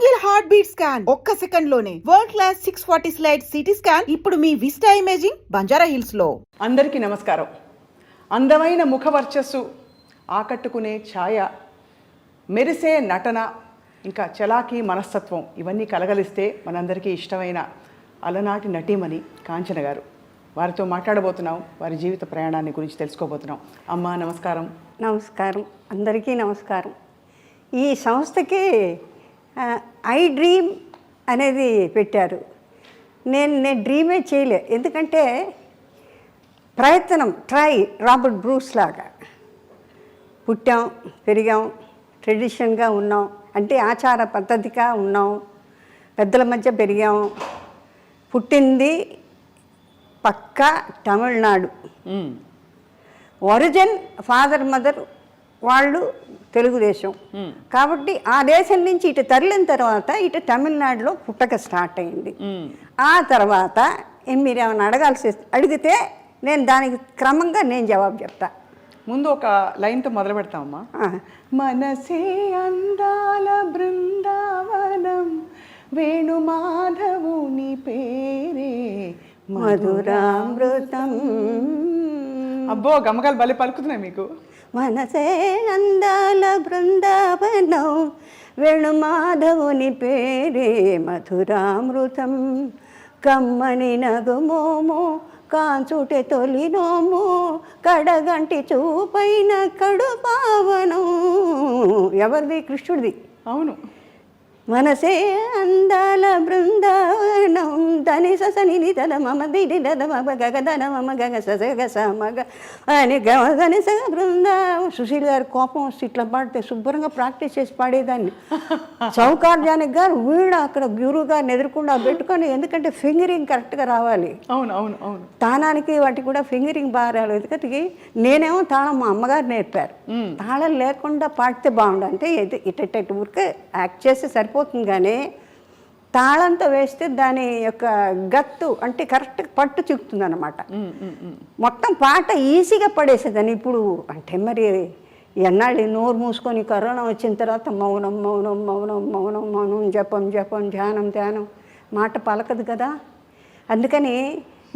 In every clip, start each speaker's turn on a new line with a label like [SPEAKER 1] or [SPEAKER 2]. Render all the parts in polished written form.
[SPEAKER 1] Single heart beat scan ఒక్క second లోనే world class 640 slide CT scan ఇప్పుడు మీ vista imaging Banjara hills లో.
[SPEAKER 2] అందరికీ నమస్కారం. అందమైన ముఖ వర్చస్సు, ఆకట్టుకునే ఛాయ, మెరిసే నటన, ఇంకా చలాకీ మనస్తత్వం ఇవన్నీ కలగలిస్తే మనందరికీ ఇష్టమైన అలనాటి నటీమణి కాంచన గారు. వారితో మాట్లాడబోతున్నాం, వారి జీవిత ప్రయాణాన్ని గురించి తెలుసుకోబోతున్నాం. అమ్మ నమస్కారం.
[SPEAKER 3] నమస్కారం, అందరికీ నమస్కారం. ఈ సంస్థకి ఐ డ్రీమ్ అనేది పెట్టారు. నేను డ్రీమే చేయలే, ఎందుకంటే ప్రయత్నం రాబర్ట్ బ్రూస్ లాగా పుట్టాం, పెరిగాం, ట్రెడిషన్గా ఉన్నాం, అంటే ఆచార పద్ధతిగా ఉన్నాం, పెద్దల మధ్య పెరిగాం. పుట్టింది పక్కా తమిళనాడు, ఒరిజిన్ ఫాదర్ మదర్ వాళ్ళు తెలుగుదేశం. కాబట్టి ఆ దేశం నుంచి ఇటు తరలిన తర్వాత ఇటు తమిళనాడులో పుట్టక స్టార్ట్ అయింది. ఆ తర్వాత మీరు ఏమైనా అడిగితే నేను దానికి క్రమంగా నేను జవాబు చెప్తా.
[SPEAKER 2] ముందు ఒక లైన్తో మొదలు పెడతామమ్మా. మనసే అందాల బృందావనం, వేణుమాధవుని పేరే
[SPEAKER 3] మధురామృతం.
[SPEAKER 2] అబ్బో, గమ్మకాలు భలే పలుకుతున్నాయి మీకు.
[SPEAKER 3] మనసే అందాల బృందావనం, వేణుమాధవుని పేరే మధురామృతం. కమ్మని నగుమోమో కాంచుటే తొలినోమో, కడగంటి చూపైన కడు పావనం. ఎవరిది? కృష్ణుడిది.
[SPEAKER 2] అవును.
[SPEAKER 3] మనసే అందాల బృందావనం, ధని సని తద మమ దిడి దద మమ గగ ధన మమ గగ సగ సమగ అని గని సగ బృందావనం. సుశీల్ గారు కోపం వస్తే ఇట్లా పాడితే శుభ్రంగా ప్రాక్టీస్ చేసి పాడేదాన్ని. చౌకార్జానికి గారు వీడు అక్కడ గురువు గారిని ఎదుర్కొండా పెట్టుకొని, ఎందుకంటే ఫింగరింగ్ కరెక్ట్గా రావాలి.
[SPEAKER 2] అవును అవును అవును.
[SPEAKER 3] తానానికి వాటికి కూడా ఫింగరింగ్ బాగా రాలేదు. ఎందుకంటే నేనేమో తాళం మా అమ్మగారు నేర్పారు. తాళం లేకుండా పాడితే బాగుండు, అంటే ఇటు ఊరికే యాక్ట్ చేస్తే సరిపోతుంది, కానీ తాళంతో వేస్తే దాని యొక్క గత్తు అంటే కరెక్ట్ పట్టు చిక్కుతుంది అన్నమాట. మొత్తం పాట ఈజీగా పడేసేదాన్ని. ఇప్పుడు అంటే మరి ఎన్నాళ్ళు నోరు మూసుకొని కరోనా వచ్చిన తర్వాత మౌనం మౌనం మౌనం మౌనం మౌనం, జపం జపం, ధ్యానం ధ్యానం, మాట పలకదు కదా. అందుకని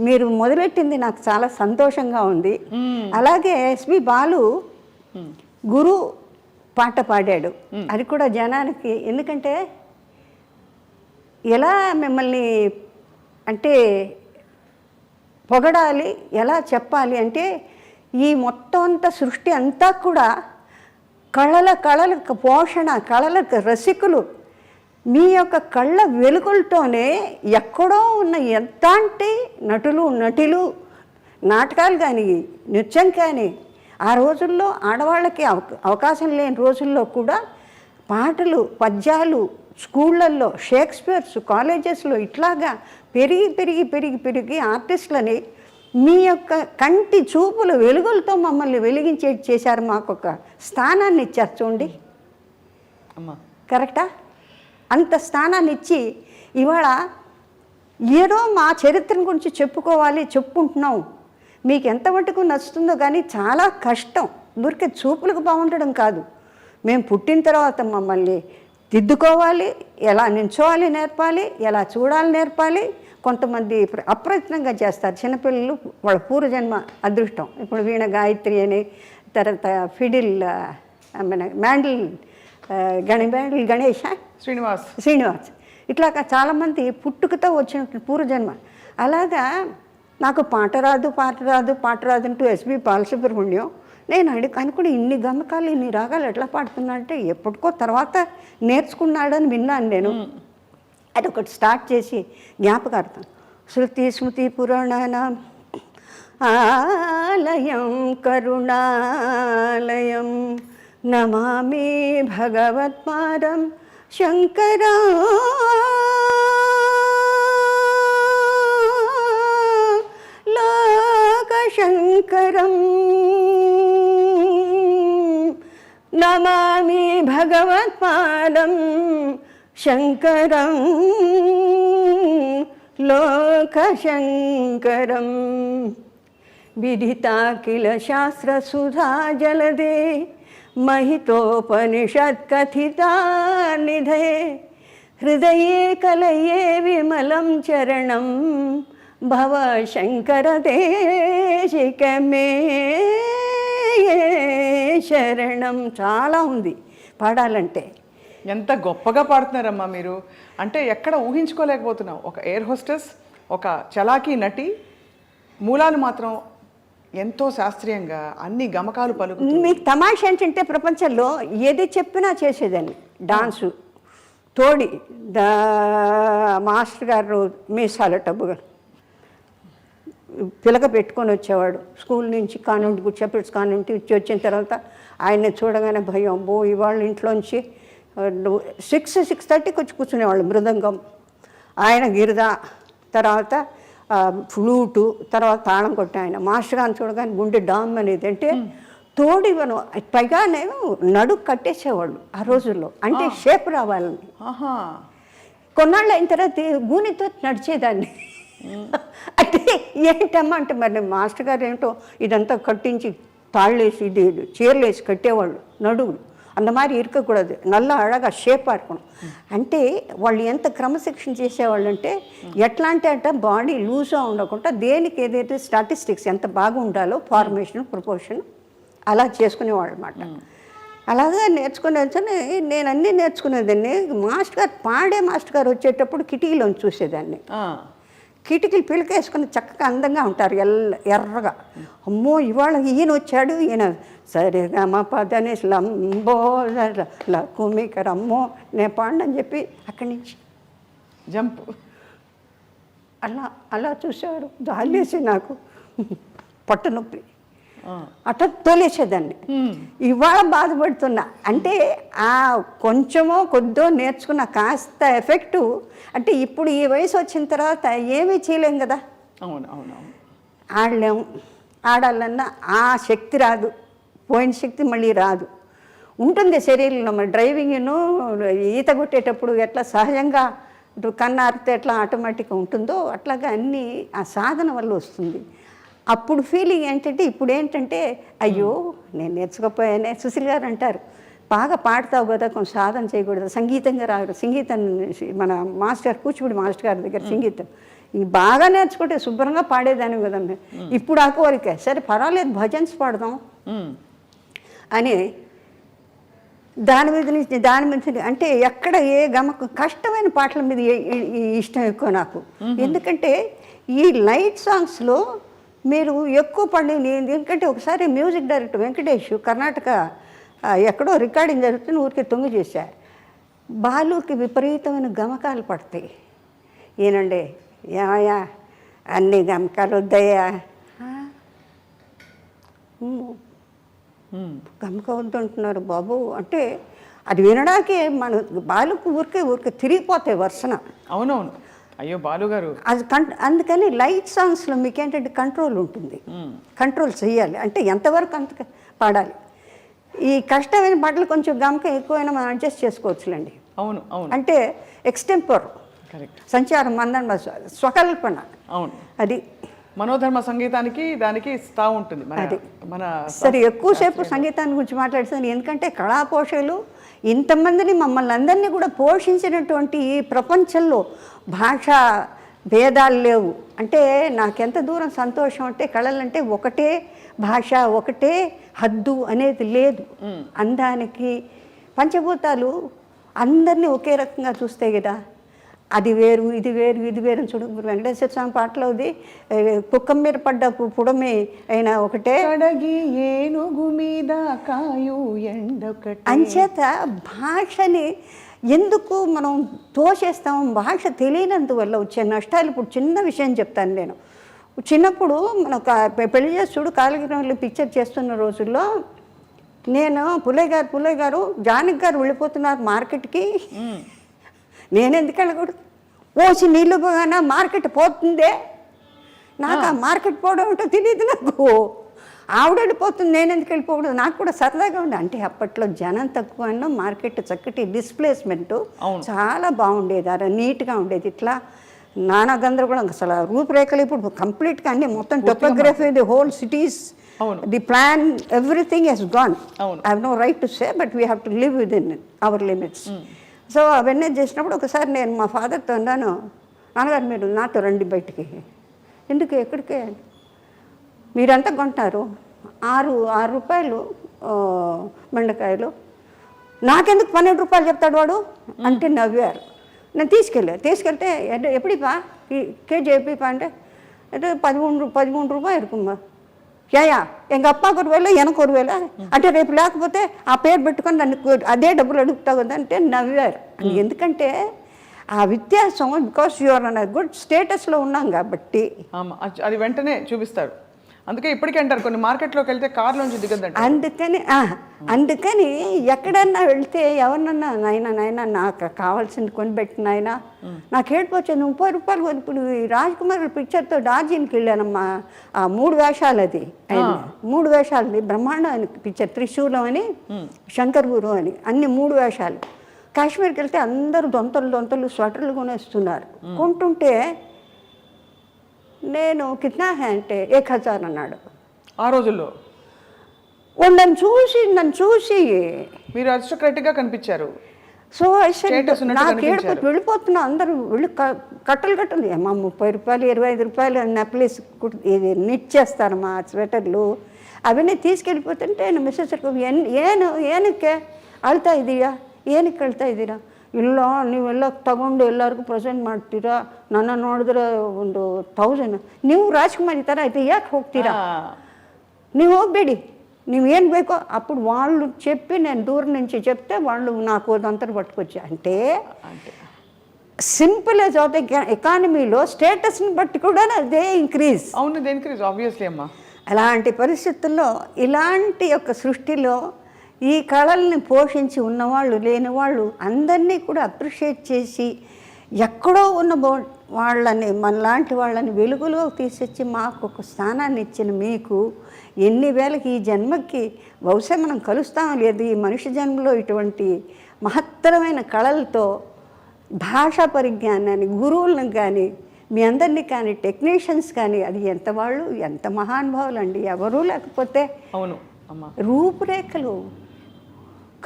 [SPEAKER 3] మీరు మొదలెట్టింది నాకు చాలా సంతోషంగా ఉంది. అలాగే ఎస్పి బాలు గురు పాట పాడాడు, అది కూడా జనానికి. ఎందుకంటే ఎలా మిమ్మల్ని అంటే పొగడాలి, ఎలా చెప్పాలి అంటే, ఈ మొత్తం అంతా సృష్టి అంతా కూడా కళలకు పోషణ, కళలకు రసికులు. మీ యొక్క కళ్ళ వెలుగులతోనే ఎక్కడో ఉన్న ఎంతంటి నటులు నాటకాలు కానీ నృత్యం కానీ, ఆ రోజుల్లో ఆడవాళ్ళకి అవకాశం లేని రోజుల్లో కూడా పాటలు, పద్యాలు స్కూళ్ళల్లో, షేక్స్పియర్స్ కాలేజెస్లో ఇట్లాగా పెరిగి పెరిగి పెరిగి పెరిగి ఆర్టిస్టులని మీ యొక్క కంటి చూపుల వెలుగులతో మమ్మల్ని వెలిగించే చేశారు. మాకు ఒక స్థానాన్ని ఇచ్చారు చూడండి. కరెక్టా? అంత స్థానాన్ని ఇచ్చి ఇవాళ ఏదో మా చరిత్ర గురించి చెప్పుకుంటున్నాం. మీకు ఎంత మటుకు నచ్చుతుందో కానీ చాలా కష్టం. ఊరికే చూపులకు బాగుండడం కాదు, మేము పుట్టిన తర్వాత మమ్మల్ని దిద్దుకోవాలి, ఎలా నించోవాలి నేర్పాలి, ఎలా చూడాలి నేర్పాలి. కొంతమంది అప్రయత్నంగా చేస్తారు చిన్నపిల్లలు, వాళ్ళ పూర్వజన్మ అదృష్టం. ఇప్పుడు వీణ గాయత్రి అని, తర్వాత ఫిడిల్ మ్యాండిల్ గణేష్ శ్రీనివాస్, ఇట్లాగా చాలామంది పుట్టుకతో వచ్చిన పూర్వజన్మ. అలాగా నాకు పాట రాదు అంటూ ఎస్పి బాలసుబ్రహ్మణ్యం నేను అనుకుని ఇన్ని గమకాలు ఇన్ని రాగాలు ఎట్లా పాడుతున్నా అంటే ఎప్పటికో తర్వాత నేర్చుకున్నాడని విన్నాను నేను. అది ఒకటి స్టార్ట్ చేసి జ్ఞాపకార్థం. శృతి స్మృతి పురాణ ఆలయం కరుణాలయం, నమామి భగవత్పాదం శంకరా లోకశంకరం, నమామి భగవత్పాదం శంకరం లోకశంకరం. విదితాఖిల శాస్త్రసుధా జలదే, महितोपनिषत्कथिता निधे హృదయే కలయే విమలం చరణం భవ శంకర దేశికమే శరణం. చాలా ఉంది పాడాలంటే.
[SPEAKER 2] ఎంత గొప్పగా పాడుతున్నారమ్మా మీరు. అంటే ఎక్కడ ఊహించుకోలేకపోతున్నాం. ఒక ఎయిర్ హోస్టెస్, ఒక చలాకీ నటి, మూలాలు మాత్రం ఎంతో శాస్త్రీయంగా అన్ని గమకాలు పలుకుతూ.
[SPEAKER 3] మీకు తమాషా ఏంటంటే ప్రపంచంలో ఏది చెప్పినా చేసేదాన్ని. డాన్సు తోడి మాస్టర్ గారు మీసాల టబ్బుగా పిలక పెట్టుకొని వచ్చేవాడు స్కూల్ నుంచి, కాన్వెంట్ గుర్చపెట్స్ కాన్వెంట్ నుంచి వచ్చిన తర్వాత ఆయన్ని చూడగానే భయం. ఇవాళ ఇంట్లోంచి 6:30కి వచ్చి కూర్చునేవాళ్ళు. మృదంగం ఆయన, గిరిద, తర్వాత ఫ్లూటు, తర్వాత తాళం కొట్టే ఆయన. మాస్టర్ గారిని చూడగానే గుండె డామ్ అనేది. అంటే తోడివను పైగానే నడుకు కట్టేసేవాళ్ళు ఆ రోజుల్లో. అంటే షేప్ రావాలని. కొన్నాళ్ళు అయిన తర్వాత గూనితో నడిచేదాన్ని. అంటే ఏంటమ్మా అంటే మరి మాస్టర్ గారు ఏంటో ఇదంతా కట్టించి తాళ్ళేసి ఇది చీరలు వేసి కట్టేవాళ్ళు నడువులు. அந்த மாதிரி இருக்கக்கூடாது, நல்லா అழగా షేప్ ఆడుకోవడం. అంటే వాళ్ళు ఎంత క్రమశిక్షణ చేసేవాళ్ళు అంటే ఎట్లా అంటే బాడీ లూజ్గా ఉండకుండా దేనికి ఏదైతే స్టాటిస్టిక్స్ ఎంత బాగా ఉండాలో ఫార్మేషన్ ప్రపోర్షన్ అలా చేసుకునేవాళ్ళు అన్నమాట. అలాగా నేర్చుకునే నేను అన్నీ నేర్చుకునేదాన్ని. మాస్టర్ గారు పాడే మాస్టర్ గారు వచ్చేటప్పుడు కిటికీలోంచి చూసేదాన్ని. కిటికీలు పిలకేసుకుని చక్కగా అందంగా ఉంటారు, ఎర్రగా. అమ్మో ఇవాళ ఈయన వచ్చాడు, ఈయన సరిగా మా పదనే లంబో కుమికర్ అమ్మో నేను పాడని చెప్పి అక్కడి నుంచి
[SPEAKER 2] జంప్
[SPEAKER 3] అలా అలా చూసేవారు. జాలేసి నాకు పట్టు నొప్పి అట్లా తోలేసేదాన్ని. ఇవాళ బాధపడుతున్నా. అంటే ఆ కొంచెమో కొద్దో నేర్చుకున్న కాస్త ఎఫెక్టు. అంటే ఇప్పుడు ఈ వయసు వచ్చిన తర్వాత ఏమీ చేయలేం కదా.
[SPEAKER 2] అవును అవునవును.
[SPEAKER 3] ఆడలేము. ఆడాలన్నా ఆ శక్తి రాదు, పోయిన శక్తి మళ్ళీ రాదు. ఉంటుంది శరీరంలో. మరి డ్రైవింగ్ను ఈత కొట్టేటప్పుడు ఎట్లా సహజంగా కన్నారితే ఎట్లా ఆటోమేటిక్గా ఉంటుందో అట్లాగా అన్నీ ఆ సాధన వల్ల వస్తుంది. అప్పుడు ఫీలింగ్ ఏంటంటే ఇప్పుడు ఏంటంటే అయ్యో నేను నేర్చుకోపోయానే. సుశీల్ గారు అంటారు, బాగా పాడతావు కదా, కొంచెం సాధన చేయకూడదు, సంగీతంగా రాదు. సంగీతం మన మాస్టర్ కూచిపూడి మాస్టర్ గారి దగ్గర సంగీతం ఇది బాగా నేర్చుకుంటే శుభ్రంగా పాడేదాన్ని కదా. ఇప్పుడు ఆ కోరిక, సరే పర్వాలేదు భజన్స్ పాడదాం అని దాని మీద అంటే ఎక్కడ ఏ గమకం కష్టమైన పాటల మీద ఇష్టం ఎక్కువ నాకు. ఎందుకంటే ఈ లైట్ సాంగ్స్లో మీరు ఎక్కువ పడింది. ఎందుకంటే ఒకసారి మ్యూజిక్ డైరెక్టర్ వెంకటేష్ కర్ణాటక ఎక్కడో రికార్డింగ్ జరుగుతుంది, ఊరికే తొంగి చేశా. బాలుకి విపరీతమైన గమకాలు పడతాయి. ఏనండి ఏమయ్యా అన్ని గమకాలు వద్దయ్యా, గమక వద్దంటున్నారు బాబు అంటే అది వినడాకే మన బాలుకు ఊరికే తిరిగిపోతాయి వర్షన.
[SPEAKER 2] అవునవును. అయ్యో బాలుగారు
[SPEAKER 3] అది అందుకని లైట్ సాంగ్స్లో మీకు ఏంటంటే కంట్రోల్ ఉంటుంది. కంట్రోల్ చేయాలి అంటే ఎంతవరకు అంత పాడాలి. ఈ కష్టమైన పాటలు కొంచెం గమకం ఎక్కువైనా మనం అడ్జస్ట్ చేసుకోవచ్చులేండి.
[SPEAKER 2] అవును అవును.
[SPEAKER 3] అంటే ఎక్స్టెంపర్, సంచారం, మందన, స్వకల్పన.
[SPEAKER 2] అవును.
[SPEAKER 3] అది
[SPEAKER 2] మనోధర్మ సంగీతానికి దానికి స్థా ఉంటుంది.
[SPEAKER 3] అది
[SPEAKER 2] మన
[SPEAKER 3] సరే ఎక్కువసేపు సంగీతాన్ని గురించి మాట్లాడుతాను. ఎందుకంటే కళా పోషకులు ఇంతమందిని మమ్మల్ని అందరినీ కూడా పోషించినటువంటి ఈ ప్రపంచంలో భాషా భేదాలు లేవు. అంటే నాకెంత దూరం సంతోషం అంటే కళలంటే ఒకటే భాష, ఒకటే హద్దు అనేది లేదు. అందానికి పంచభూతాలు అందరినీ ఒకే రకంగా చూస్తే కదా. అది వేరు ఇది వేరు ఇది వేరు చూడు. వెంకటేశ్వర స్వామి పాటలో ఉంది, కుక్కం మీద పడ్డ పుడమే అయినా ఒకటే
[SPEAKER 2] కడగి ఏనుగు మీద కాయు ఎండొకటే.
[SPEAKER 3] అంచేత భాషని ఎందుకు మనం తోసేస్తాం? భాష తెలియనందువల్ల వచ్చే నష్టాలు. ఇప్పుడు చిన్న విషయం చెప్తాను. నేను చిన్నప్పుడు మన పెళ్లి చేసి చూడు కాలగిరిలో పిక్చర్ చేస్తున్న రోజుల్లో నేను పుల్లయ్య గారు జానకి గారు వెళ్ళిపోతున్నారు మార్కెట్కి, నేను ఎందుకు వెళ్ళకూడదు? పోసి నీళ్ళు పోగానే మార్కెట్ పోతుందే, నాకు ఆ మార్కెట్ పోవడం ఏంటో తెలియదు. నాకు ఆవిడ వెళ్ళిపోతుంది, నేను ఎందుకు వెళ్ళిపోకూడదు? నాకు కూడా సరదాగా ఉంది. అంటే అప్పట్లో జనం తక్కువ, మార్కెట్ చక్కటి డిస్ప్లేస్మెంటు చాలా బాగుండేది, అలా నీట్గా ఉండేది. ఇట్లా నానా గందరగోళం, అసలు రూపురేఖలు ఇప్పుడు కంప్లీట్గా అన్ని మొత్తం topography, the whole cities, the plan, everything he's gone. I have no right to say, but we have to live with in our limits. So అవన్నీ చేసినప్పుడు ఒకసారి నేను మా ఫాదర్తో అన్నాను, నాన్నగారు మీరు నాతో రండి బయటికి. ఎందుకు ఎక్కడికే? మీరంతా కొంటున్నారు, 6 రూపాయలు బెండకాయలు, నాకెందుకు 12 రూపాయలు చెప్తాడు వాడు అంటే నవ్వారు. నేను తీసుకెళ్తే ఎప్పుడిపా కేజీ ఎప్పుడిపా అంటే 13 రూపాయలు இருக்குమ్మా. యా ఎంగ అప్పాకు 1 వేల ఎనకు 1 వేల అంటే రేపు లేకపోతే ఆ పేరు పెట్టుకొని నన్ను అదే డబ్బులు అడుగుతావు కదా అంటే నవ్వారు. ఎందుకంటే ఆ వ్యత్యాసం బికాస్ యూఆర్ అన్ గుడ్ స్టేటస్లో ఉన్నాం కాబట్టి.
[SPEAKER 2] అది వెంటనే చూపిస్తారు. అందుకే ఇప్పటికీ అంటారు కొన్ని మార్కెట్లోకి వెళ్తే కార్లోంచి దిగద్దంట.
[SPEAKER 3] అందుకని ఎక్కడన్నా వెళ్తే ఎవరినన్నా నాయన నాకు కావాల్సింది కొనిపెట్టిన ఆయన నాకు ఏడిపోవచ్చు 30 రూపాయలు. ఇప్పుడు రాజ్ కుమార్ పిక్చర్తో డార్జిలింగ్కి వెళ్ళానమ్మా. 3 వేషాలు అది 3 వేషాలు బ్రహ్మాండం పిక్చర్. త్రిశూలం అని, శంకర్ గురు అని, అన్ని 3 వేషాలు. కాశ్మీర్కి వెళ్తే అందరూ దొంతలు స్వెటర్లు కొనేస్తున్నారు. కొంటుంటే నేను కిత్నా హై అంటే 1000 అన్నాడు
[SPEAKER 2] ఆ రోజుల్లో.
[SPEAKER 3] నన్ను చూసి
[SPEAKER 2] మీరు అరిస్టోక్రాటిక్గా కనిపించారు.
[SPEAKER 3] సో నాకు ఏడుపు వెళ్ళిపోతున్నా. అందరూ వెళ్ళి కట్టలు అమ్మా 30 రూపాయలు 25 రూపాయలు నెక్లెస్ ఇది నిట్ చేస్తారు మా స్వెటర్లు. అవన్నీ తీసుకెళ్ళిపోతుంటే ಮಿಸ್ಸಸ್ ಏನಕ್ಕೆ ಅಳ್ತಾ ಇದೀಯಾ, ಏನಕ್ಕೆ ಅಳ್ತಾ ಇದ್ದೀರಾ? ಇಲ್ಲ ನೀವೆಲ್ಲ ತಗೊಂಡು ಎಲ್ಲರಿಗೂ ಪ್ರೆಸೆಂಟ್ ಮಾಡ್ತೀರಾ, ನನ್ನ ನೋಡಿದ್ರೆ 1000. ನೀವು ರಾಜ್ಕುಮಾರ್ ಈ ಥರ అయితే ಯಾಕೆ ಹೋಗ್ತೀರಾ? ನೀವು ಹೋಗಬೇಡಿ, నీవేం ಬೇಕో. అప్పుడు వాళ్ళు చెప్పి నేను దూరం నుంచి చెప్తే వాళ్ళు నాకు అదంతా పట్టుకొచ్చా. అంటే సింపుల్ యాజ్ ఆఫ్ ఎకానమీలో స్టేటస్ని బట్టి కూడా అదే ఇంక్రీజ్.
[SPEAKER 2] అవును, అదే ఇంక్రీజ్ ఆబ్వియస్లీ అమ్మా.
[SPEAKER 3] అలాంటి పరిస్థితుల్లో ఇలాంటి యొక్క సృష్టిలో ఈ కళల్ని పోషించి ఉన్నవాళ్ళు లేనివాళ్ళు అందరినీ కూడా అప్రిషియేట్ చేసి ఎక్కడో ఉన్న వాళ్ళని మనలాంటి వాళ్ళని వెలుగులో తీసొచ్చి మాకు ఒక స్థానాన్ని ఇచ్చిన మీకు ఎన్ని వేలకి ఈ జన్మకి బహుశా మనం కలుస్తాం లేదు. ఈ మనిషి జన్మలో ఇటువంటి మహత్తరమైన కళలతో భాషా పరిజ్ఞానాన్ని గురువులను కానీ మీ అందరినీ కానీ టెక్నీషియన్స్ కానీ అది ఎంత వాళ్ళు ఎంత మహానుభావులు అండి. ఎవరూ లేకపోతే
[SPEAKER 2] అవును అమ్మా.
[SPEAKER 3] రూపురేఖలు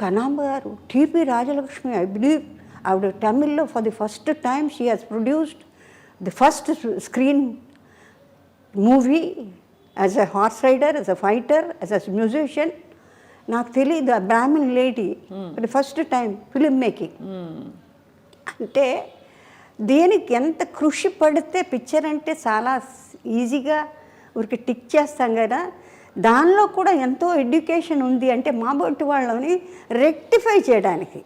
[SPEAKER 3] కనాంబ గారు, టిపి రాజలక్ష్మి, ఐ బిలీవ్ ఆవిడ తమిళ్లో for the first time she has produced the first screen movie as a horse rider, as a fighter, as a musician. నాకు తెలియదు ఆ Brahmin lady for the first time film making. అంటే దేనికి ఎంత కృషి పడితే పిక్చర్ అంటే చాలా ఈజీగా ఊరికి టిక్ చేస్తాం కదా, దానిలో కూడా ఎంతో ఎడ్యుకేషన్ ఉంది. అంటే మా బొట్టు వాళ్ళని రెక్టిఫై చేయడానికి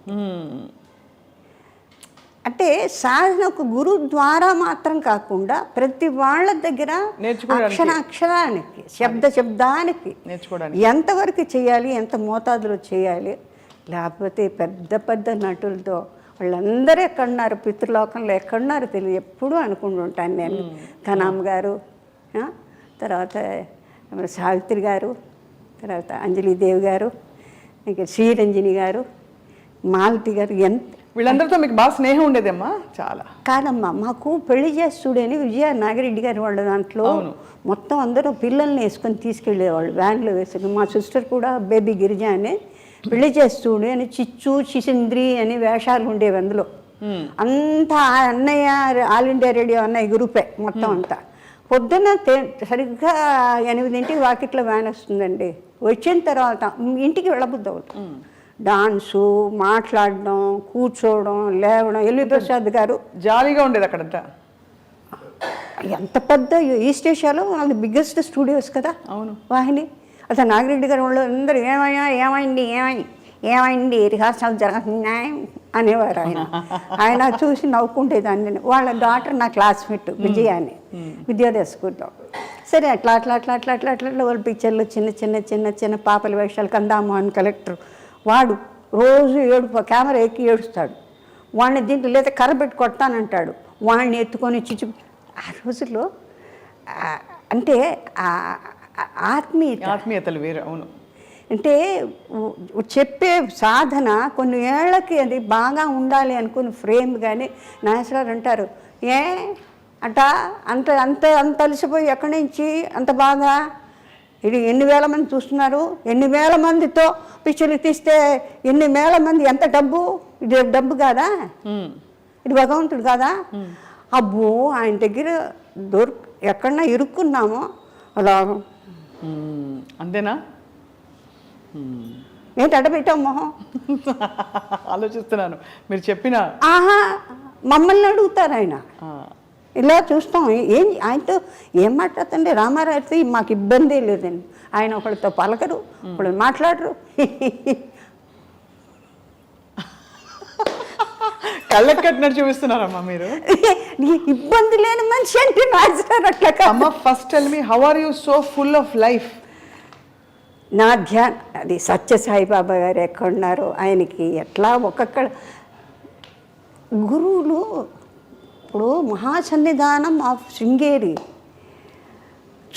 [SPEAKER 3] అంటే సాధన ఒక గురువు ద్వారా మాత్రం కాకుండా ప్రతి వాళ్ళ దగ్గర అక్షరానికి శబ్దానికి ఎంతవరకు చేయాలి, ఎంత మోతాదులో చేయాలి. లేకపోతే పెద్ద నటులతో వాళ్ళందరూ ఎక్కడున్నారు, పితృలోకంలో ఎక్కడున్నారో తెలియదు ఎప్పుడూ అనుకుంటుంటాను నేను. కనామ్ గారు, తర్వాత సావిత్రి గారు, తర్వాత అంజలిదేవి గారు, ఇంకా శ్రీరంజని గారు, మాలతి గారు, ఎంత
[SPEAKER 2] వీళ్ళందరితో మీకు బాగా స్నేహం ఉండేదమ్మా? చాలా
[SPEAKER 3] కాదమ్మా, మాకు పెళ్లి చేస్తుడని విజయ నాగిరెడ్డి గారు వాళ్ళ దాంట్లో మొత్తం అందరూ పిల్లల్ని వేసుకొని తీసుకెళ్ళేవాళ్ళు వ్యాన్లో వేసుకుని. మా సిస్టర్ కూడా బేబీ గిరిజ అని పెళ్లి చేస్తుడు అని చిచ్చు చిసింద్రి అని వేషాలు ఉండేవి అందులో. అంతా అన్నయ్య ఆల్ ఇండియా రేడియో అన్నయ్య గ్రూపే మొత్తం అంతా. పొద్దున్న సరిగ్గా 8 వాకిట్లో వ్యాన్ వస్తుందండి. వచ్చిన తర్వాత ఇంటికి వెళ్ళబుద్ది అవుతుంది. డాన్సు, మాట్లాడడం, కూర్చోవడం, లేవడం. ఎల్వి ప్రసాద్ గారు
[SPEAKER 2] జాలీగా ఉండేది అక్కడంతా.
[SPEAKER 3] ఎంత పెద్ద ఈస్ట్ ఏషియాలో అది బిగ్గెస్ట్ స్టూడియోస్ కదా. అవును, వాహిని. అసలు నాగిరెడ్డి గారు వాళ్ళు అందరూ ఏమైంది రిహార్సల్ జరుగుతున్నాయి అనేవారు. ఆయన చూసి నవ్వుకుంటేదాన్ని. వాళ్ళ డాటర్ నా క్లాస్మేట్ విజయ అని విద్యోదయ స్కూల్లో. సరే అట్లా వాళ్ళ పిక్చర్లు చిన్న పాపల వేషాలు. కందామోహన్ కలెక్టర్ వాడు రోజు కెమెరా ఎక్కి ఏడుస్తాడు. వాడిని దీంట్లో లేదా కర్ర పెట్టి కొడతానంటాడు. వాడిని ఎత్తుకొని ఆ రోజుల్లో అంటే
[SPEAKER 2] ఆత్మీయతలు వేరు. అవును,
[SPEAKER 3] అంటే చెప్పే సాధన కొన్ని ఏళ్ళకి అది బాగా ఉండాలి అనుకుని ఫ్రేమ్. కానీ నాగేశ్వరరావు అంటారు, అంత అలసిపోయి ఎక్కడి నుంచి అంత బాగా ఇది ఎన్ని వేల మంది చూస్తున్నారు, ఎన్ని వేల మందితో పిక్చర్లు తీస్తే ఎన్ని వేల మంది, ఎంత డబ్బు, ఇది డబ్బు కాదా, ఇది భగవంతుడు కాదా? అబ్బో ఆయన దగ్గర ఎక్కడన్నా ఇరుక్కున్నామో అలా.
[SPEAKER 2] అంతేనా?
[SPEAKER 3] ఏంటి అడ్డ పెట్టాం మొహం?
[SPEAKER 2] ఆలోచిస్తున్నాను మీరు చెప్పిన.
[SPEAKER 3] ఆహా, మమ్మల్ని అడుగుతారు ఆయన. ఇలా చూస్తాం. ఆయనతో ఏం మాట్లాడుతుండే రామారావుతో మాకు ఇబ్బంది లేదండి. ఆయన ఒకళ్ళతో పలకరు, ఒకళ్ళు మాట్లాడరు.
[SPEAKER 2] కళ్ళకి కట్టినట్టు చూపిస్తున్నారమ్మా మీరు.
[SPEAKER 3] ఇబ్బంది లేని మనిషి అంటే నాజర్ అట్లా.
[SPEAKER 2] అమ్మ first tell me, how are you so full of life?
[SPEAKER 3] నా ధ్యాన్ అది సత్య సాయిబాబా గారు ఎక్కడున్నారో ఆయనకి ఎట్లా ఒక్కొక్క గురువులు. ఇప్పుడు మహాసన్నిధానం ఆఫ్ శృంగేరి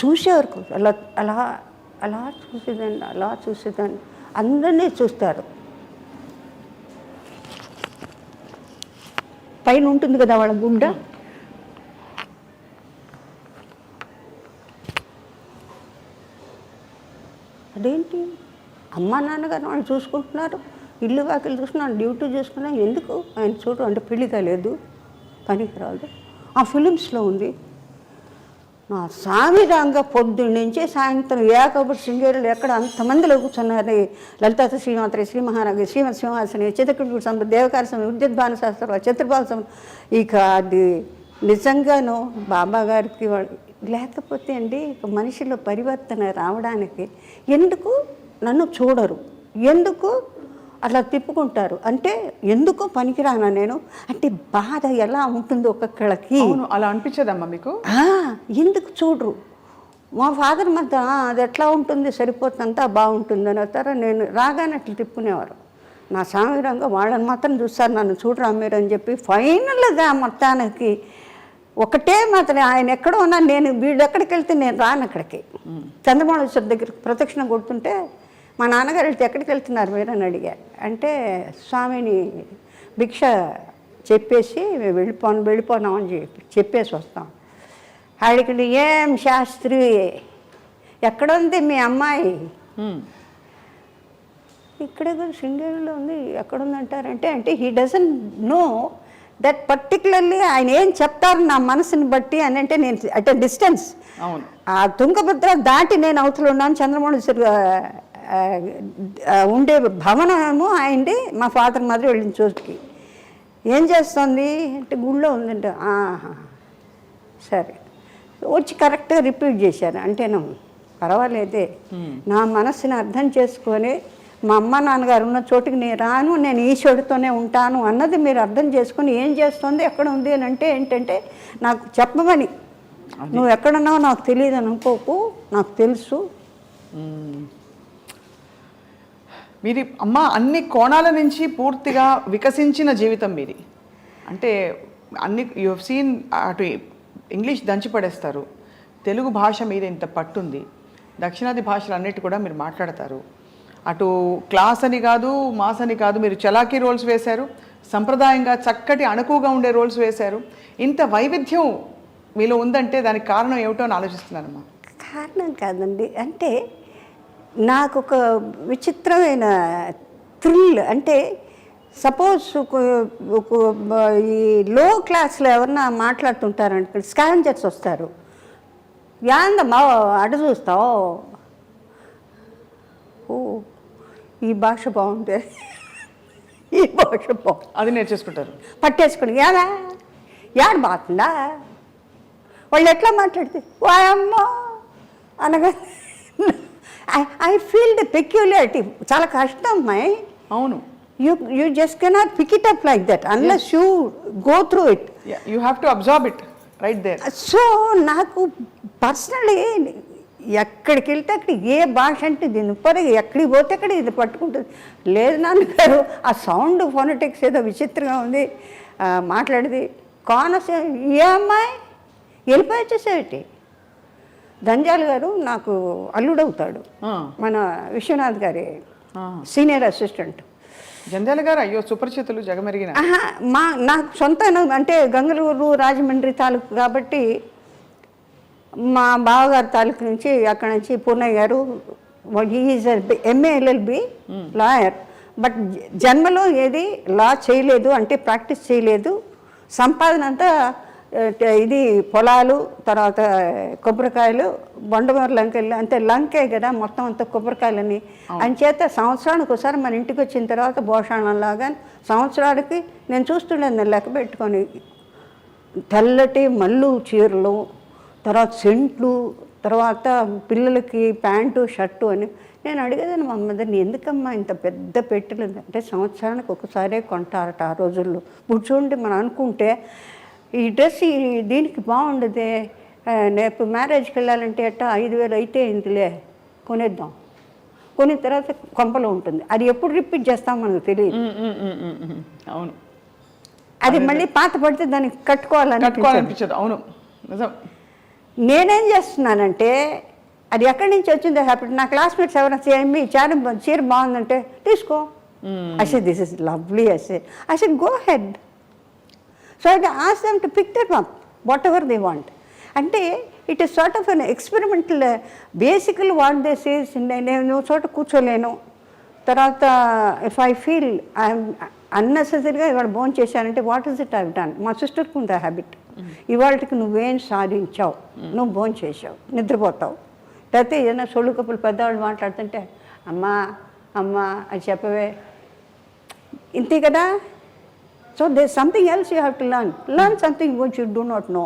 [SPEAKER 3] చూసేవారు, అలా అలా అలా చూసేదండి, అలా చూసేదాన్ని. అందరినీ చూస్తారు. పైన ఉంటుంది కదా వాళ్ళ గుండ, అదేంటి అమ్మ నాన్నగారు వాళ్ళు చూసుకుంటున్నారు, ఇల్లు వాకిలు చూసుకున్నాను, డ్యూటీ చూసుకున్నాను, ఎందుకు ఆయన చూడు అంటే పెళ్లి కాలేదు, పనికి రాదు. ఆ ఫిలిమ్స్లో ఉంది. నా సామిరంగా పొద్దున్న నుంచి సాయంత్రం ఏకబుర్ శృంగేరులు ఎక్కడ అంతమందిలో కూర్చున్నారు. లలితా శ్రీమాత్రి, శ్రీ మహారాజు, శ్రీమతి సింహాసని, చిత్రకుడు సంబంధ, దేవకార సంబంధం, విద్యుద్భాన శాస్త్రం, చతుర్భావ సంబంధం. ఇక అది నిజంగాను బాబా గారికి లేకపోతే అండి ఇక మనిషిలో పరివర్తన రావడానికి ఎందుకు నన్ను చూడరు, ఎందుకు అట్లా తిప్పుకుంటారు అంటే ఎందుకో పనికిరానా నేను అంటే బాధ ఎలా ఉంటుందో ఒక్కొక్కళ్ళకి.
[SPEAKER 2] అలా అనిపించదమ్మా మీకు?
[SPEAKER 3] ఎందుకు చూడరు? మా ఫాదర్ మధ్య అది ఎట్లా ఉంటుంది, సరిపోతుందంతా బాగుంటుంది అని వస్తారా. నేను రాగానే అట్లా తిప్పుకునేవారు. నా సామిరంగా వాళ్ళని మాత్రం చూస్తారు, నన్ను చూడరా మీరు అని చెప్పి. ఫైనల్గా మొత్తానికి ఒకటే మాత్రం ఆయన ఎక్కడో ఉన్నా నేను వీళ్ళు ఎక్కడికి వెళ్తే నేను రాను అక్కడికి. చంద్రమౌళేశ్వర దగ్గర ప్రదక్షిణ కొడుతుంటే మా నాన్నగారు వెళ్తే ఎక్కడికి వెళ్తున్నారు మీరు అని అడిగారు. అంటే స్వామిని భిక్ష చెప్పేసి మేము వెళ్ళిపోనామని చెప్పేసి వస్తాం. ఆడికి ఏం శాస్త్రి ఎక్కడుంది మీ అమ్మాయి? ఇక్కడే కూడా శృంగేరిలో ఉంది, ఎక్కడుందంటారంటే అంటే he doesn't know that particularly ఆయన ఏం చెప్తారు నా మనసుని బట్టి అని. అంటే నేను అట్ డిస్టెన్స్ ఆ తుంగభద్ర దాటి నేను అవతల ఉన్నాను. చంద్రమౌళేశ్వర ఉండే భవనము ఆయనది. మా ఫాదర్ మాదిరి వెళ్ళిన చోటుకి ఏం చేస్తుంది అంటే గుళ్ళో ఉందంటే సరే వచ్చి కరెక్ట్గా రిపీట్ చేశాను. అంటేను పర్వాలేదే, నా మనసుని అర్థం చేసుకొని మా అమ్మ నాన్నగారు ఉన్న చోటుకి నేను రాను, నేను ఈశ్వరుడితోనే ఉంటాను అన్నది మీరు అర్థం చేసుకొని ఏం చేస్తుంది, ఎక్కడ ఉంది అని అంటే ఏంటంటే నాకు చెప్పమని. నువ్వు ఎక్కడున్నావు నాకు తెలియదు అని అనుకోకు, నాకు తెలుసు.
[SPEAKER 2] మీది అమ్మ అన్ని కోణాల నుంచి పూర్తిగా వికసించిన జీవితం మీది. అంటే అన్ని యూ హెవ్ సీన్. అటు ఇంగ్లీష్ దంచి పడేస్తారు, తెలుగు భాష మీద ఇంత పట్టుంది, దక్షిణాది భాషలు అన్నిటి కూడా మీరు మాట్లాడతారు. అటు క్లాస్ అని కాదు, మాస్ అని కాదు, మీరు చలాకీ రోల్స్ వేశారు, సంప్రదాయంగా చక్కటి అణకువగా ఉండే రోల్స్ వేశారు. ఇంత వైవిధ్యం మీలో ఉందంటే దానికి కారణం ఏమిటో అని ఆలోచిస్తున్నానమ్మా.
[SPEAKER 3] కారణం కాదండి, అంటే నాకు ఒక విచిత్రమైన థ్రిల్. అంటే సపోజ్ ఈ లో క్లాస్లో ఎవరన్నా మాట్లాడుతుంటారంటే స్కావెంజర్స్ వస్తారు, యాందమ్మా అటు చూస్తావు, ఓ ఈ భాష బాగుంది, ఈ భాష బాగుంది,
[SPEAKER 2] అది నేర్చేసుకుంటారు,
[SPEAKER 3] పట్టేసుకుని యాడా యాడ బాగుందా, వాళ్ళు ఎట్లా మాట్లాడితే వాయమ్మా అనగా ఐ ఫీల్ ద పెక్యులారిటీ. చాలా కష్టం అమ్మాయి.
[SPEAKER 2] అవును,
[SPEAKER 3] you just cannot pick it up like that unless you go through it.
[SPEAKER 2] You have to absorb it right there.
[SPEAKER 3] So నాకు పర్సనలీ ఎక్కడికి వెళ్తే అక్కడ ఏ భాష అంటే దీని పరగా ఎక్కడికి పోతే అక్కడ ఇది పట్టుకుంటుంది. లేదు నాన్నగారు ఆ సౌండ్ ఫోనటిక్స్ ఏదో విచిత్రంగా ఉంది మాట్లాడేది. కోనసీమ ఏ అమ్మాయి వెళ్ళిపోయి వచ్చేసేటి. దంజాల్ గారు నాకు అల్లుడవుతాడు, మన విశ్వనాథ్ గారి సీనియర్ అసిస్టెంట్.
[SPEAKER 2] జంధ్యాల గారు అయ్యో సుపరిచితులు, జగమెరిగిన.
[SPEAKER 3] నాకు సొంత అంటే గంగలూరు రాజమండ్రి తాలూకు కాబట్టి మా బావగారు తాలూకు నుంచి అక్కడ నుంచి పూర్ణయ్య గారు is MA LLB lawyer, but జన్మలో ఏది లా చేయలేదు, అంటే ప్రాక్టీస్ చేయలేదు. సంపాదన అంతా ఇది పొలాలు, తర్వాత కొబ్బరికాయలు, బొండమూరు లంకెళ్ళు, అంతే లంకే కదా మొత్తం అంతా కొబ్బరికాయలని. అంచేత సంవత్సరానికి ఒకసారి మన ఇంటికి వచ్చిన తర్వాత భోషాణంలాగా సంవత్సరానికి నేను చూస్తుండేది లెక్క పెట్టుకొని తెల్లటి మల్లు చీరలు, తర్వాత సెంట్లు, తర్వాత పిల్లలకి ప్యాంటు షర్టు అని. నేను అడిగేదాన్ని మా మదర్ని, ఎందుకమ్మా ఇంత పెద్ద పెట్టెలు అంటే సంవత్సరానికి ఒకసారే కొంటారట ఆ రోజుల్లో. ఇప్పుడు చూడండి మనం అనుకుంటే ఈ డ్రెస్ దీనికి బాగుండదే, రేపు మ్యారేజ్కి వెళ్ళాలంటే అట్ట 5,000 అయితే ఇందులే కొనేద్దాం, కొనిన తర్వాత కొంపలో ఉంటుంది. అది ఎప్పుడు రిపీట్ చేస్తాం మనకు తెలియదు.
[SPEAKER 2] అవును,
[SPEAKER 3] అది మళ్ళీ పాత పడితే దానికి కట్టుకోవాలనిపించదు.
[SPEAKER 2] అవును, నిజం.
[SPEAKER 3] నేనేం చేస్తున్నానంటే అది ఎక్కడి నుంచి వచ్చిందో హ్యాపీ. నా క్లాస్మేట్స్ ఎవరైనా మీ చీర బాగుందంటే తీసుకో, I this is lovely, I said go ahead. So I ask them to pick them up whatever they want. అంటే it is sort of unexperimental. Basically what they says, నేను చోట కూర్చోలేను, తర్వాత if I feel I'm అన్నెసెసరీగా ఇవాళ భోజనం చేశానంటే what is it I've done. మా సిస్టర్కి ఉంది ఆ హ్యాబిట్, ఇవాళకి నువ్వేం సాధించావు, నువ్వు భోజనం చేసావు, నిద్రపోతావు, లేకపోతే ఏదైనా సొళ్ళు కప్పులు పెద్దవాళ్ళు మాట్లాడుతుంటే అమ్మా అమ్మా అది చెప్పవే, ఇంతే కదా. So they something else you have to learn something which you do not know.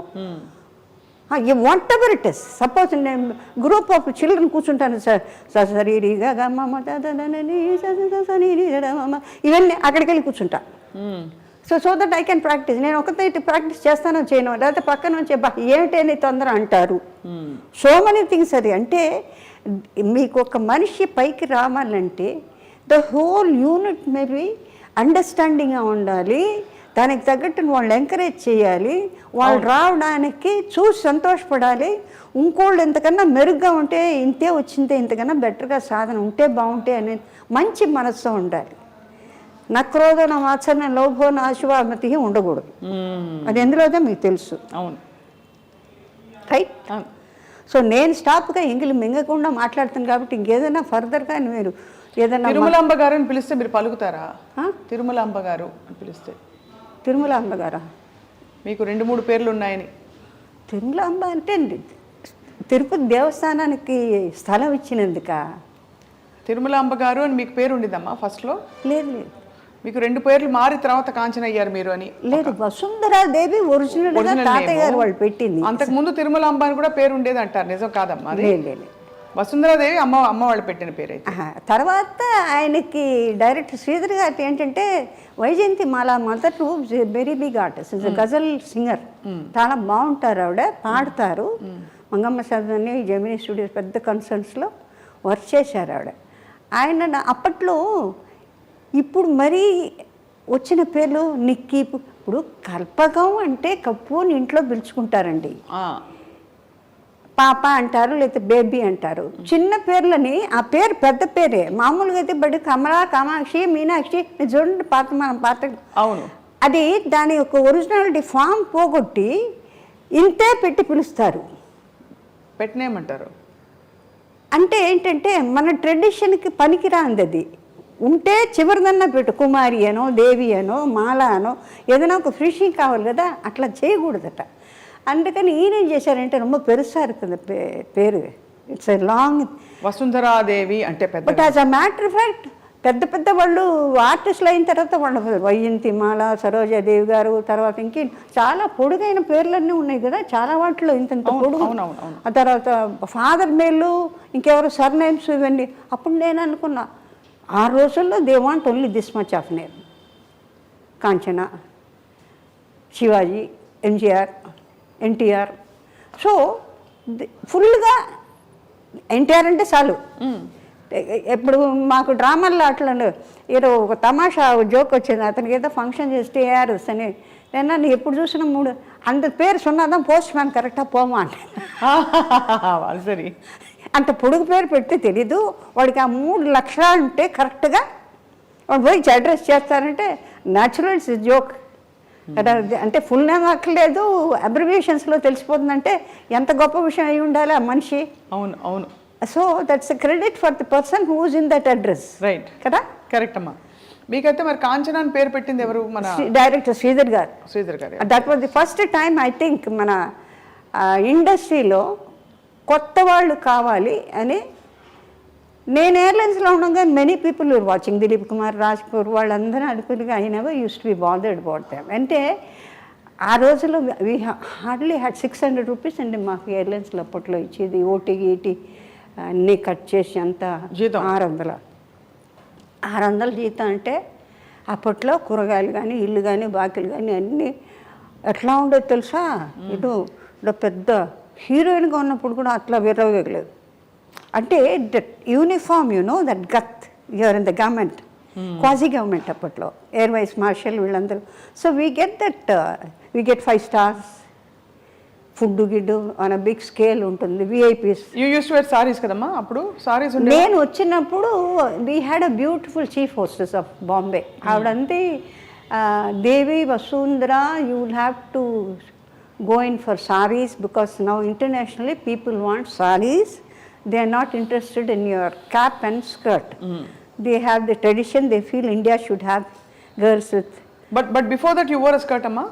[SPEAKER 3] Whatever it is. Suppose నేను గ్రూప్ ఆఫ్ చిల్డ్రన్ కూర్చుంటాను, ఇవన్నీ అక్కడికి వెళ్ళి కూర్చుంటా. So that I can practise. నేను ఒకటే ప్రాక్టీస్ చేస్తానో చేయను, లేకపోతే పక్కన నుంచి ఏమిటని తొందర అంటారు. So many things. అది అంటే మీకు ఒక మనిషి పైకి రావాలంటే ద హోల్ యూనిట్ మేబీ అండర్స్టాండింగ్గా ఉండాలి, దానికి తగ్గట్టు వాళ్ళు ఎంకరేజ్ చేయాలి, వాళ్ళు రావడానికి చూసి సంతోషపడాలి. ఇంకోళ్ళు ఇంతకన్నా మెరుగ్గా ఉంటే ఇంతే వచ్చిందే, ఇంతకన్నా బెటర్గా సాధన ఉంటే బాగుంటే అనేది మంచి మనస్సు ఉండాలి. నక్రోధ నా ఆచరణ లోభో నాశువామతి ఉండకూడదు. అది ఎందులోదో మీకు తెలుసు.
[SPEAKER 2] అవును,
[SPEAKER 3] రైట్. సో నేను స్టాప్గా ఎంగిలి మింగకుండా మాట్లాడుతాను కాబట్టి ఇంకేదైనా ఫర్దర్గా మీరు ఏదైనా
[SPEAKER 2] తిరుమలాంబ గారు అని పిలిస్తే మీరు పలుకుతారా? తిరుమలాంబ గారు అని పిలిస్తే.
[SPEAKER 3] తిరుమలాంబ గారా?
[SPEAKER 2] మీకు 2-3 పేర్లు ఉన్నాయని.
[SPEAKER 3] తిరుమలాంబ అంటే తిరుపతి దేవస్థానానికి స్థలం ఇచ్చినందుక
[SPEAKER 2] తిరుమలాంబ గారు అని మీకు పేరు ఉండిందమ్మా ఫస్ట్లో?
[SPEAKER 3] లేదు లేదు,
[SPEAKER 2] మీకు 2 పేర్లు మారి తర్వాత కాంచన అయ్యారు మీరు అని.
[SPEAKER 3] లేదు, వసుంధరాదేవి ఒరిజినల్గా తాతయ్య గారు వాళ్ళు పెట్టింది.
[SPEAKER 2] అంతకు ముందు తిరుమలాంబ అని కూడా పేరు ఉండేది అంటారు, నిజం కాదమ్మా?
[SPEAKER 3] లేదు,
[SPEAKER 2] వసుంధరాదేవి అమ్మ వాళ్ళు పెట్టిన పేరు అయితే.
[SPEAKER 3] తర్వాత ఆయనకి డైరెక్టర్ శ్రీధర్ గారి ఏంటంటే Vyjayanthimala mother very big artist, is ghazal singer, చాలా బాగుంటారు ఆవిడ, పాడతారు. మంగమ్మ సదని జెమినీ స్టూడియోస్ పెద్ద కన్సర్న్స్లో వర్క్ చేశారు ఆవిడ. ఆయన అప్పట్లో ఇప్పుడు మరీ వచ్చిన పేర్లు నిక్కి, ఇప్పుడు కల్పకం అంటే కప్పు అని ఇంట్లో పిలుచుకుంటారండి, పాప అంటారు, లేకపోతే బేబీ అంటారు. చిన్న పేర్లని ఆ పేరు పెద్ద పేరే మామూలుగా అయితే బడి కమలా, కామాక్షి, మీనాక్షి చూడండి మనం పాత.
[SPEAKER 2] అవును,
[SPEAKER 3] అది దాని యొక్క ఒరిజినాలిటీ ఫామ్ పోగొట్టి ఇంతే పెట్టి పిలుస్తారు.
[SPEAKER 2] పెట్టినేమంటారు
[SPEAKER 3] అంటే ఏంటంటే మన ట్రెడిషన్కి పనికిరాంది. అది ఉంటే చివరిదన్నా పెట్టు, కుమారి అనో, దేవి అనో, మాల అనో, ఏదైనా ఒక ఫినిషింగ్ కావాలి కదా, అట్లా చేయకూడదట. అందుకని ఈయనేం చేశారంటే ரொம்ப పెరుసా இருக்குது పేరు, ఇట్స్ ఎ లాంగ్.
[SPEAKER 2] వసుంధరాదేవి అంటే పెద్ద.
[SPEAKER 3] But as a matter of fact పెద్ద పెద్ద వాళ్ళు ఆర్టిస్టులు అయిన తర్వాత వాళ్ళు వైజయంతి మాల, సరోజాదేవి గారు, తర్వాత ఇంకే చాలా పొడుగైన పేర్లన్నీ ఉన్నాయి కదా చాలా వాటిలో, ఇంత పొడుగు. ఆ తర్వాత ఫాదర్ మేళ్ళు, ఇంకెవరు సర్నేమ్స్, ఇవన్నీ. అప్పుడు నేను అనుకున్నా ఆ రోజుల్లో they want only this much of name. Kanchana, Shivaji, MGR, NTR. So ఫుల్గా ఎన్టీఆర్ అంటే చాలు. ఇప్పుడు మాకు డ్రామాల్లో అట్లా ఏదో ఒక తమాషా జోక్ వచ్చింది, అతనికి ఏదో ఫంక్షన్ చేస్తే ఏఆర్ఎస్ అని. నేను ఎప్పుడు చూసినా 3 అంత పేరు సున్నాదాం పోస్ట్ మ్యాన్ కరెక్టా పోమా అంటే
[SPEAKER 2] సరే
[SPEAKER 3] అంత పొడుగు పేరు పెడితే తెలీదు వాడికి. ఆ 3 లక్షలు ఉంటే కరెక్ట్గా వాడు పోయి అడ్రస్ చేస్తారంటే న్యాచురల్ ఇట్స్ జోక్. కదా, అంటే ఫుల్ నేమ్ అక్కర్లేదు, అబ్రివియేషన్స్లో తెలిసిపోతుందంటే ఎంత గొప్ప విషయం అయి ఉండాలి ఆ మనిషి.
[SPEAKER 2] అవును అవును.
[SPEAKER 3] So that's credit for the person who's in that address.
[SPEAKER 2] Right
[SPEAKER 3] కదా,
[SPEAKER 2] కరెక్ట్ అమ్మా. మీకైతే మరి కాంచన అని పేరు పెట్టింది ఎవరు? మన
[SPEAKER 3] director Sridhar garu.
[SPEAKER 2] Sridhar garu.
[SPEAKER 3] That was the first time I think మన ఇండస్ట్రీలో కొత్త వాళ్ళు కావాలి అని. నేను ఎయిర్లైన్స్లో ఉండగా many people were watching, Dilip Kumar, Rajpur వాళ్ళందరూ అనుకునిగా I never use to be bothered about them. అంటే ఆ రోజుల్లో వీ హార్డ్లీ హ్యాడ్ 600 రూపీస్ అండి మాకు ఎయిర్లైన్స్లో అప్పట్లో ఇచ్చేది. ఓటీ గీటీ అన్నీ కట్ చేసి అంత
[SPEAKER 2] జీతం
[SPEAKER 3] 600 జీతం. అంటే అప్పట్లో కూరగాయలు కానీ ఇల్లు కానీ బాకీలు కానీ అన్నీ ఎట్లా ఉండేది తెలుసా? ఇటు పెద్ద హీరోయిన్గా ఉన్నప్పుడు కూడా అట్లా విరవగలేదు. అంటే దట్ యూనిఫామ్, దట్ గత్, you're in the government, quasi government అప్పట్లో, ఎయిర్ వైస్ మార్షల్ వీళ్ళందరూ. So we get 5 stars, food గిడ్డు ఆన్ అ బిగ్ స్కేల్ ఉంటుంది, VIPs.
[SPEAKER 2] You use to wear saris కదమ్మా అప్పుడు? సారీస్
[SPEAKER 3] నేను వచ్చినప్పుడు we had a beautiful chief hostess of Bombay. ఆవిడంతే Devi Vasundhara, you will have to go in for sarees because now internationally people want sarees. They are not interested in your cap and skirt. They have the tradition, they feel India should have girls with.
[SPEAKER 2] But before that you wore a skirt amma?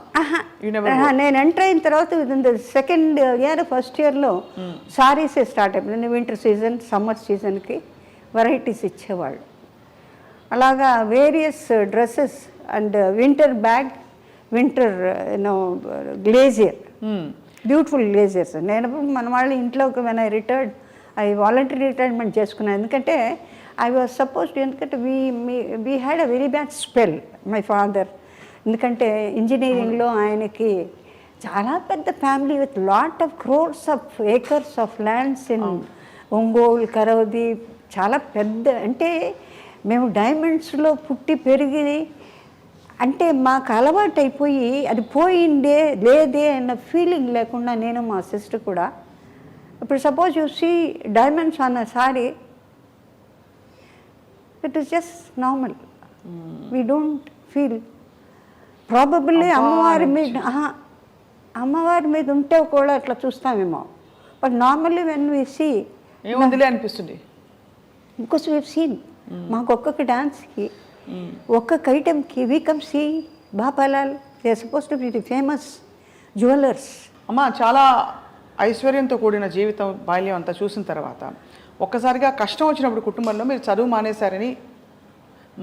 [SPEAKER 2] You never wore?
[SPEAKER 3] నేను enter అయిన తర్వాత within the second year, first year లో sarees start అయిపోయింది. Winter season, summer సీజన్కి varieties ఇచ్చేవాళ్ళు. అలాగా various dresses and winter bag, winter glazier, beautiful glaziers. నేను మన వాళ్ళ ఇంట్లోకి when I retired, I voluntary retirement చేసుకున్నాను. ఎందుకంటే ఐ వాజ్ సపోజ్డ్, ఎందుకంటే we had a very bad spell, my father. ఎందుకంటే ఇంజనీరింగ్లో ఆయనకి చాలా పెద్ద family with lot of crores of acres of lands in Ongole, Karavadi, చాలా పెద్ద. అంటే మేము డైమండ్స్లో పుట్టి పెరిగి, అంటే మాకు అలవాటు అయిపోయి అది పోయిందే లేదే అన్న ఫీలింగ్ లేకుండా నేను మా సిస్టర్ కూడా. ఇప్పుడు సపోజ్ యూ సీ డైమండ్స్ అన్న sari, it is just normal, we don't feel. Probably అమ్మవారి మీద ఉంటే కూడా అట్లా చూస్తామేమో, but normally when we see
[SPEAKER 2] ఏముందిలే అనిపిస్తుంది.
[SPEAKER 3] బికాస్ వీ సీన్ మాకు ఒక్కొక్క డాన్స్కి ఒక్కొక్క ఐటెంకి we come see Bapalal, they are suppose to be the famous jewellers.
[SPEAKER 2] అమ్మ చాలా ఐశ్వర్యంతో కూడిన జీవితం, బాల్యం అంతా చూసిన తర్వాత ఒక్కసారిగా కష్టం వచ్చినప్పుడు కుటుంబంలో మీరు చదువు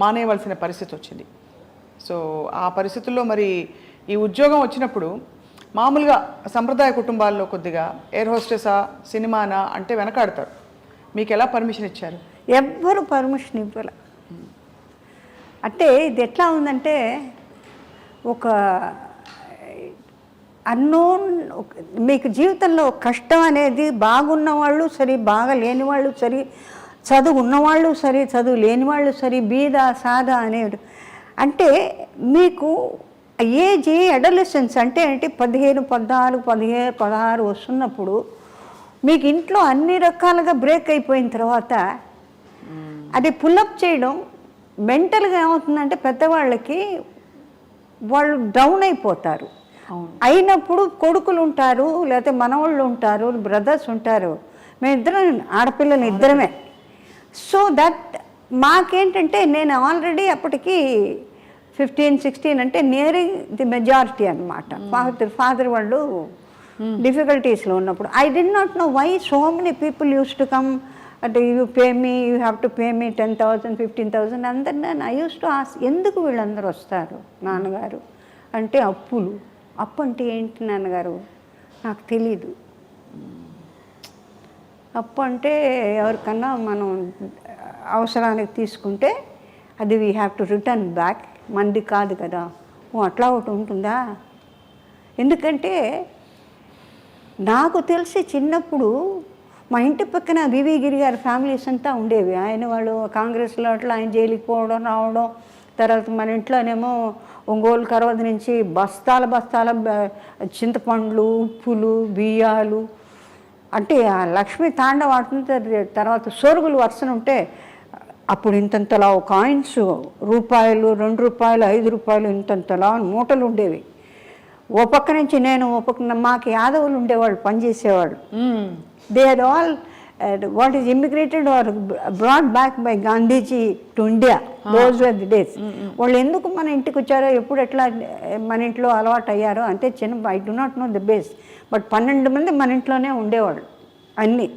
[SPEAKER 2] మానేయవలసిన పరిస్థితి వచ్చింది. సో ఆ పరిస్థితుల్లో మరి ఈ ఉద్యోగం వచ్చినప్పుడు మామూలుగా సంప్రదాయ కుటుంబాల్లో కొద్దిగా ఎయిర్ హోస్టెసా, సినిమానా అంటే వెనకాడతారు. మీకు ఎలా పర్మిషన్ ఇచ్చారు?
[SPEAKER 3] ఎవ్వరు పర్మిషన్ ఇవ్వాలి. అంటే ఇది ఎట్లా ఉందంటే, ఒక అన్నోన్, మీకు జీవితంలో కష్టం అనేది బాగున్న వాళ్ళు సరే, బాగా లేని వాళ్ళు సరే, చదువు ఉన్నవాళ్ళు సరే, చదువు లేని వాళ్ళు సరే, బీద సాదా అనేది. అంటే మీకు ఏజ్ అడోలెసెన్స్ అంటే ఏంటి, 15, 14, 15, 16 వస్తున్నప్పుడు మీకు ఇంట్లో అన్ని రకాలుగా బ్రేక్ అయిపోయిన తర్వాత అది పుల్అప్ చేయడం మెంటల్గా ఏమవుతుందంటే, పెద్దవాళ్ళకి వాళ్ళు డౌన్ అయిపోతారు. అయినప్పుడు కొడుకులు ఉంటారు, లేకపోతే మనవాళ్ళు ఉంటారు, బ్రదర్స్ ఉంటారు, మేమిద్దరం ఆడపిల్లలు ఇద్దరమే. సో దట్ మాకేంటంటే, నేను ఆల్రెడీ అప్పటికి 15, 16 అంటే నియరింగ్ ది మెజారిటీ అనమాట. ఫాదర్ వాళ్ళు డిఫికల్టీస్లో ఉన్నప్పుడు I did not know why so many people use to come, అంటే you pay me, you have to pay me 10,000, 15,000 అందరు. నేను ఐ యూస్ టు ఆస్క్, ఎందుకు వీళ్ళందరూ వస్తారు నాన్నగారు అంటే? అప్పులు. అప్పు అంటే ఏంటి నాన్నగారు నాకు తెలీదు. అప్పు అంటే ఎవరికన్నా మనం అవసరానికి తీసుకుంటే అది we have to return back, మంది కాదు కదా. ఓ అట్లా ఒకటి ఉంటుందా? ఎందుకంటే నాకు తెలిసి చిన్నప్పుడు మా ఇంటి పక్కన వివి గిరి గారి ఫ్యామిలీస్ అంతా ఉండేవి. వాళ్ళు కాంగ్రెస్లో అట్లా ఆయన జైలుకి పోవడం రావడం. తర్వాత మన ఇంట్లోనేమో ఒంగోలు కరవది నుంచి బస్తాల చింతపండ్లు, ఉప్పులు, బియ్యాలు, అంటే ఆ లక్ష్మీ తాండవ ఆడుతుంది. తర్వాత సోరుగులు వరుసన ఉంటే అప్పుడు ఇంతంతలా కాయిన్స్, రూపాయలు, 2 రూపాయలు, 5 రూపాయలు ఇంతంతలా మూటలు ఉండేవి. ఓ పక్క నుంచి నేను ఓ పక్కన మాకు యాదవులు ఉండేవాళ్ళు పనిచేసేవాళ్ళు. They are all what is immigrated or brought back by Gandhiji to India. Those were the days. వాళ్ళు ఎందుకు మన ఇంటికి వచ్చారో, ఎప్పుడు ఎట్లా మన ఇంట్లో అలవాటు అయ్యారో అంటే చిన్న I do not know the base. But 12 మంది మన ఇంట్లోనే ఉండేవాళ్ళు అన్నీ.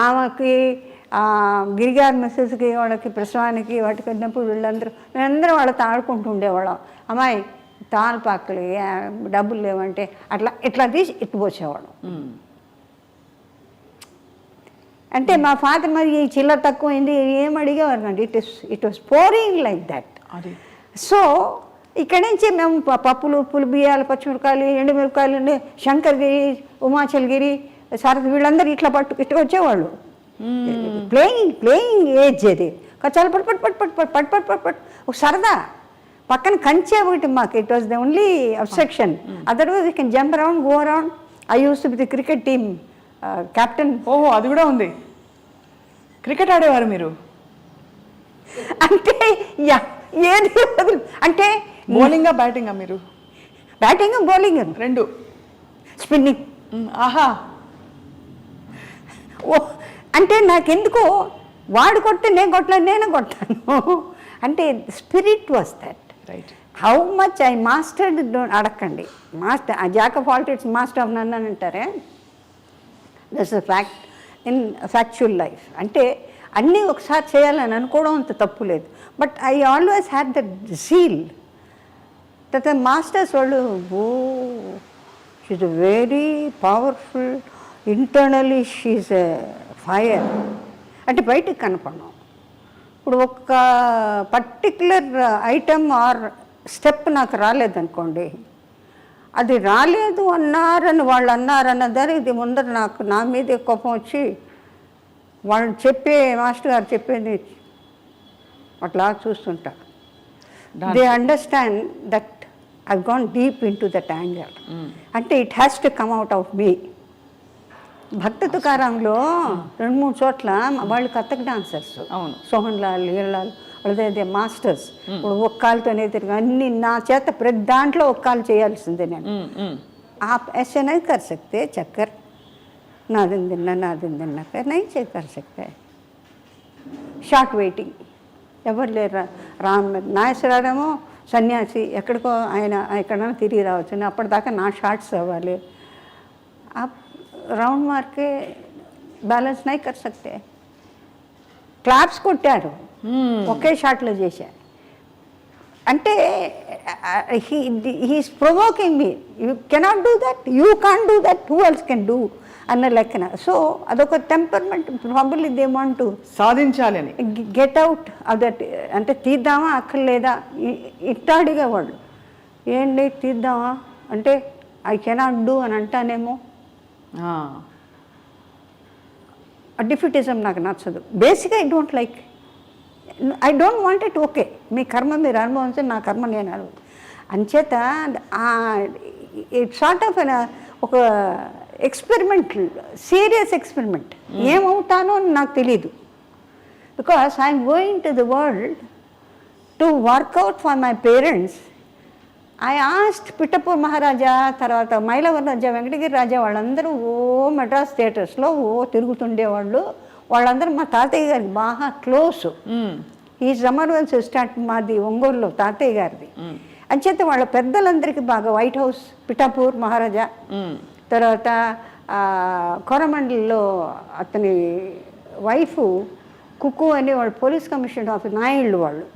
[SPEAKER 3] ఆమెకి గిరిగారి మిస్సెస్కి వాళ్ళకి ప్రసవానికి వాటికి వెళ్ళినప్పుడు మేమందరం వాళ్ళతో ఆడుకుంటూ ఉండేవాళ్ళం. అమ్మాయి తాల్పాకులు డబ్బులు లేవంటే ఇట్లా తీసి పోసేవాళ్ళం. అంటే మా ఫాదర్ మరి ఈ చిల్లర తక్కువైంది ఏం అడిగేవారు అండి. It was pouring like that. So ఇక్కడి నుంచి మేము పప్పులు, ఉప్పులు, బియ్యాలు, పచ్చిమిరకాయలు, ఎండుమిరకాయలు, శంకర్గిరి, ఉమాచల్గిరి, సారథి వీళ్ళందరూ ఇట్లా ఇట్లా వచ్చేవాళ్ళు. ప్లేయింగ్ ఏజ్ అది. చాలా పట్ ఒక సరదా. పక్కన కంచే ఒకటి మాకు. It was the only obstruction. Otherwise you can jump around, go around. I use to be the cricket team captain.
[SPEAKER 2] ఓహో, అది కూడా ఉంది. క్రికెట్ ఆడేవారు మీరు?
[SPEAKER 3] అంటే ఏది అంటే
[SPEAKER 2] బౌలింగా బ్యాటింగా మీరు?
[SPEAKER 3] బ్యాటింగ్, బౌలింగ్
[SPEAKER 2] రెండు.
[SPEAKER 3] స్పిన్నింగ్.
[SPEAKER 2] ఆహా.
[SPEAKER 3] ఓ అంటే నాకెందుకో వాడు కొడితే నేను కొట్టలేను, నేను కొట్టాను. అంటే spirit was that.
[SPEAKER 2] Right.
[SPEAKER 3] How much I mastered అడగండి. Master jack of all trades master of none అని అంటారే. That's a fact in factual life. అంటే అన్నీ ఒకసారి చేయాలని అనుకోవడం అంత తప్పు లేదు. But I always had that zeal. That masters వాళ్ళు she very powerful, internally she a fire. అంటే బయటికి కనపడడం. ఇప్పుడు ఒక పర్టిక్యులర్ ఐటమ్ ఆర్ స్టెప్ నాకు రాలేదనుకోండి, అది రాలేదు అన్నారని వాళ్ళు అన్నారన్న దానికి ముందర నా మీదే కోపం వచ్చి వాళ్ళు మాస్టర్ గారు చెప్పేది అట్లా చూస్తుంటా. They understand that I gone deep into that angle. అంటే it has to come out of me. భక్త తుకారాంలో 2-3 చోట్ల వాళ్ళు కథక్ డాన్సర్స్.
[SPEAKER 2] అవును.
[SPEAKER 3] సోహన్ లాల్, లీలాల్ వాళ్ళదే మాస్టర్స్. ఇప్పుడు ఒక్క కాలుతోనే తిరిగి అన్ని నా చేత ప్రతి దాంట్లో ఒక్క కాలు చేయాల్సిందే నేను. आप ऐसे नहीं कर सकते चक्कर, ना दिन दिन कर नहीं कर सकते. షార్ట్ వెయిటింగ్ ఎవరు లేరు. నాగేశ్వరరావు సన్యాసి, ఎక్కడికో ఆయన ఎక్కడైనా తిరిగి రావచ్చు. అప్పటిదాకా నా షార్ట్స్ అవ్వాలి. రౌండ్ మార్కే బ్యాలెన్స్ నై కర్ సక్తే. క్లాప్స్ కొట్టారు, ఒకే షాట్లో చేశారు. అంటే he's provoking me. You cannot do that, you can't do that, who else can do అన్న లెక్కన. సో అదొక temperament. Probably they want to
[SPEAKER 2] సాధించాలి అని
[SPEAKER 3] గెట్ అవుట్ ఆఫ్ దట్. అంటే తీద్దామా అక్కర్లేదా ఇట్టా అడిగేవాళ్ళు. ఏంటి తీద్దామా అంటే ఐ కెనాట్ డూ అని అంటానేమో. డిఫిటిజం నాకు నచ్చదు. బేసిక్గా I don't like, I don't want it. Okay, మీ కర్మ మీరు అనుభవించి నా కర్మ నేను అనుభవం అంచేత ఇట్ సార్ట్ ఆఫ్ ఒక ఎక్స్పెరిమెంట్, సీరియస్ ఎక్స్పెరిమెంట్. ఏమవుతానో అని నాకు తెలీదు. Because I'm going to the world to work out for my parents. I asked Pithapur Maharaja, తర్వాత మైలవరం రాజా, వెంకటగిరి రాజా వాళ్ళందరూ మెడ్రాస్ థియేటర్స్లో తిరుగుతుండేవాళ్ళు. వాళ్ళందరూ మా తాతయ్య గారికి బాగా క్లోజ్. ఈ సమర్వెన్స్ స్టార్ట్ మాది ఒంగోలులో తాతయ్య గారిది. అంచేత వాళ్ళ పెద్దలందరికీ బాగా. వైట్ హౌస్ పిఠాపూర్ మహారాజా, తర్వాత కోరమండలిలో అతని వైఫ్ కుక్కు అని వాళ్ళు పోలీస్ కమిషనర్ ఆఫ్ నాయుళ్ళు వాళ్ళు.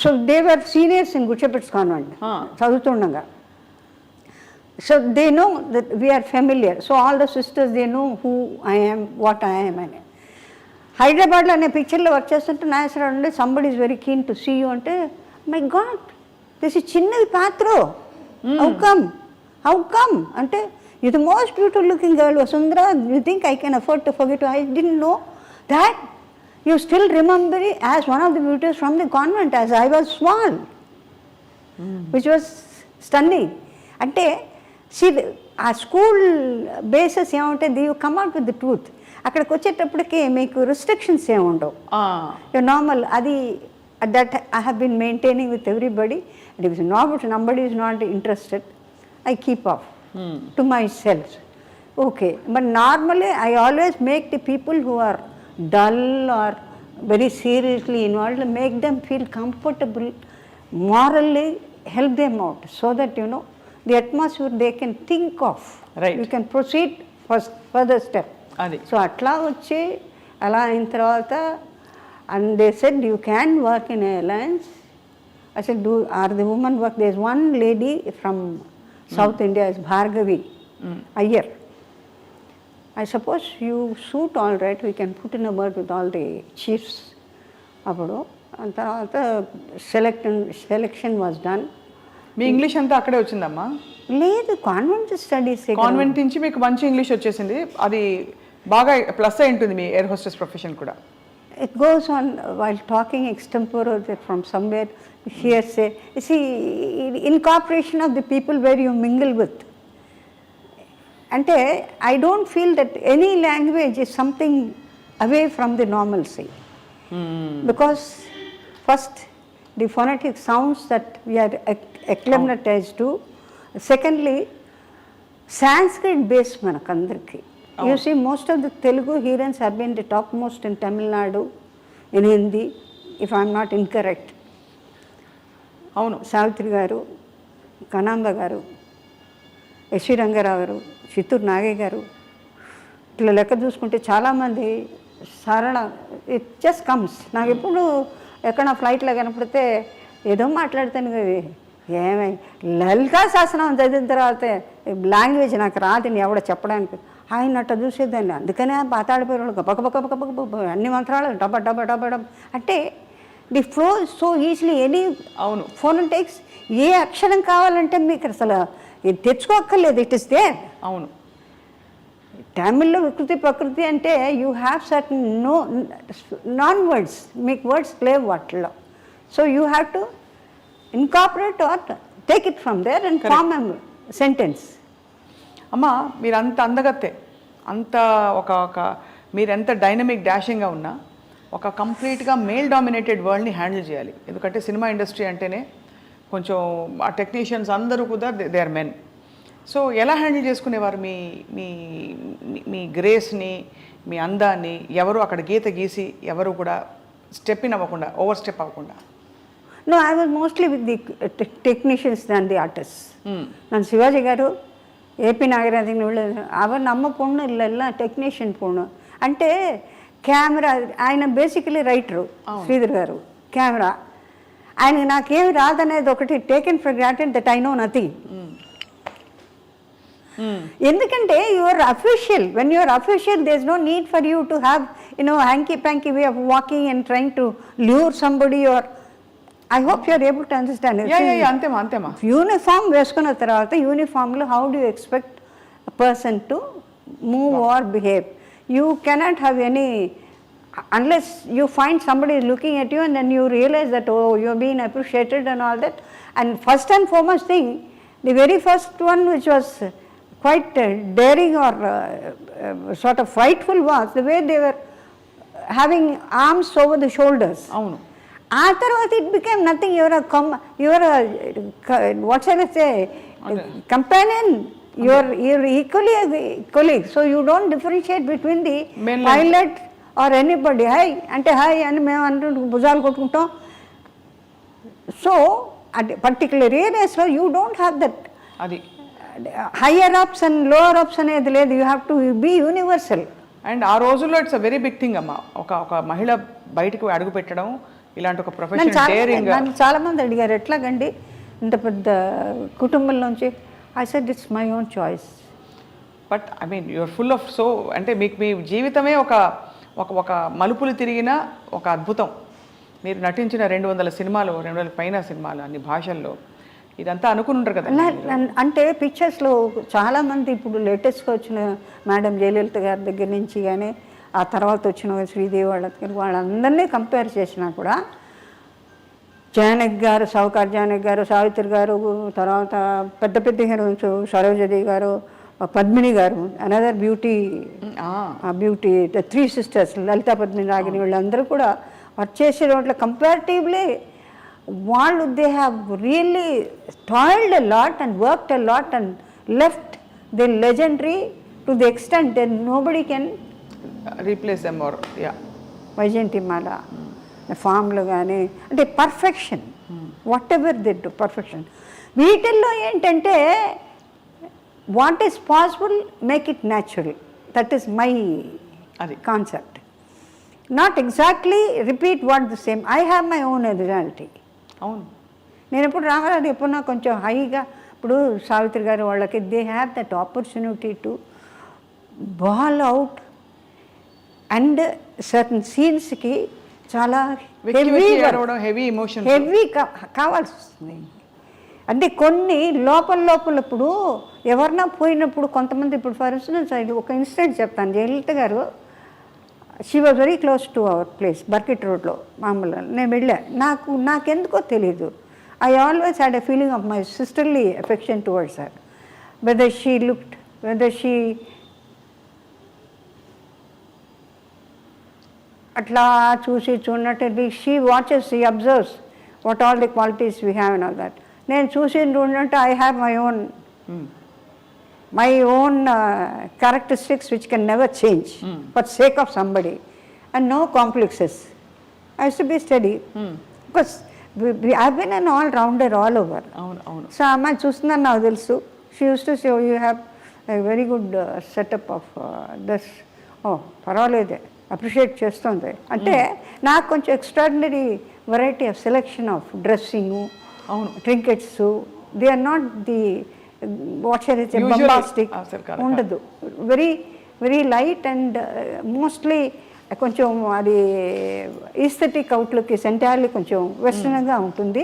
[SPEAKER 3] So they were seniors in Good Shepherd's convent చదువుతుండగా. So they know that we're familiar. So all the sisters they know who I am, what I am అని. హైదరాబాద్లో అనే పిక్చర్లో వర్క్ చేస్తుంటే నాగేశ్వరరావు అంటే somebody is very keen to see you అంటే, my God this is చిన్నది పాత్ర, హౌ కమ్ అంటే, you the most beautiful looking girl Vasundhara, you think I can afford to forget. I didn't know that you still remember it as one of the beauties from the convent as I was small, which was stunning. అంటే ఆ school bases ఏముంటుంది, you come out with the truth. అక్కడికి వచ్చేటప్పటికి మీకు restrictions ఏమి ఉండవు. Normal అది that I have been maintaining with everybody. And if nobody is not interested I keep off to myself. Okay, but normally I always make the people who are dull or very seriously involved, make them feel comfortable, morally help them out, so that the atmosphere they can think of.
[SPEAKER 2] Right.
[SPEAKER 3] You can proceed further step.
[SPEAKER 2] అది
[SPEAKER 3] so అట్లా వచ్చి అలా అయిన తర్వాత and they said you can work in alliance. I said, are the women work? There's one lady from South India, is Bhargavi Iyer. I suppose you suit all right, we can put in a word with all the chiefs. అప్పుడు తర్వాత selection was done.
[SPEAKER 2] Me English అంతా అక్కడే వచ్చిందమ్మా?
[SPEAKER 3] లేదు, convent studies.
[SPEAKER 2] Convent నుంచి మీకు మంచి English వచ్చేసింది, అది బాగా ప్లస్ అయి ఉంటుంది మీ ఎయిర్ హోస్టెస్ ప్రొఫెషన్ కూడా.
[SPEAKER 3] It goes on while talking extempore from somewhere, hearsay. You see, incorporation of the people where you mingle with. Ante, I don't feel that any language is something away from the normalcy. Because first, the phonetic sounds that we are acclimatized to. Secondly, Sanskrit based manakandarki. You see, most of the Telugu hearers have been the topmost in Tamil Nadu, in Hindi, if I am not incorrect.
[SPEAKER 2] అవును.
[SPEAKER 3] సావిత్రి గారు, కనాంబ గారు, SV Rangarao గారు, చిత్తూరు నాగయ్య గారు, ఇట్లా లెక్క చూసుకుంటే చాలామంది సరళ, ఇట్ జస్ట్ కమ్స్. నాకు ఎప్పుడు ఎక్కడ ఫ్లైట్లో కనపడితే ఏదో మాట్లాడతాను కదా, ఏమై లలితా శాసనం చదివిన తర్వాత లాంగ్వేజ్ నాకు రాదని ఎవడ చెప్పడానికి, ఆయన అట్ట చూసేదాన్ని. అందుకనే పాతాడిపోయారు పక్క అన్ని మంత్రాలు డబ్బ డబ్బ డబ్బ డబ్బ అంటే the flow so easily. Any
[SPEAKER 2] అవును
[SPEAKER 3] ఫోనెటిక్స్, ఏ అక్షరం కావాలంటే మీకు అసలు ఇది తెచ్చుకోక్కర్లేదు, ఇట్ ఇస్ దేర్.
[SPEAKER 2] అవును.
[SPEAKER 3] తమిళ్లో వికృతి ప్రకృతి అంటే you have certain non words, మీకు వర్డ్స్ లేవు వాటిల్లో. So you have to incorporate or take it from there and form a sentence.
[SPEAKER 2] అమ్మ, మీరు అంత అందగత్తే, అంత ఒక మీరు ఎంత డైనమిక్ డాషింగ్గా ఉన్నా ఒక కంప్లీట్గా మేల్ డామినేటెడ్ వరల్డ్ని హ్యాండిల్ చేయాలి. ఎందుకంటే సినిమా ఇండస్ట్రీ అంటేనే కొంచెం ఆ టెక్నీషియన్స్ అందరూ కూడా దే ఆర్ మెన్. సో ఎలా హ్యాండిల్ చేసుకునేవారు మీ మీ మీ గ్రేస్ని, మీ అందాన్ని? ఎవరు అక్కడ గీత గీసి ఎవరు కూడా స్టెప్ ఇన్ అవ్వకుండా, ఓవర్ స్టెప్ అవ్వకుండా?
[SPEAKER 3] No, I was mostly with the technicians than the artists. ನಾನು ಶಿವಾಜಿ గారు, ఏపీ నాగరాజన్ ಅವರು ನಮ್ಮ పొన్ను ఇళ్ళ టెక్నీషియన్ పొన్ను అంటే కెమెరా. ఆయన బేసికలీ రైటరు శ్రీధర్ గారు, కెమెరా. ఆయన నాకేమి రాదనేది ఒకటి taken for granted that I know nothing. ఎందుకంటే you're official, when you're official there is no need for you to have hanky panky way of walking and trying to lure somebody. Or I hope you are able to understand it.
[SPEAKER 2] Yeah, అంతేమా.
[SPEAKER 3] Uniform వేసుకున్న తర్వాత యూనిఫామ్లో how do expect a person to move or behave? You cannot have any, unless you find somebody is looking at you and then you realize that, oh, you're being appreciated and all that. And first and foremost thing, the very first one which was quite daring or sort of frightful was the way they were having arms over the shoulders.
[SPEAKER 2] అవును.
[SPEAKER 3] ఆ తర్వాత it became nothing. Your what shall I say, companion, your equally colleague. So you don't differentiate between the pilot or anybody. Hi అంటే hi అని మేము అంటూ భుజాలు కొట్టుకుంటాం. So at పర్టికులర్ ఏరియాస్లో యూ డోంట్ హ్యావ్ దట్.
[SPEAKER 2] అది
[SPEAKER 3] higher ups and lower ups అనేది లేదు. You have to be universal.
[SPEAKER 2] And ఆ రోజుల్లో it's a very big thing అమ్మ, ఒక మహిళ బయటకు అడుగు పెట్టడం, ఇలాంటి ఒక ప్రొఫెషన్ డేరింగ్.
[SPEAKER 3] నన్ను చాలామంది అడిగారు, ఎట్లాగండి ఇంత పెద్ద కుటుంబంలోంచి. I said it's my own choice.
[SPEAKER 2] But I mean you're full of so, అంటే మీకు మీ జీవితమే ఒక మలుపులు తిరిగిన ఒక అద్భుతం. మీరు నటించిన 200 సినిమాలు, 200 పైన సినిమాలు, అన్ని భాషల్లో, ఇదంతా అనుకుని ఉంటారు కదా.
[SPEAKER 3] అంటే పిక్చర్స్లో చాలామంది ఇప్పుడు లేటెస్ట్గా వచ్చిన మేడం జయలలిత గారి దగ్గర నుంచి కానీ, ఆ తర్వాత వచ్చిన శ్రీదేవి వాళ్ళ దగ్గర, వాళ్ళందరినీ కంపేర్ చేసినా కూడా జానకి గారు, సౌకార్ జానకి గారు, సావిత్రి గారు, తర్వాత పెద్ద పెద్ద హీరోయిన్స్ సరోజదేవి గారు, పద్మిని గారు, another beauty, the 3 sisters, Lalitha, Padmini, Ragini, వీళ్ళందరూ కూడా వర్క్ చేసే వాటిలో కంపారిటివ్లీ వాళ్ళు they have really toiled a lot and worked a lot and left the legendary to the extent then nobody can
[SPEAKER 2] replace them or yeah
[SPEAKER 3] Vyjayanthimala ఫామ్లు కానీ అంటే perfection whatever the do perfection. వీటిల్లో ఏంటంటే what is possible make it natural, that is my
[SPEAKER 2] అది
[SPEAKER 3] concept. Not exactly repeat what the same. I have my own originality.
[SPEAKER 2] అవును.
[SPEAKER 3] నేను ఎప్పుడు రామారావు ఎప్పుడు నాకు కొంచెం హైగా, ఇప్పుడు సావిత్రి గారు వాళ్ళకి they have that opportunity to bawl out and certain సీన్స్కి చాలా
[SPEAKER 2] హెవీ ఎమోషన్
[SPEAKER 3] కావాల్సి వస్తుంది. అంటే కొన్ని లోపల ఇప్పుడు ఎవరన్నా పోయినప్పుడు కొంతమంది, ఇప్పుడు ఫర్ ఇన్స్టెన్స్ ఒక ఇన్సిడెంట్ చెప్తాను. జయలలిత గారు she was very close to our place Burkit రోడ్లో మామూలుగా నేను వెళ్ళా. నాకెందుకో తెలీదు, I always had a feeling of my sisterly affection towards her. Whether she looked, whether she అట్లా చూడనట్టు she watches, she observes what all the qualities we have and all that. నేను చూసినట్టు I have my own characteristics which can never change for sake of somebody, and no complexes. I used to be steady because I've been an all-rounder all over. So అమ్మాయి చూస్తున్నాను నాకు తెలుసు. She used to say, oh, you have a very good setup of this. Oh, పర్వాలేదే, appreciate చేస్తుంది. అంటే నాకు కొంచెం extraordinary variety of selection of dressing, trinkets. They are not the what shall it's bombastic ఉండదు. Very very light and mostly కొంచెం అది aesthetic outlook entirely కొంచెం వెస్టర్న్గా ఉంటుంది.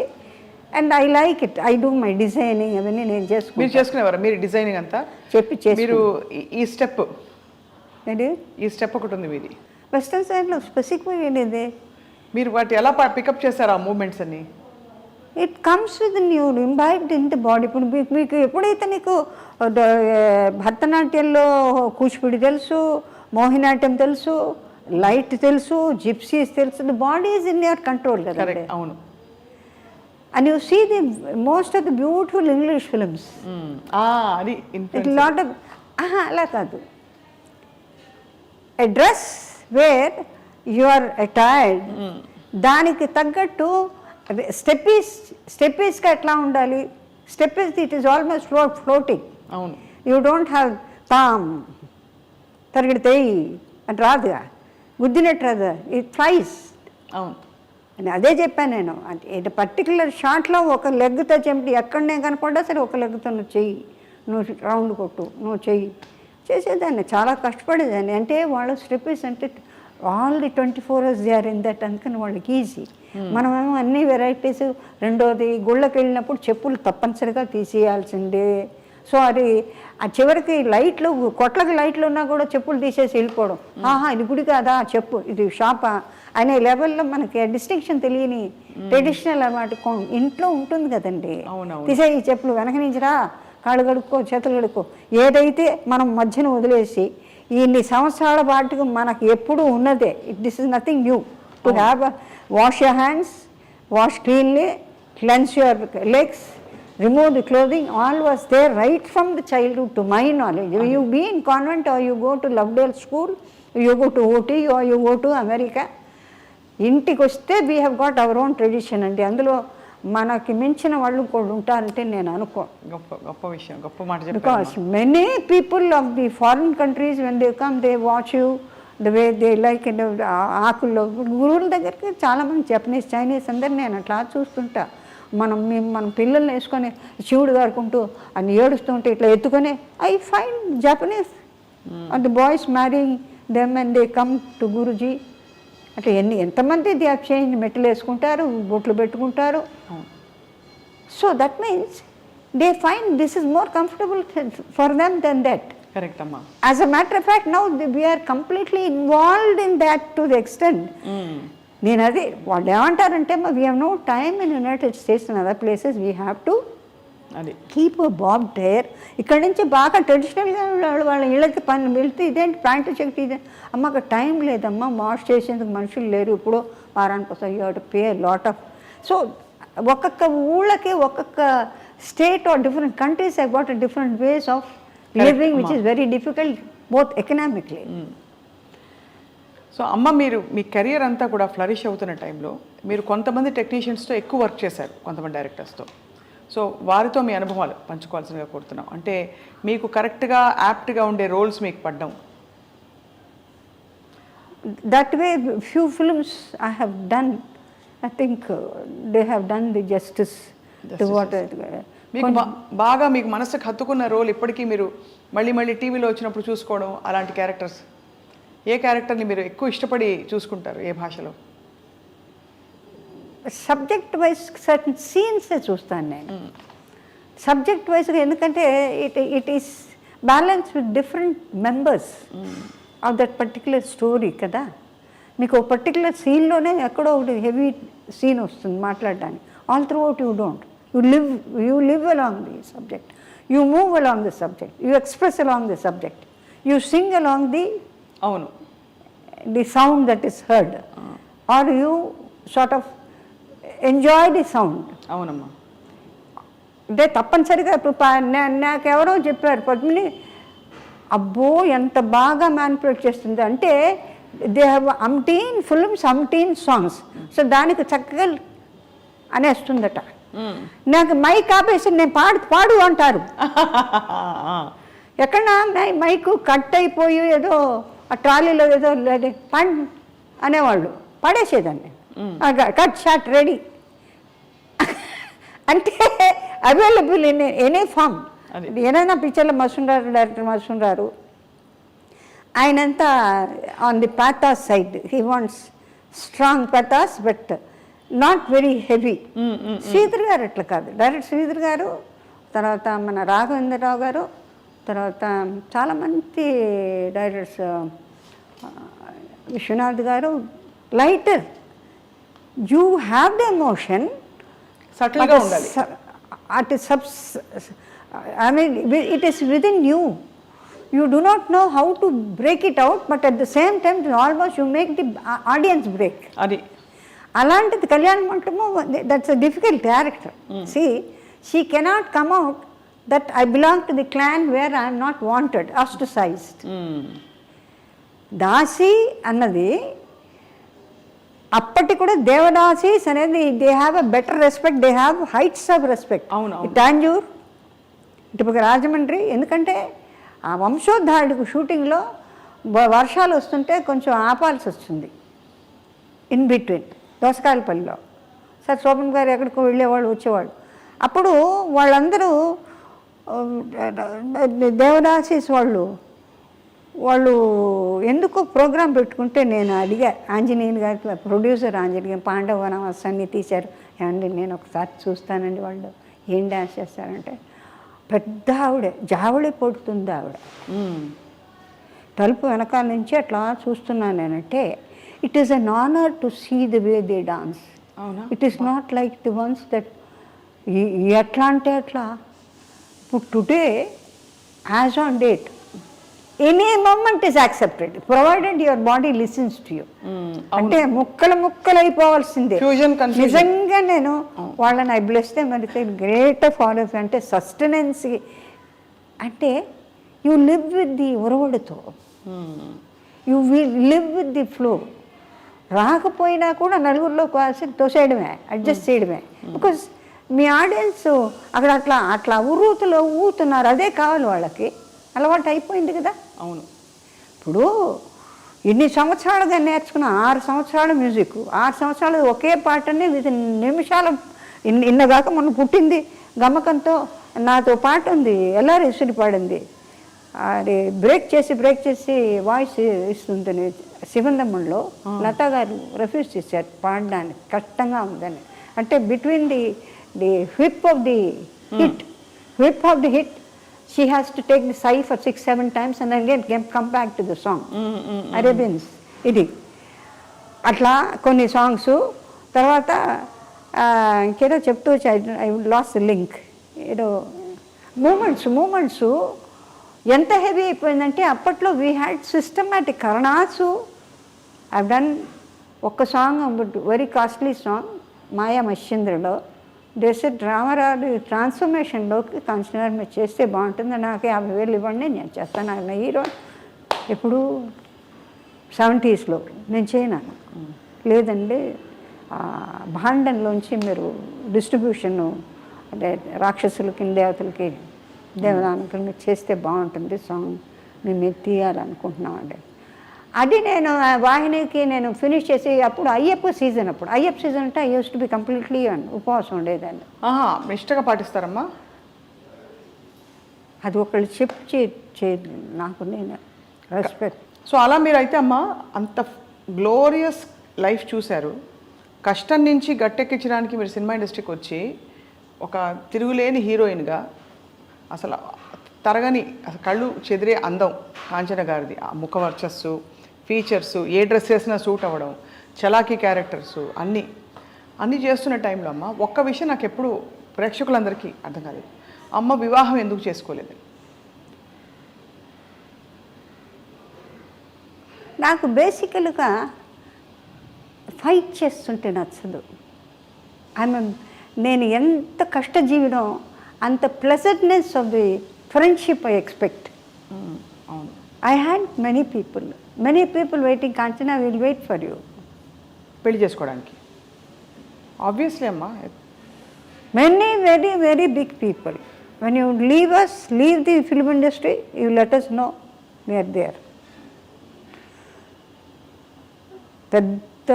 [SPEAKER 3] And I like it. I do my designing అవన్నీ నేను
[SPEAKER 2] చేసుకునేవారు. మీరు డిజైనింగ్ అంతా మీరు ఈ స్టెప్ ఒకటి ఉంది మీది
[SPEAKER 3] వెస్టర్న్ సైడ్లో స్పెసిఫిక్ ఏంటిది,
[SPEAKER 2] మీరు వాటి ఎలా పికప్ చేశారు ఆ మూమెంట్స్ అన్ని?
[SPEAKER 3] It comes with new imbibed in the body. ఇప్పుడు మీకు ఎప్పుడైతే నీకు భరతనాట్యంలో కూచిపూడి తెలుసు, మోహినాట్యం తెలుసు, లైట్ తెలుసు, జిప్సీస్ తెలుసు, the body is in your control కదా.
[SPEAKER 2] అవును.
[SPEAKER 3] And you see the most of the beautiful English films.
[SPEAKER 2] అది
[SPEAKER 3] లాట్ ఆఫ్ అలా కాదు, a dress where you are attired దానికి తగ్గట్టు స్టెప్పీస్గా ఎట్లా ఉండాలి. స్టెప్పీస్ ఇట్ ఈస్ ఆల్మోస్ట్ ఫ్లోటింగ్.
[SPEAKER 2] అవును.
[SPEAKER 3] యూ డోంట్ హ్యావ్ తామ్ తరిగిడితేయి అని రాదుగా, గుద్దినట్టు రాదు, ఇట్ ఫ్లైస్.
[SPEAKER 2] అవును.
[SPEAKER 3] అని అదే చెప్పాను నేను. అంటే పర్టికులర్ షాట్లో ఒక లెగ్తో చెంపి ఎక్కడనే కనపడ్డా సరే ఒక లెగ్తో నువ్వు చెయ్యి, నువ్వు రౌండ్ కొట్టు, నువ్వు చెయ్యి చేసేదాన్ని. చాలా కష్టపడేదాన్ని. అంటే వాళ్ళు స్టెప్పీస్ అంటే all the 24 hours they are in that, అందుకని వాళ్ళకి ఈజీ. మనమేమో అన్ని వెరైటీస్. రెండోది గుళ్ళకి వెళ్ళినప్పుడు చెప్పులు తప్పనిసరిగా తీసేయాల్సిందే. సో అది ఆ చివరికి లైట్లు, కొట్లకి లైట్లు ఉన్నా కూడా చెప్పులు తీసేసి వెళ్ళిపోవడం. ఇది గుడి కాదా చెప్పు, ఇది షాపా అనే లెవెల్లో మనకి డిస్టింక్షన్ తెలియని ట్రెడిషనల్ అన్నమాట ఇంట్లో ఉంటుంది కదండి. తీసే ఈ చెప్పులు వెనక నుంచి రా, కాళ్ళు కడుక్కో, చేతులు కడుక్కో. ఏదైతే మనం మధ్యన వదిలేసి ఇన్ని సంవత్సరాల పాటుకు మనకు ఎప్పుడు ఉన్నదే. This is nothing new to have wash your hands, wash cleanly, cleanse your legs, remove the clothing, all was there right from the childhood to my knowledge. You be in convent or you go to Lovedale school, you go to OT or you go to America. ఇంటికి వస్తే we have got our own tradition అండి. అందులో మనకి మించిన వాళ్ళు కూడా ఉంటారంటే నేను అనుకో.
[SPEAKER 2] గొప్ప విషయం, గొప్ప మాట చెప్పారు.
[SPEAKER 3] Because many people of the foreign countries when they come they watch you the way they like. ఆకుల్లో గురువుల దగ్గరికి చాలామంది జపనీస్, చైనీస్ అందరు నేను అట్లా చూస్తుంటా. మన పిల్లల్ని వేసుకొని శివుడు గారుకుంటూ అని ఏడుస్తుంటే ఇట్లా ఎత్తుకొని I find Japanese and the boys marrying them and they come to Guruji. అంటే ఎంతమంది దే హ్యావ్ చేంజ్, మెట్లు వేసుకుంటారు, బొట్లు పెట్టుకుంటారు. So that means they find this is more comfortable for them then that.
[SPEAKER 2] Correct అమ్మా.
[SPEAKER 3] As a matter of fact now we're completely involved in that to the extent. నేను అది వాళ్ళు ఏమంటారంటే we have no time in United States and other places we have to keep Bob dare. ఇక్కడ నుంచి బాగా ట్రెడిషనల్గా వాళ్ళ ఇళ్ళకి పని వెళ్తే ఇదేంటి ప్యాంటు చెక్కి ఇదే అమ్మ అక్కడ టైం లేదమ్మా, వాష్ చేసేందుకు మనుషులు లేరు, ఇప్పుడు వారానికి వస్తారు, you have to pay lot of. So ఒక్కొక్క ఊళ్ళకి ఒక్కొక్క state or different countries have got different ways of living which is very difficult both economically.
[SPEAKER 2] So అమ్మ, మీరు మీ కెరియర్ అంతా కూడా ఫ్లరిష్ అవుతున్న టైంలో మీరు కొంతమంది టెక్నీషియన్స్తో ఎక్కువ వర్క్ చేశారు, కొంతమంది డైరెక్టర్స్తో. సో వారితో మీ అనుభవాలు పంచుకోవాల్సిందిగా కోరుతున్నాం. అంటే మీకు కరెక్ట్గా యాప్ట్గా ఉండే రోల్స్ మీకు పడ్డం.
[SPEAKER 3] That way few films I have done, I think they have done the justice to what
[SPEAKER 2] మీకు బాగా మీకు మనసుకు హత్తుకున్న రోల్ ఇప్పటికీ మీరు మళ్ళీ మళ్ళీ టీవీలో వచ్చినప్పుడు చూసుకోవడం, అలాంటి క్యారెక్టర్స్ ఏ క్యారెక్టర్ని మీరు ఎక్కువ ఇష్టపడి చూసుకుంటారు, ఏ భాషలో?
[SPEAKER 3] సబ్జెక్ట్ వైజ్ సర్టన్ సీన్సే చూస్తాను నేను. సబ్జెక్ట్ వైజ్గా ఎందుకంటే it is balance with different members of that particular story కదా. మీకు ఒక పర్టికులర్ సీన్లోనే ఎక్కడో ఒకటి హెవీ సీన్ వస్తుంది మాట్లాడడానికి. All throughout you don't, you live along the subject, you move along the subject, you express along the subject, you sing along the
[SPEAKER 2] అవును
[SPEAKER 3] the sound that is heard, or you sort of enjoy the sound.
[SPEAKER 2] అవునమ్మా.
[SPEAKER 3] అంటే తప్పనిసరిగా ఇప్పుడు నాకెవరో చెప్పారు పద్మిని, అబ్బో ఎంత బాగా manipulate చేస్తుంది అంటే they have అంటీన్ films, అంటీన్ songs, so దానికి చక్కగా అనేస్తుందట. నాకు మైక్ ఆపేసి నేను పాడు అంటారు. ఎక్కడ మైకు కట్ అయిపోయి ఏదో ఆ ట్రాలీలో ఏదో పండ్ అనేవాళ్ళు, పాడేసేదాన్ని. కట్ షాట్ రెడీ అంటే అవైలబుల్ ఇన్ ఎనీ ఫామ్. ఏదైనా పిక్చర్లో మసూన్ డైరెక్టర్ మసూన్ గారు ఆయనంతా on the pathos side, he wants strong pathos but not very heavy. Sridhar గారు అట్లా కాదు, డైరెక్టర్ శ్రీధర్ గారు, తర్వాత మన రాఘవేంద్రరావు గారు, తర్వాత చాలామంది డైరెక్టర్స్, విశ్వనాథ్ గారు, lighter. You have the emotion,
[SPEAKER 2] సటిల్గా ఉండాలి.
[SPEAKER 3] I mean, it is within you. You do not know how to break it out, but at the same time, almost you make the audience break.
[SPEAKER 2] అది
[SPEAKER 3] అలాంటిది కళ్యాణ మంటపము, that's a difficult character. See, she cannot come out that I belong to the clan where I am not wanted, ostracized. దాసి అన్నది అప్పటి కూడా దేవదాసీస్ అనేది they have a better respect, they have heights of respect. Tanjore, ఇటు రాజమండ్రి, ఎందుకంటే ఆ వంశోద్ధారుడికి షూటింగ్లో వర్షాలు వస్తుంటే కొంచెం ఆపాల్సి వస్తుంది ఇన్ బిట్వీన్ దోసకాయలపల్లిలో. సార్ శోభన్ గారు ఎక్కడికో వెళ్ళేవాళ్ళు వచ్చేవాళ్ళు. అప్పుడు వాళ్ళందరూ దేవదాసీస్ వాళ్ళు ఎందుకో ప్రోగ్రాం పెట్టుకుంటే నేను అడిగా ఆంజనేయుని గారికి, ప్రొడ్యూసర్ ఆంజనేయ, పాండవ వనవాసాన్ని తీశారు, ఏమండి నేను ఒకసారి చూస్తానండి, వాళ్ళు ఏం డ్యాన్స్ చేస్తారంటే పెద్ద ఆవిడ జావళి పడుతుంది ఆవిడ, తలుపు వెనకాల నుంచి అట్లా చూస్తున్నాను నేనంటే it is an honour to see the way they dance. It is not like the ones that ఎట్లా అంటే అట్లా. ఇప్పుడు today as on date any moment is accepted provided your body listens to you. అంటే ముక్కలు అయిపోవాల్సిందే. నిజంగా నేను వాళ్ళని ఐ బ్లెస్ దెమ్ అంటే గ్రేట్ ఫాలో అంటే సస్టెనెన్సీ అంటే యూ లివ్ విత్ ది ఉరవడితో, you live with the flow. రాకపోయినా కూడా నలుగురిలో తోసేయడమే, అడ్జస్ట్ చేయడమే. బికాజ్ మీ ఆడియన్స్ అక్కడ అట్లా ఉర్రూతులో ఊతున్నారు, అదే కావాలి వాళ్ళకి, అలవాటు అయిపోయింది కదా.
[SPEAKER 2] అవును.
[SPEAKER 3] ఇప్పుడు ఇన్ని సంవత్సరాలుగా నేర్చుకున్న 6 సంవత్సరాల మ్యూజిక్, 6 సంవత్సరాలు ఒకే పాటని విత్ నిమిషాల ఇన్నగాక మొన్న పుట్టింది గమకంతో నాతో పాట ఉంది, ఎల్లారేశ్వరి పాడింది, అది బ్రేక్ చేసి వాయిస్ ఇస్తుంది శివందమ్మంలో. లతా గారు రిఫ్యూజ్ చేశారు పాడడానికి, కష్టంగా ఉందని. అంటే between the whip of the hit, she has to take the sigh for 6-7 times and again come back to the song. Arabians ఇది అట్లా కొన్ని సాంగ్స్. తర్వాత ఇంకేదో చెప్తూ ఐ లాస్ట్ ది లింక్. ఏదో మూమెంట్స్ ఎంత హెవీ అయిపోయిందంటే అప్పట్లో వీ హ్యాడ్ సిస్టమాటిక్ కరణాసు. ఐ డన్ ఒక్క సాంగ్, వెరీ కాస్ట్లీ సాంగ్, మాయా మశ్చంద్రలో దేశ రామారావు ట్రాన్స్ఫర్మేషన్లోకి కాంచనా మీరు చేస్తే బాగుంటుంది, నాకు 50,000 ఇవ్వండి నేను చేస్తాను. ఆయన హీరో ఎప్పుడు 70sలో నేను చేయను. లేదండి భాండంలోంచి మీరు డిస్ట్రిబ్యూషను అంటే రాక్షసులకి దేవతలకి దేవదానకులు మీరు చేస్తే బాగుంటుంది సాంగ్, మేము మీరు తీయాలనుకుంటున్నామండి. అది నేను వాహినికి నేను ఫినిష్ చేసి అప్పుడు అయ్యప్ప సీజన్ అంటే I use to be completely ఉపవాసం ఉండేదాన్ని.
[SPEAKER 2] నిష్టగా పాటిస్తారమ్మా?
[SPEAKER 3] అది ఒకళ్ళు చెప్పి నాకు నేను రెస్పెక్ట్.
[SPEAKER 2] సో అలా మీరైతే అమ్మా అంత గ్లోరియస్ లైఫ్ చూశారు, కష్టం నుంచి గట్టెక్కించడానికి మీరు సినిమా ఇండస్ట్రీకి వచ్చి ఒక తిరుగులేని హీరోయిన్గా అసలు తరగని అసలు కళ్ళు చెదిరే అందం కాంచన గారిది, ఆ ముఖ వర్చస్సు, ఫీచర్సు, ఏ డ్రెస్ వేసినా సూట్ అవ్వడం, చలాకీ క్యారెక్టర్సు అన్నీ చేస్తున్న టైంలో అమ్మ ఒక్క విషయం నాకు ఎప్పుడు ప్రేక్షకులందరికీ అర్థం కాలేదు, అమ్మ వివాహం ఎందుకు చేసుకోలేదు?
[SPEAKER 3] నాకు బేసికల్గా ఫైట్ చేస్తుంటే నచ్చదు. నేను ఎంత కష్టజీవినో అంత pleasantness of the friendship I expect.
[SPEAKER 2] అవును,
[SPEAKER 3] I had many people waiting, Kanchana will wait for you.
[SPEAKER 2] పెళ్లి చేసుకోవడానికి ఆబ్వియస్లీ అమ్మా,
[SPEAKER 3] many very very big people. When you leave the film industry, you let us know we are there. పెద్ద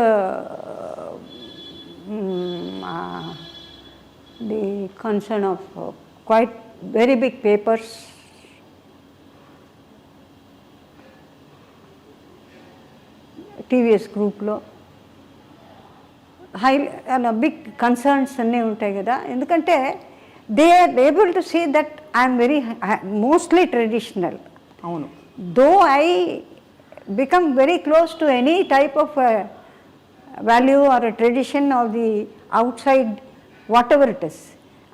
[SPEAKER 3] the concern of quite very big papers, TVS గ్రూప్లో big concerns అన్నీ ఉంటాయి కదా. ఎందుకంటే they are able to see that I'm very mostly traditional.
[SPEAKER 2] అవును,
[SPEAKER 3] though I become very close to any type of value or a tradition of the outside, whatever it is,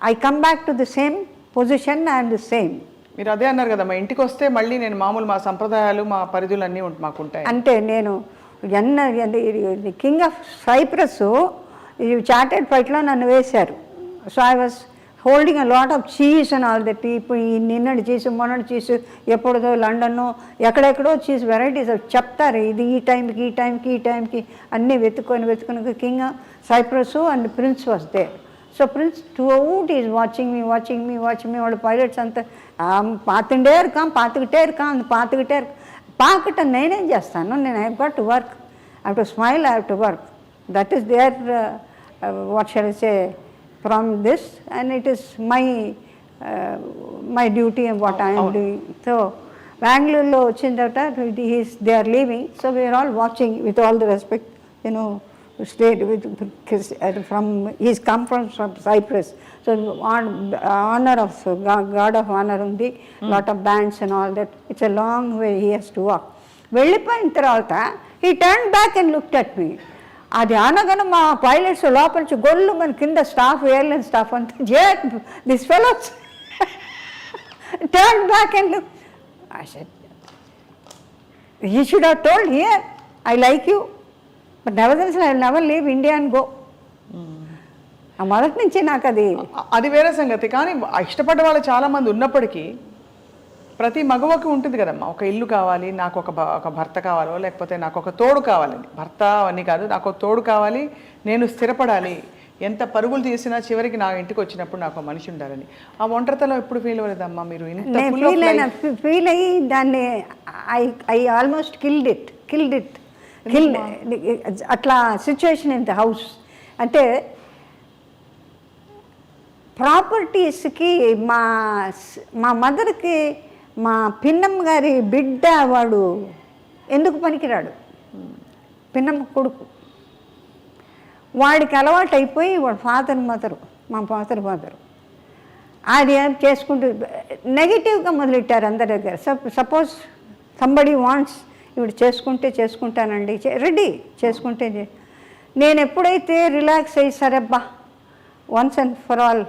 [SPEAKER 3] I come back to the same position and the same.
[SPEAKER 2] మీరు అదే అన్నారు కదా, మా ఇంటికి వస్తే మళ్ళీ నేను మామూలు మా సంప్రదాయాలు మా పరిధులు అన్నీ మాకు ఉంటాయి
[SPEAKER 3] అంటే నేను కింగ్ ఆఫ్ సైప్రస్ చార్టెడ్ ఫైట్లో నన్ను వేశారు. So I was holding a lot of cheese and all that. ఇప్పుడు ఈ నిన్నటి చీజ్ మొన్నటి చీజ్ ఎప్పుడుదో లండన్ ఎక్కడెక్కడో చీజ్ వెరైటీస్ చెప్తారు, ఇది ఈ టైంకి అన్నీ వెతుకొని king Cyprus and prince was there. So prince throughout is watching me వాళ్ళు పైలట్స్ అంతా పాతుకిటే ఇరుకాం పాకటం నేనేం చేస్తాను, నేను I got to work, I have to smile, I have to work. That is there what shall I say from this, and it is my duty and what I am doing. So Bangalore వచ్చిన తర్వాత they are leaving, so we are all watching with all the respect, stayed with he's come from Cyprus, so honor of God of honor undi, lot of bands and all that. It's a long way he has to walk. వెళ్ళిపోయిన తర్వాత he turned back and looked at me. అది అనగానే మా pilots లోపల నుంచి గొల్లు మన కింద స్టాఫ్, ఎయిర్లైన్ స్టాఫ్ అంతా this fellows turn back and look. I said he should have told here I like you, but nevertheless I will never leave India and go. ఆ మొదటి నుంచి నాకు
[SPEAKER 2] అది వేరే సంగతి. కానీ ఇష్టపడ్డ వాళ్ళు చాలామంది ఉన్నప్పటికీ ప్రతి మగవకి ఉంటుంది కదమ్మా, ఒక ఇల్లు కావాలి, నాకు ఒక భర్త కావాలో, లేకపోతే నాకు ఒక తోడు కావాలని. భర్త అని కాదు, నాకు ఒక తోడు కావాలి, నేను స్థిరపడాలి, ఎంత పరుగులు తీసినా చివరికి నా ఇంటికి వచ్చినప్పుడు నాకు మనిషి ఉండాలని. ఆ ఒంటరితనం ఎప్పుడు ఫీల్ అవ్వలేదమ్మా మీరు?
[SPEAKER 3] ఫీల్ అయ్యి దాన్ని ఐ ఆల్మోస్ట్ కిల్డ్ ఇట్ అట్లా సిచ్యువేషన్ ఇన్ ద హౌస్. అంటే ప్రాపర్టీస్కి మా మదర్కి మా పిన్నమ్మ గారి బిడ్డ వాడు ఎందుకు పనికిరాడు, పిన్నమ్మ కొడుకు, వాడికి అలవాటు అయిపోయి వాడు మా ఫాదర్ అది చేసుకుంటూ నెగిటివ్గా మొదలెట్టారు అందరి దగ్గర. సపోజ్ సంబడి వాంట్స్ ఇవి చేసుకుంటానండి, రెడీ చేసుకుంటే. నేను ఎప్పుడైతే రిలాక్స్ అయ్యి సరేబ్బా వన్స్ అండ్ ఫర్ ఆల్,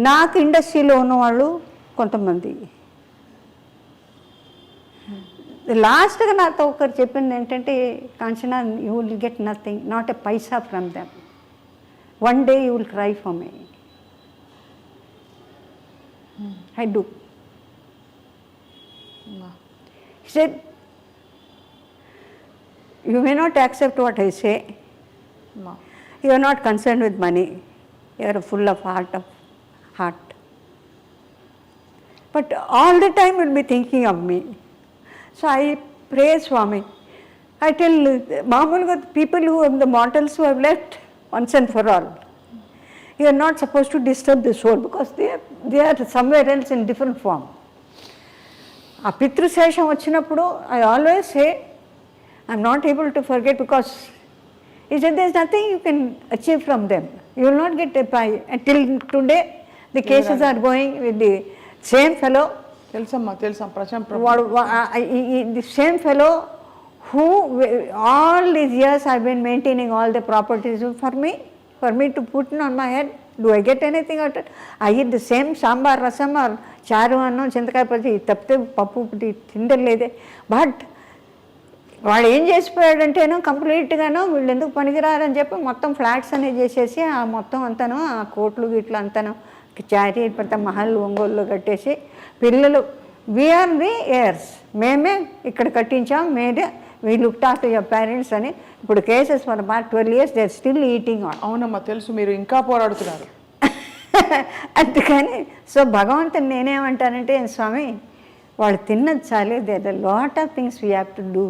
[SPEAKER 3] నాకు ఇండస్ట్రీలో ఉన్నవాళ్ళు కొంతమంది లాస్ట్గా నాతో ఒకరు చెప్పింది ఏంటంటే, Kanchana you will get nothing, not a Paisa from them. one day you will cry for me. I do. He said, you may not accept what I say. You are not concerned with money. You are full of heart. But all the time you will be thinking of me. So I pray, Swami. I tell Mamulga, people who have the mortals who have left once and for all. You are not supposed to disturb the soul because they are somewhere else in different form. ఆ పితృశేషం వచ్చినప్పుడు I always say I'm not able to forget because he said there is nothing you can achieve from them you will not get a pie till today the cases are going with the same fellow
[SPEAKER 2] తెలుసా
[SPEAKER 3] వాడు the same fellow who all these years I've been maintaining all the properties for me to put on my head. Do I get anything out of it? I eat the same sambar rasam or charu annam చింతకాయ పచ్చి తప్పితే పప్పు తిండలేదే. But వాడు ఏం చేసిపోయాడంటేనో కంప్లీట్గానో వీళ్ళు ఎందుకు పనికిరారని చెప్పి మొత్తం ఫ్లాట్స్ అనేవి చేసేసి ఆ మొత్తం అంతాను ఆ కోట్లు గిట్లు అంతాను చారీ పెద్ద మహల్ ఒంగోలు కట్టేసి పిల్లలు వీఆర్ ది ఎయిర్స్ మేమే ఇక్కడ కట్టించాం మేమే we looked after your parents అని ఇప్పుడు cases for about 12 years they are still eating on.
[SPEAKER 2] అవునమ్మా తెలుసు, మీరు ఇంకా పోరాడుతున్నారు.
[SPEAKER 3] అందుకని సో భగవంతుని నేనేమంటానంటే స్వామి వాళ్ళు తిన్నది చాలే, there are lot of things we have to do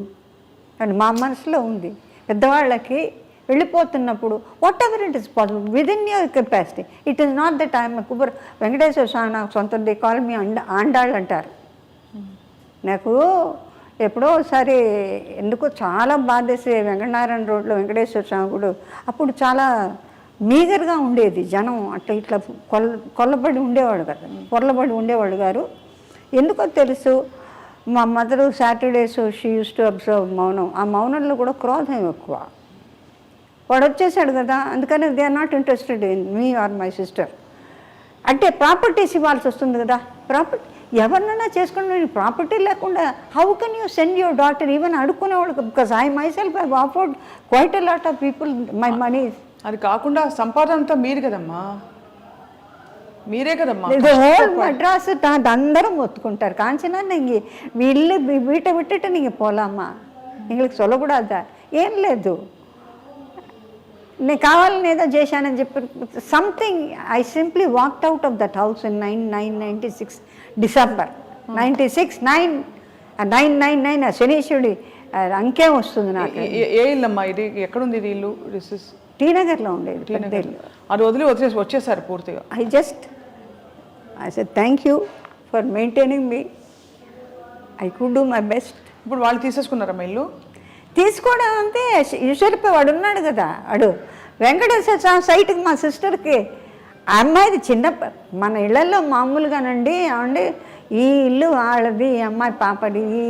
[SPEAKER 3] and మా మనసులో ఉంది. పెద్దవాళ్ళకి వెళ్ళిపోతున్నప్పుడు whatever it is possible within your capacity. It is not that I'm Kuber Venkateshwara Swami నాకు సొంత దే కాల్ మీ ఆండాళ్ళు అంటారు. నాకు ఎప్పుడో ఒకసారి ఎందుకో చాలా బాధేసి వెంకటనారాయణ రోడ్లో వెంకటేశ్వర స్వామి గుడి అప్పుడు చాలా మీగర్గా ఉండేది జనం, అట్లా ఇట్లా కొల్లబడి ఉండేవాడు కదా, పొరలబడి ఉండేవాడు గారు. ఎందుకో తెలుసు మా mother Saturdays she use to observe మౌనం. ఆ మౌనంలో కూడా క్రోధం ఎక్కువ. వాడు వచ్చేసాడు కదా, అందుకని they are not interested in me or my sister. అంటే ప్రాపర్టీస్ ఇవ్వాల్సి వస్తుంది కదా, ప్రాపర్టీ ఎవరినైనా చేసుకుని ప్రాపర్టీ లేకుండా how can you send your daughter even అడుక్కునేవాడు. Because I myself I afford quite a lot of people my money.
[SPEAKER 2] అది కాకుండా సంపాదన అంతా మీరు కదమ్మా, మీరే కదమ్మా.
[SPEAKER 3] హోల్ మద్రాస్ అందరం ఒత్తుకుంటారు కాంచనా நீங்க వీళ్ళు వీట విట్టుட்டு நீங்கள் పోలామా, எங்களுக்கு சொல்லக்கூடாதா? ఏం లేదు, నేను కావాలని ఏదో చేశానని చెప్పి something. I simply walked out of that house in 996 December 96 999 శనీశ్వరుడి అంకే వస్తుంది నాకు.
[SPEAKER 2] ఏ ఇల్లమ్మా ఇది? ఎక్కడుంది ఇది ఇల్లు?
[SPEAKER 3] టీ నగర్లో ఉండేది పెద్ద ఇల్లు.
[SPEAKER 2] అది వదిలి వచ్చేసారు పూర్తిగా. I said thank you for maintaining me. I could do my best. ఇప్పుడు వాళ్ళు తీసేసుకున్నారమ్మా ఇల్లు?
[SPEAKER 3] తీసుకోవడం అంటే ఈశ్వరిపై వాడు ఉన్నాడు కదా, వాడు వెంకటేశ్వర స్వామి సైట్కి మా సిస్టర్కి ఆ అమ్మాయిది చిన్న మన ఇళ్లలో మామూలుగానండి ఏమండి ఈ ఇల్లు వాళ్ళది, ఈ అమ్మాయి పాపది, ఈ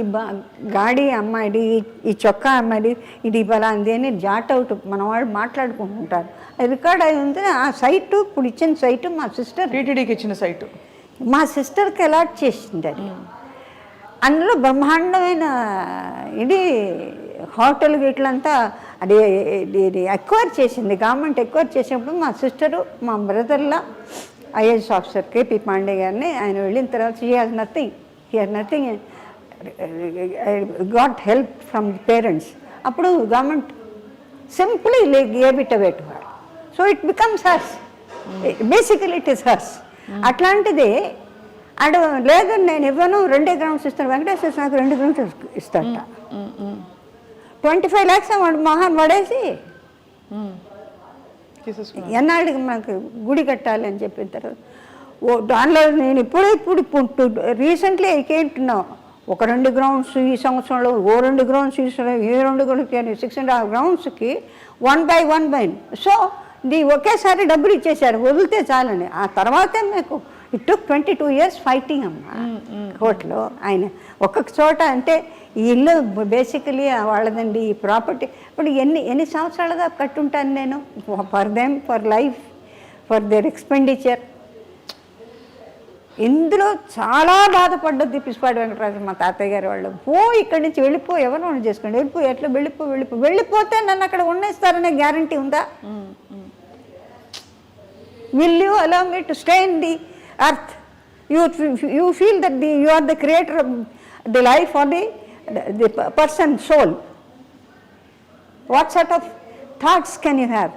[SPEAKER 3] గాడి అమ్మాయిది, ఈ చొక్కా అమ్మాయిది, ఇది బలాంది అని జాట్ అవుట్ మన వాళ్ళు మాట్లాడుకుంటుంటారు. అది రికార్డ్ అయి ఉంది. ఆ సైటు ఇప్పుడు ఇచ్చిన సైటు మా సిస్టర్
[SPEAKER 2] టీటీడీకి ఇచ్చిన సైటు
[SPEAKER 3] మా సిస్టర్కి అలాట్ చేసింది. అది అందులో బ్రహ్మాండమైన ఇది హోటల్ గిట్లంతా అది ఎక్వైర్ చేసింది గవర్నమెంట్. ఎక్వైర్ చేసినప్పుడు మా సిస్టరు మా బ్రదర్లా ఐఏఎస్ ఆఫీసర్ కేపీ పాండే గారిని ఆయన వెళ్ళిన తర్వాత he has nothing got help from the parents. అప్పుడు government simply gave it away to her. So it becomes hers, basically it is hers. అట్లాంటిది అడు లేదు నేను ఇవ్వను, 2 గ్రౌండ్స్ ఇస్తాను. వెంకటేశ్వర నాకు 2 గ్రౌండ్స్ ఇస్తాడట. 25 lakhs వాడు మహాన్ పడేసి ఎన్నాళ్ళకి మనకు గుడి కట్టాలి అని చెప్పిన తర్వాత దానిలో నేను ఇప్పుడు రీసెంట్లీ ఐకేంటున్నావు ఒక 2 గ్రౌండ్స్ ఈ సంవత్సరంలో, 2 గ్రౌండ్స్ ఈ 2 గ్రౌండ్స్ 6.5 గ్రౌండ్స్కి 1 by 1. సో ఒకేసారి డబ్బులు ఇచ్చేసారు వదిలితే చాలని. ఆ తర్వాతే మీకు ఇట్ టుక్ 22 years ఫైటింగ్ అమ్మా కోర్టులో. ఆయన ఒక్కొక్క చోట అంటే ఈ ఇల్లు బేసికలీ వాళ్ళదండి ఈ ప్రాపర్టీ. ఇప్పుడు ఎన్ని సంవత్సరాలుగా కట్టుంటాను నేను for them, for life, for their expenditure. ఇందులో చాలా బాధపడ్డది పిసిపాటి వెంకటరాజు మా తాతయ్య గారు వాళ్ళు. ఇక్కడి నుంచి వెళ్ళిపో, ఎవరు చేసుకోండి, వెళ్ళిపో, వెళ్ళిపోతే నన్ను అక్కడ ఉండేస్తారనే గ్యారంటీ ఉందా? will you allow me to stay in the earth? You feel that you are the creator of the life or the person soul. What sort of thoughts can you have?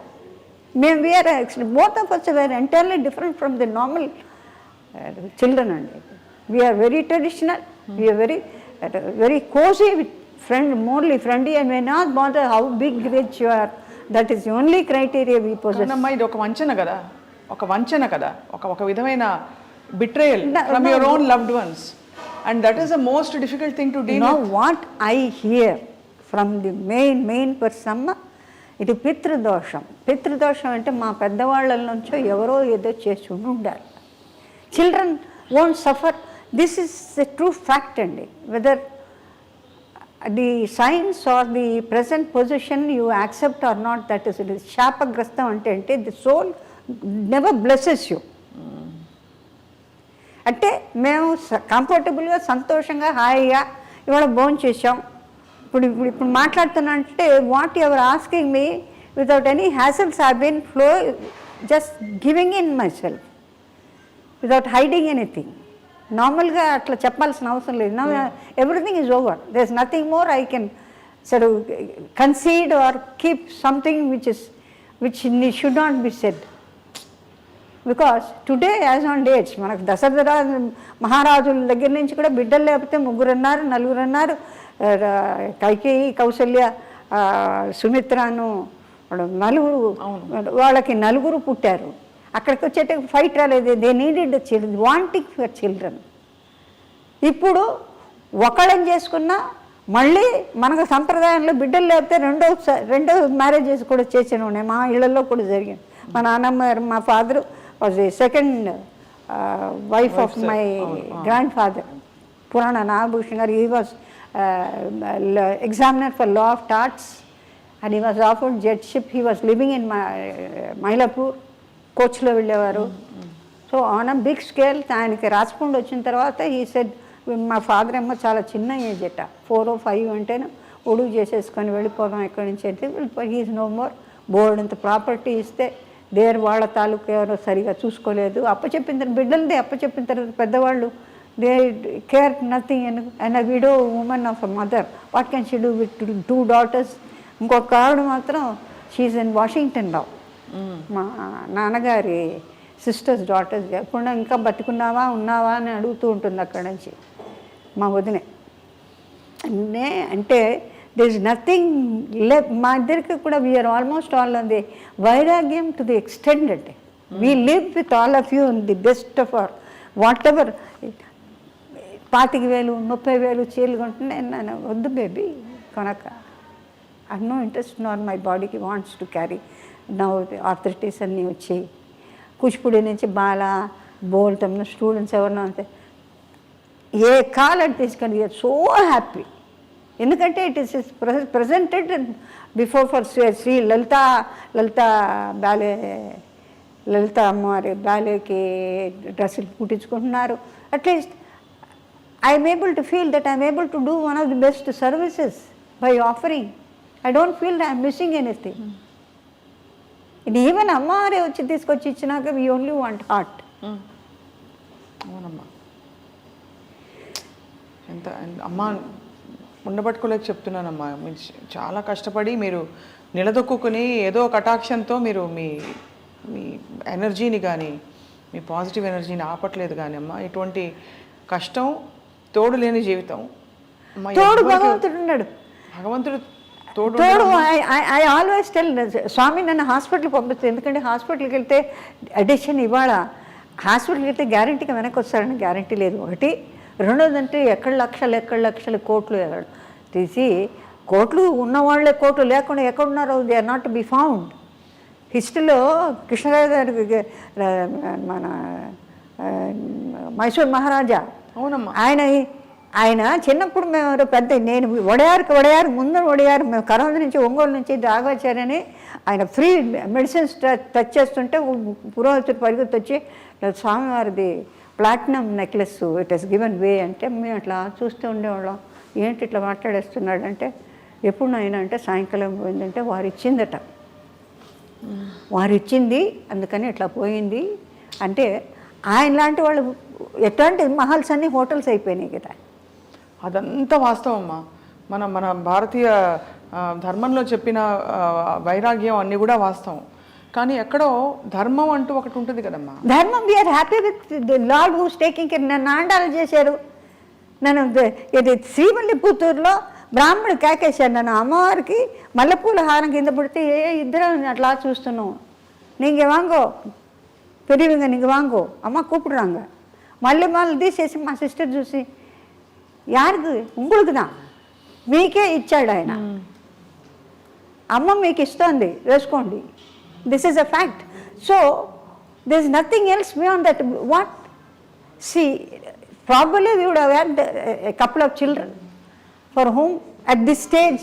[SPEAKER 3] We are both of us were entirely different from the normal children. We are very traditional. We are very cozy with morally friendly, and we not bother how big rich you are. That is the only criteria we possess.
[SPEAKER 2] అమ్మా ఇది ఒక వంచన కదా, ఒక విధమైన betrayal from your own loved ones, and that is the most difficult thing to deal with.
[SPEAKER 3] What I here from the main person, ఇది పితృదోషం అంటే మా పెద్దవాళ్ళ నుంచో ఎవరో ఏదో చేసి ఉండాలి. Children won't suffer. This is the true fact అండి. Whether the science or the present position you accept or not, that is it. శాపగ్రస్తం అంటే the soul never blesses you. అంటే మేము కంఫర్టబుల్గా సంతోషంగా హాయిగా ఇవాళ భోజనం చేసాం, ఇప్పుడు మాట్లాడుతున్నా అంటే whatever asking me without any hassles I been flow just giving in myself without hiding anything. నార్మల్గా అట్లా చెప్పాల్సిన అవసరం లేదు. నా everything is over. There is nothing more I can sir concede or keep something which should not be said. Because today as on dates మనకు దశరథ మహారాజుల దగ్గర నుంచి కూడా బిడ్డలు లేకపోతే 3 అన్నారు, 4 అన్నారు. కైకేయి, కౌసల్య, సుమిత్రను 4, వాళ్ళకి 4 పుట్టారు. అక్కడికి వచ్చేట ఫైట్ రాలేదు. They needed children, wanting for children. ఇప్పుడు ఒకళ్ళని చేసుకున్నా మళ్ళీ మనకు సంప్రదాయంలో బిడ్డలు లేకపోతే రెండో మ్యారేజెస్ కూడా చేసిన ఉన్నాయి. మా ఇళ్లలో కూడా జరిగింది. మా నాన్నమ్మ గారు, మా father was the second wife of my grand father పురాణ నాగభూషణ్ గారు. He was examiner for law of torts and he was offered judgeship. He was living in Mylapore, కోచ్లో వెళ్ళేవారు. So on a big scale ఆయనకి రాచకొండ వచ్చిన తర్వాత ఈ సెడ్ మా father ఏమో చాలా చిన్న ఏజ్ అట, 4 or 5 అంటేనే ఒడుగు చేసేసుకొని వెళ్ళిపోదాం ఎక్కడి నుంచి అంటే వెళ్ళిపోయి. He's no more. బోర్డు అంత ప్రాపర్టీ ఇస్తే వాళ్ళ తాలూకు ఎవరో సరిగా చూసుకోలేదు. అప్పచెప్పిన తర్వాత బిడ్డలదే అప్పచెప్పిన తర్వాత పెద్దవాళ్ళు they care nothing. And widow women of a mother, what can she do with 2 daughters? ఇంకొక ఆవిడ మాత్రం షీఈస్ ఇన్ వాషింగ్టన్ నౌ. మా నాన్నగారి సిస్టర్స్ డాటర్స్. ఎప్పుడు ఇంకా బతుకున్నావా ఉన్నావా అని అడుగుతూ ఉంటుంది అక్కడ నుంచి మా వదినే. అంటే దిర్ ఇస్ నథింగ్ మా ఇద్దరికి కూడా we are almost all on the వైరాగ్యం టు ది ఎక్స్టెండ్. అంటే we live with all of you in the best of our whatever. 25,000 30,000 చీరలు కొంటున్నాయి. నేను వద్దు బేబీ కొనక. I no interest not my బాడీకి wants to carry. Now arthritis అన్నీ వచ్చాయి. కూచిపూడి నుంచి బాలా బోల్ తమ్మున స్టూడెంట్స్ ఎవరన్నా అంతే ఏ కాలం తీసుకొని సో హ్యాపీ. ఎందుకంటే it is presented before for Shri Lalitha ballet, Lalitha అమ్మవారి బ్యాలేకి డ్రెస్సులు కుట్టించుకుంటున్నారు. At least I'm able to feel that I'm able to do one of the best services by offering. I don't feel that I'm missing anything. ఇది even అమ్మవారే వచ్చి తీసుకొచ్చి ఇచ్చినాక we only want heart.
[SPEAKER 2] అవునమ్మా, ఎంత అమ్మ ఉండబట్టుకోలేక చెప్తున్నానమ్మా. మీరు చాలా కష్టపడి మీరు నిలదొక్కుని ఏదో కటాక్షంతో మీరు మీ మీ ఎనర్జీని కానీ మీ పాజిటివ్ ఎనర్జీని ఆపట్లేదు కానీ అమ్మ. ఇటువంటి కష్టం తోడు లేని జీవితం.
[SPEAKER 3] తోడు భగవంతుడు ఉన్నాడు.
[SPEAKER 2] భగవంతుడు తోడు.
[SPEAKER 3] ఐ ఆల్వేస్ టెల్ స్వామి నన్ను హాస్పిటల్కి పంపిస్తుంది. ఎందుకంటే హాస్పిటల్కి వెళ్తే అడిషన్ ఇవాళ హాస్పిటల్కి వెళ్తే గ్యారంటీగా వెనక్కి వస్తారని గ్యారంటీ లేదు. ఒకటి. రెండోదంటే ఎక్కడ లక్షలు కోట్లు తీసి కోట్లు ఉన్నవాళ్లే కోట్లు లేకుండా ఎక్కడున్నారో they are not to be found. హిస్టరీలో కృష్ణరాజు గారి మన మైసూర్ మహారాజా,
[SPEAKER 2] అవునమ్మా,
[SPEAKER 3] ఆయన చిన్నప్పుడు మేము పెద్ద నేను వడయారు ముందు మేము కరోనా నుంచి ఒంగోలు నుంచి రాఘవాచార్యని ఆయన ఫ్రీ మెడిసిన్స్ టచ్ చేస్తుంటే పురోహితుడు పరిగెత్తి వచ్చి స్వామివారిది platinum necklace it has given way అంటే మేము అట్లా చూస్తూ ఉండేవాళ్ళం. ఏంటి ఇట్లా మాట్లాడేస్తున్నాడంటే ఎప్పుడు నాయన అంటే సాయంకాలం పోయిందంటే వారు ఇచ్చిందట. వారు ఇచ్చింది అందుకని ఇట్లా పోయింది అంటే ఆయన లాంటి వాళ్ళు ఎట్లాంటి మహల్స్ అన్ని హోటల్స్ అయిపోయినాయి కదా.
[SPEAKER 2] అదంతా వాస్తవం అమ్మా. మన మన భారతీయ ధర్మంలో చెప్పిన వైరాగ్యం అన్నీ కూడా వాస్తవం. కానీ ఎక్కడో ధర్మం అంటూ ఒకటి ఉంటుంది కదమ్మా.
[SPEAKER 3] ధర్మం we are happy with the lord who's taking care. నన్ను ఆండాలు చేశారు. నన్ను ఇది శ్రీవల్లిపుత్తూరులో బ్రాహ్మణుడు కేకేశారు. నన్ను అమ్మవారికి మల్లెపూల హారం కింద పడితే ఇద్దరం అట్లా చూస్తున్నాం. நீங்கள் வாங்கோ பெரியவங்க, நீங்கள் வாங்கோ అమ్మ కూపుడురాంగ. మళ్ళీ తీసేసి మా సిస్టర్ చూసి యారికి உங்களுக்கு தான், మీకే ఇచ్చాడు ఆయన, అమ్మ మీకు ఇస్తోంది వేసుకోండి. This is a fact. So this is nothing else beyond that. What see probably we would have had a couple of children for whom at this stage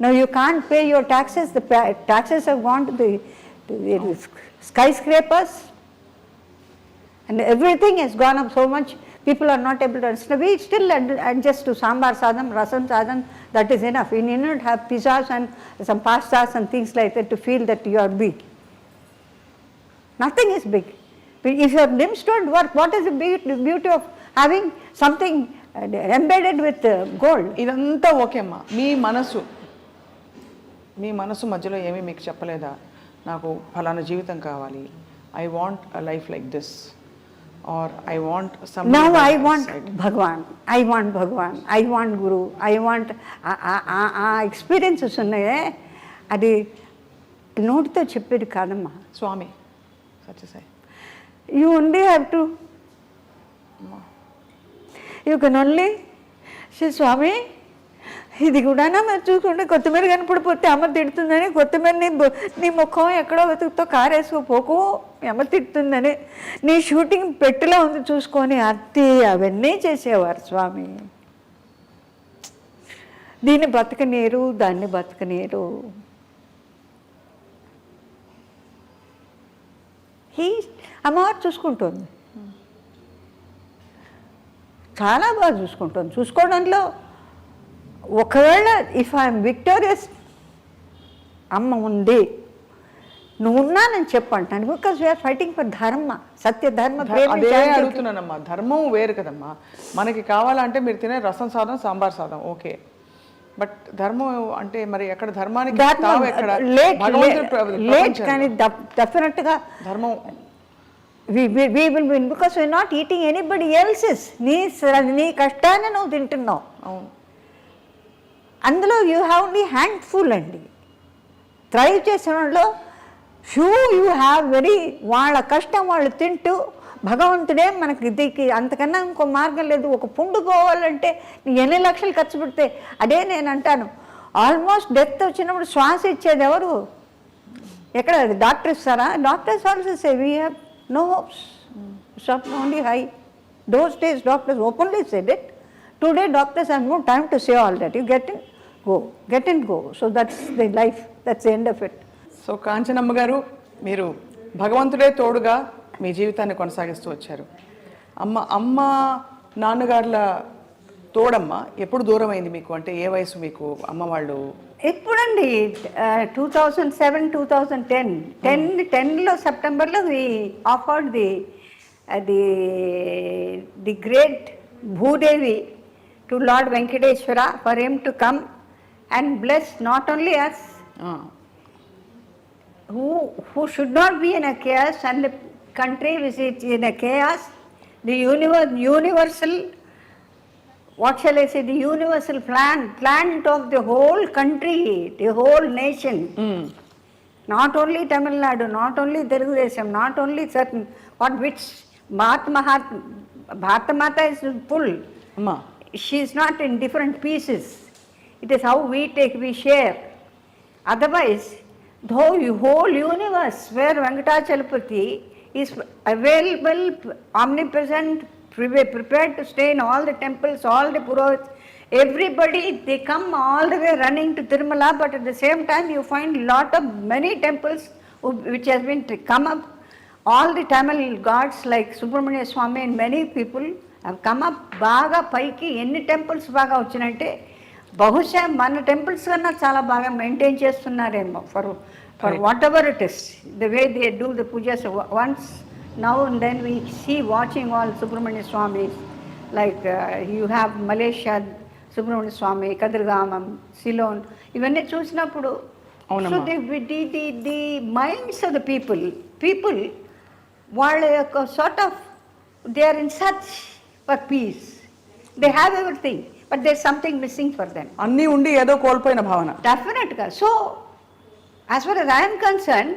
[SPEAKER 3] now you can't pay your taxes. The taxes have gone to the skyscrapers and everything has gone up so much. People are not able to understand. We still adjust to sambar sadam, rasam sadam. That is enough. You need not have pizzas and some pastas and things like that to feel that you are big. Nothing is big. If your limbs don't work, what is the beauty of having something embedded with gold?
[SPEAKER 2] ఇదంతా okay అమ్మా. మీ మనసు మధ్యలో ఏమీ మీకు చెప్పలేదా, నాకు ఫలానా జీవితం కావాలి, I want a life like this, or I want some.
[SPEAKER 3] Now I want Bhagwan, I want Bhagwan, I want Guru, I want ఆ ఎక్స్పీరియన్సెస్ ఉన్నాయే, అది నోటితో చెప్పేది కాదమ్మా.
[SPEAKER 2] స్వామి Sathya Sai,
[SPEAKER 3] you only have to, you can only say, స్వామి ఇది కూడా మీరు చూసుకుంటే కొత్తిమీర కనపడిపోతే అమ్మ తిడుతుందని, కొత్తిమీర నీ ముఖం ఎక్కడో వెతుకుతో కారేసుకోపోకు అమ్మ తిడుతుందని, నీ షూటింగ్ పెట్టెలా ఉంది చూసుకొని అత్తి అవన్నీ చేసేవారు స్వామి. దీన్ని బతకనీరు, దాన్ని బతకనీరు. అమ్మవారు చూసుకుంటుంది, చాలా బాగా చూసుకుంటుంది. చూసుకోవడంలో ఒకవేళ ఇఫ్ ఐఎమ్ విక్టోరియస్, అమ్మ ఉంది, నువ్వు ఉన్నానని చెప్పంటాను. బికాస్ వీఆర్ ఫైటింగ్ ఫర్ ధర్మ, సత్య ధర్మ.
[SPEAKER 2] అదే అడుగుతున్నానమ్మా. ధర్మం వేరు కదమ్మా. మనకి కావాలంటే మీరు తినే రసం సాదం, సాంబార్ సాదం ఓకే, బట్ ధర్మం అంటే మరి ఎక్కడ ధర్మానికి
[SPEAKER 3] లేట్ కానీ డెఫినెట్గా
[SPEAKER 2] ధర్మం
[SPEAKER 3] we will win because we're not eating anybody else's. నీ కష్టాన్ని నువ్వు తింటున్నావు.
[SPEAKER 2] అవును.
[SPEAKER 3] అందులో యూ హ్యావ్ ఓన్లీ హ్యాండ్ఫుల్ అండి. థ్రైవ్ చేసిన వాళ్ళు ఫ్యూ యూ హ్యావ్ వెరీ, వాళ్ళ కష్టం వాళ్ళు తింటూ భగవంతుడే మనకి ఇదికి అంతకన్నా ఇంకో మార్గం లేదు. ఒక పుండు పోవాలంటే ఎన్ని లక్షలు ఖర్చు పెడితే, అదే నేను అంటాను, ఆల్మోస్ట్ డెత్ వచ్చినప్పుడు శ్వాస ఇచ్చేది ఎవరు? ఎక్కడ డాక్టర్ ఇస్తారా? Doctors also say we have no hopes. Stop only high. Those days doctors openly said it. Today doctors have no time to say all that. You get in, go. Get in, go. So that's the life. That's the end of it.
[SPEAKER 2] So Kanchanamma గారు, మీరు భగవంతుడే తోడుగా మీ జీవితాన్ని కొనసాగిస్తూ వచ్చారు. అమ్మ నాన్నగారుల తోడమ్మ ఎప్పుడు దూరం అయింది మీకు? అంటే ఏ వయసు మీకు అమ్మ వాళ్ళు?
[SPEAKER 3] ఇప్పుడండి 2007, 2010, 10లో సెప్టెంబర్లో we offered the great Bhudevi to lord Venkateshwara for him to come and bless not only us who should not be in a chaos and the country which is in a chaos, the universal, what shall I say, the universal plan of the whole country, the whole nation. Not only Tamil Nadu, not only Telugu Desam, not only certain, which Bharata Mata is full. She is not in different pieces. It is how we share. Otherwise, the whole universe where Venkatachalapati is available, omnipresent, prepared to stay in all the temples, all the Purohits, everybody, they come all the way running to Tirumala, but at the same time you find many temples which has been come up. All the Tamil gods like Subramania Swami and many people have come up. బాగా పైకి ఎన్ని temples బాగా వచ్చినంటే బహుశా మన temples కన్నా చాలా బాగా maintain చేస్తున్నారేమో for for
[SPEAKER 2] Right.
[SPEAKER 3] whatever it is, the way they do the pujas. Once now and then we see watching all Subramanya Swamis, like you have Malaysia Subramanya Swami, Kadirgamam, Ceylon, ఇవన్నీ చూసినప్పుడు
[SPEAKER 2] అవునమ్మా.
[SPEAKER 3] so the minds of the people వాళ్ళ యొక్క sort of they are in search for peace. They have everything, but there's something missing for them.
[SPEAKER 2] అన్నీ ఉండి ఏదో కోల్పోయిన భావన.
[SPEAKER 3] డెఫినెట్గా. So as far as I'm concern,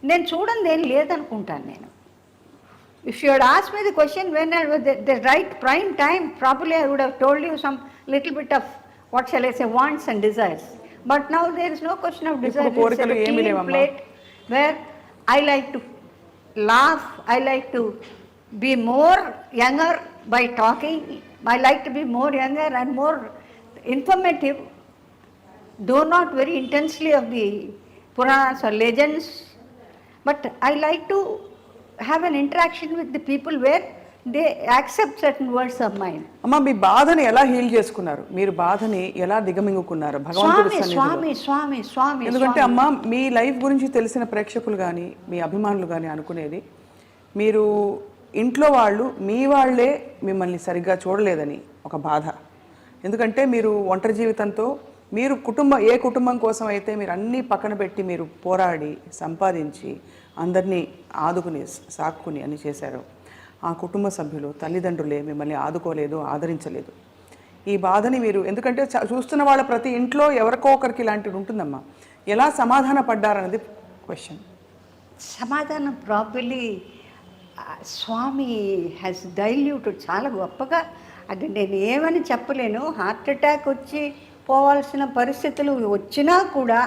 [SPEAKER 3] నేను చూడండి ఏం లేదనుకుంటాను నేను. If you had asked me the question when the right prime time, properly I would have told you some little bit of what shall I say wants and desires. But now there is no question of desire.
[SPEAKER 2] కోరికలు ఏమీ లేవమ్మా.
[SPEAKER 3] Plate where I like to laugh, I like to be more younger by talking, I like to be more younger and more informative, though not very intensely of the Puranas or legends, but I like to have an interaction with the people where they accept certain words of mine.
[SPEAKER 2] అమ్మ, మీ బాధని ఎలా heal చేసుకున్నారు? మీరు బాధని ఎలా దిగమింగుకున్నారు భగవంతుడి సన్నిధిలో?
[SPEAKER 3] స్వామి
[SPEAKER 2] ఎందుకంటే అమ్మ, మీ లైఫ్ గురించి తెలిసిన ప్రేక్షకులు కానీ మీ అభిమానులు కానీ అనుకునేది, మీరు ఇంట్లో వాళ్ళు మీ వాళ్ళే మిమ్మల్ని సరిగ్గా చూడలేదని ఒక బాధ. ఎందుకంటే మీరు ఒంటరి జీవితంతో, మీరు ఏ కుటుంబం కోసం అయితే మీరు అన్నీ పక్కన పెట్టి మీరు పోరాడి సంపాదించి అందరినీ ఆదుకుని సాక్కుని అని చేశారు, ఆ కుటుంబ సభ్యులు తల్లిదండ్రులే మిమ్మల్ని ఆదుకోలేదు, ఆదరించలేదు. ఈ బాధని మీరు, ఎందుకంటే చూస్తున్న వాళ్ళ ప్రతి ఇంట్లో ఎవరికో ఒకరికి ఇలాంటిది ఉంటుందమ్మా, ఎలా సమాధాన పడ్డారన్నది క్వశ్చన్.
[SPEAKER 3] సమాధానం ప్రాపర్లీ స్వామి హ్యాస్ డైల్యూటెడ్ చాలా గొప్పగా. అది నేను ఏమని చెప్పలేను. హార్ట్ అటాక్ వచ్చి పోవాల్సిన పరిస్థితులు వచ్చినా కూడా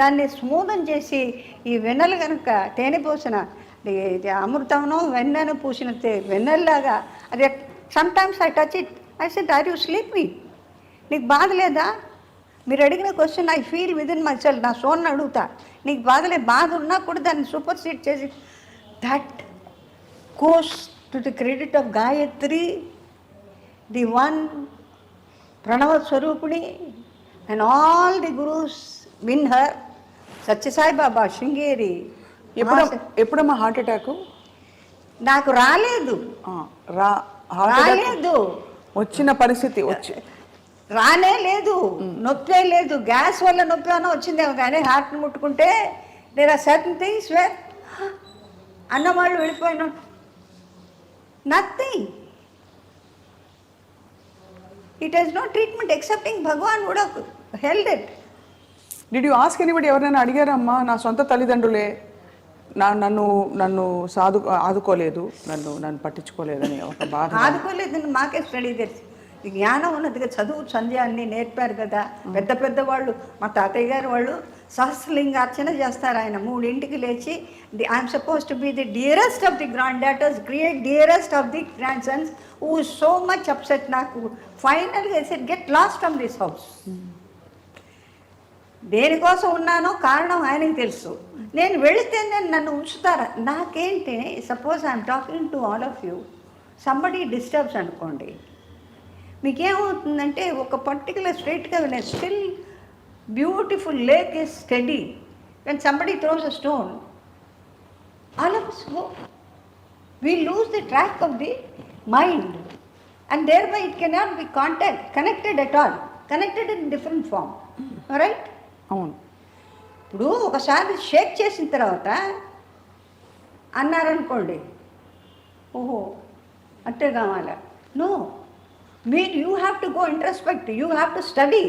[SPEAKER 3] దాన్ని స్మూదం చేసి, ఈ వెన్నెలు కనుక తేనె పోసిన అమృతంలో వెన్నెను పూసిన వెన్నెల్లాగా, అది sometimes I touch it, I said are you sleeping, నీకు బాధ లేదా? మీరు అడిగిన question I feel within myself. నా సోన్ని అడుగుతా, నీకు బాధ ఉన్నా కూడా దాన్ని సూపర్ సీడ్ చేసి, that goes to the credit of Gayatri, the one Pranava Swarupini, and all the gurus win her. Satya Sai Baba, Shringeri.
[SPEAKER 2] ఎప్పుడమ్మా హార్ట్ అటాక్?
[SPEAKER 3] నాకు రాలేదు.
[SPEAKER 2] వచ్చిన పరిస్థితి
[SPEAKER 3] రానే లేదు, నొప్పే లేదు. గ్యాస్ వల్ల నొప్పి అన్న వచ్చిందేమో కానీ హార్ట్ని ముట్టుకుంటే there are certain things where అన్నవాళ్ళు వెళ్ళిపోయిన nothing. It has no treatment excepting Bhagwan would have held it.
[SPEAKER 2] Did you ask anybody? ఎవరైనా అడిగారమ్మా? నా సొంత తల్లిదండ్రులే నన్ను ఆదుకోలేదు, నన్ను పట్టించుకోలేదని ఒక బాధ.
[SPEAKER 3] ఆదుకోలేదని మాకే స్టడీ తెలుసు. జ్ఞానం ఉన్నదిగా, చదువు సంధ్య అన్నీ నేర్పారు కదా పెద్ద వాళ్ళు. మా తాతయ్య గారు వాళ్ళు సహస్రలింగార్చన చేస్తారు. ఆయన 3 లేచి, I'm suppose to be the dearest of the grand daughters, create dearest of the grand Sons, who so much upset. నాకు ఫైనల్గా said get lost from this house. దేనికోసం ఉన్నానో కారణం ఆయనకి తెలుసు. నేను వెళితే నన్ను ఉంచుతారా? నాకేంటి, suppose I'm talking to all of you, somebody disturbs అనుకోండి, మీకేమవుతుందంటే ఒక పర్టికులర్ స్ట్రైట్గా still beautiful lake is study. When somebody throws a stone, all of us go. We lose the track of the mind and thereby it cannot be connected at all. Connected in different form. Right?
[SPEAKER 2] అవును.
[SPEAKER 3] ఇప్పుడు ఒకసారి షేక్ చేసిన తర్వాత అన్నారనుకోండి, ఓహో అంటే కావాలా? No, you have to go introspect, you have to study.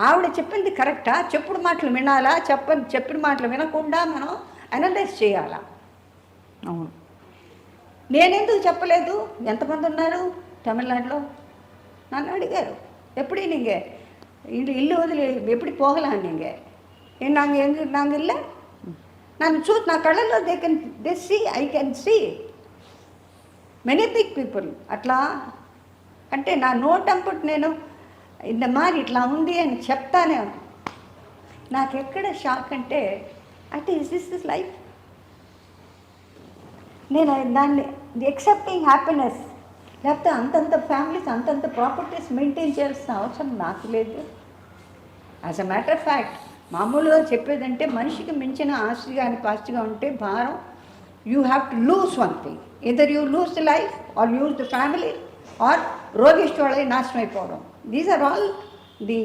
[SPEAKER 3] ఆవిడ చెప్పింది కరెక్టా, చెప్పుడు మాటలు వినాలా, చెప్పిన మాటలు వినకుండా మనం అనలైజ్ చేయాలా?
[SPEAKER 2] అవును.
[SPEAKER 3] నేనెందుకు చెప్పలేదు? ఎంతమంది ఉన్నారు తమిళనాడులో? నన్ను అడిగారు, ఎప్పుడు நீங்கள் ఇల్లు వదిలి ఎప్పుడు పోగలాను நீங்கள் நாங்கள் இல்லை, నన్ను నా కళ్ళలో they see, I can see many big people. అట్లా అంటే నా నోటంపుట్ నేను ఇంత మారి ఇట్లా ఉంది అని చెప్తానే. నాకెక్కడ షాక్ అంటే ఇస్ దిస్ లైఫ్? నేను దాన్ని ఎక్సెప్టింగ్ హ్యాపీనెస్, లేకపోతే అంతంత ఫ్యామిలీస్ అంతంత ప్రాపర్టీస్ మెయింటైన్ చేయాల్సిన అవసరం నాకు లేదు. As a matter of fact మామూలుగా చెప్పేదంటే మనిషికి మించిన ఆస్తి కానీ పాస్తిగా ఉంటే భారం. You have to lose one thing, either you lose the life or lose the family or రోగిష్టి వాళ్ళకి నాశనం అయిపోవడం. These are all the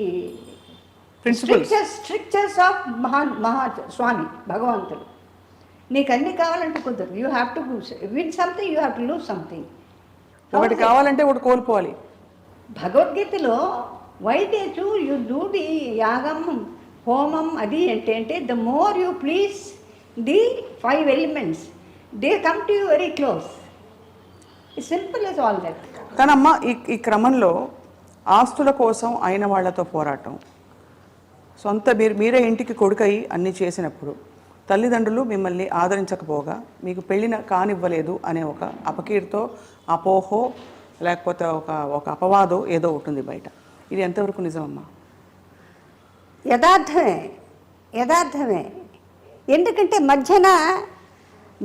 [SPEAKER 2] principles.
[SPEAKER 3] Strictures of Maha Swami భగవంతుడు. నీకు అన్నీ కావాలంటే కుదరదు. You have to win something, you have to lose something.
[SPEAKER 2] ఒకటి కావాలంటే ఒకటి కోల్పోవాలి.
[SPEAKER 3] భగవద్గీతలో వైద్యచు యు డూ ది యాగం హోమం అది ఏంటంటే the more you please the 5 elements they come to you very close. Simple as all that.
[SPEAKER 2] కానీ అమ్మ ఈ క్రమంలో ఆస్తుల కోసం అయిన వాళ్ళతో పోరాటం, సొంత మీరే ఇంటికి కొడుకై అన్నీ చేసినప్పుడు తల్లిదండ్రులు మిమ్మల్ని ఆదరించకపోగా మీకు పెళ్ళిన కానివ్వలేదు అనే ఒక అపకీర్తో, అపోహో, లేకపోతే ఒక అపవాదో ఏదో ఉంటుంది బయట. ఇది ఎంతవరకు నిజమమ్మా?
[SPEAKER 3] యథార్థమే. ఎందుకంటే మధ్యన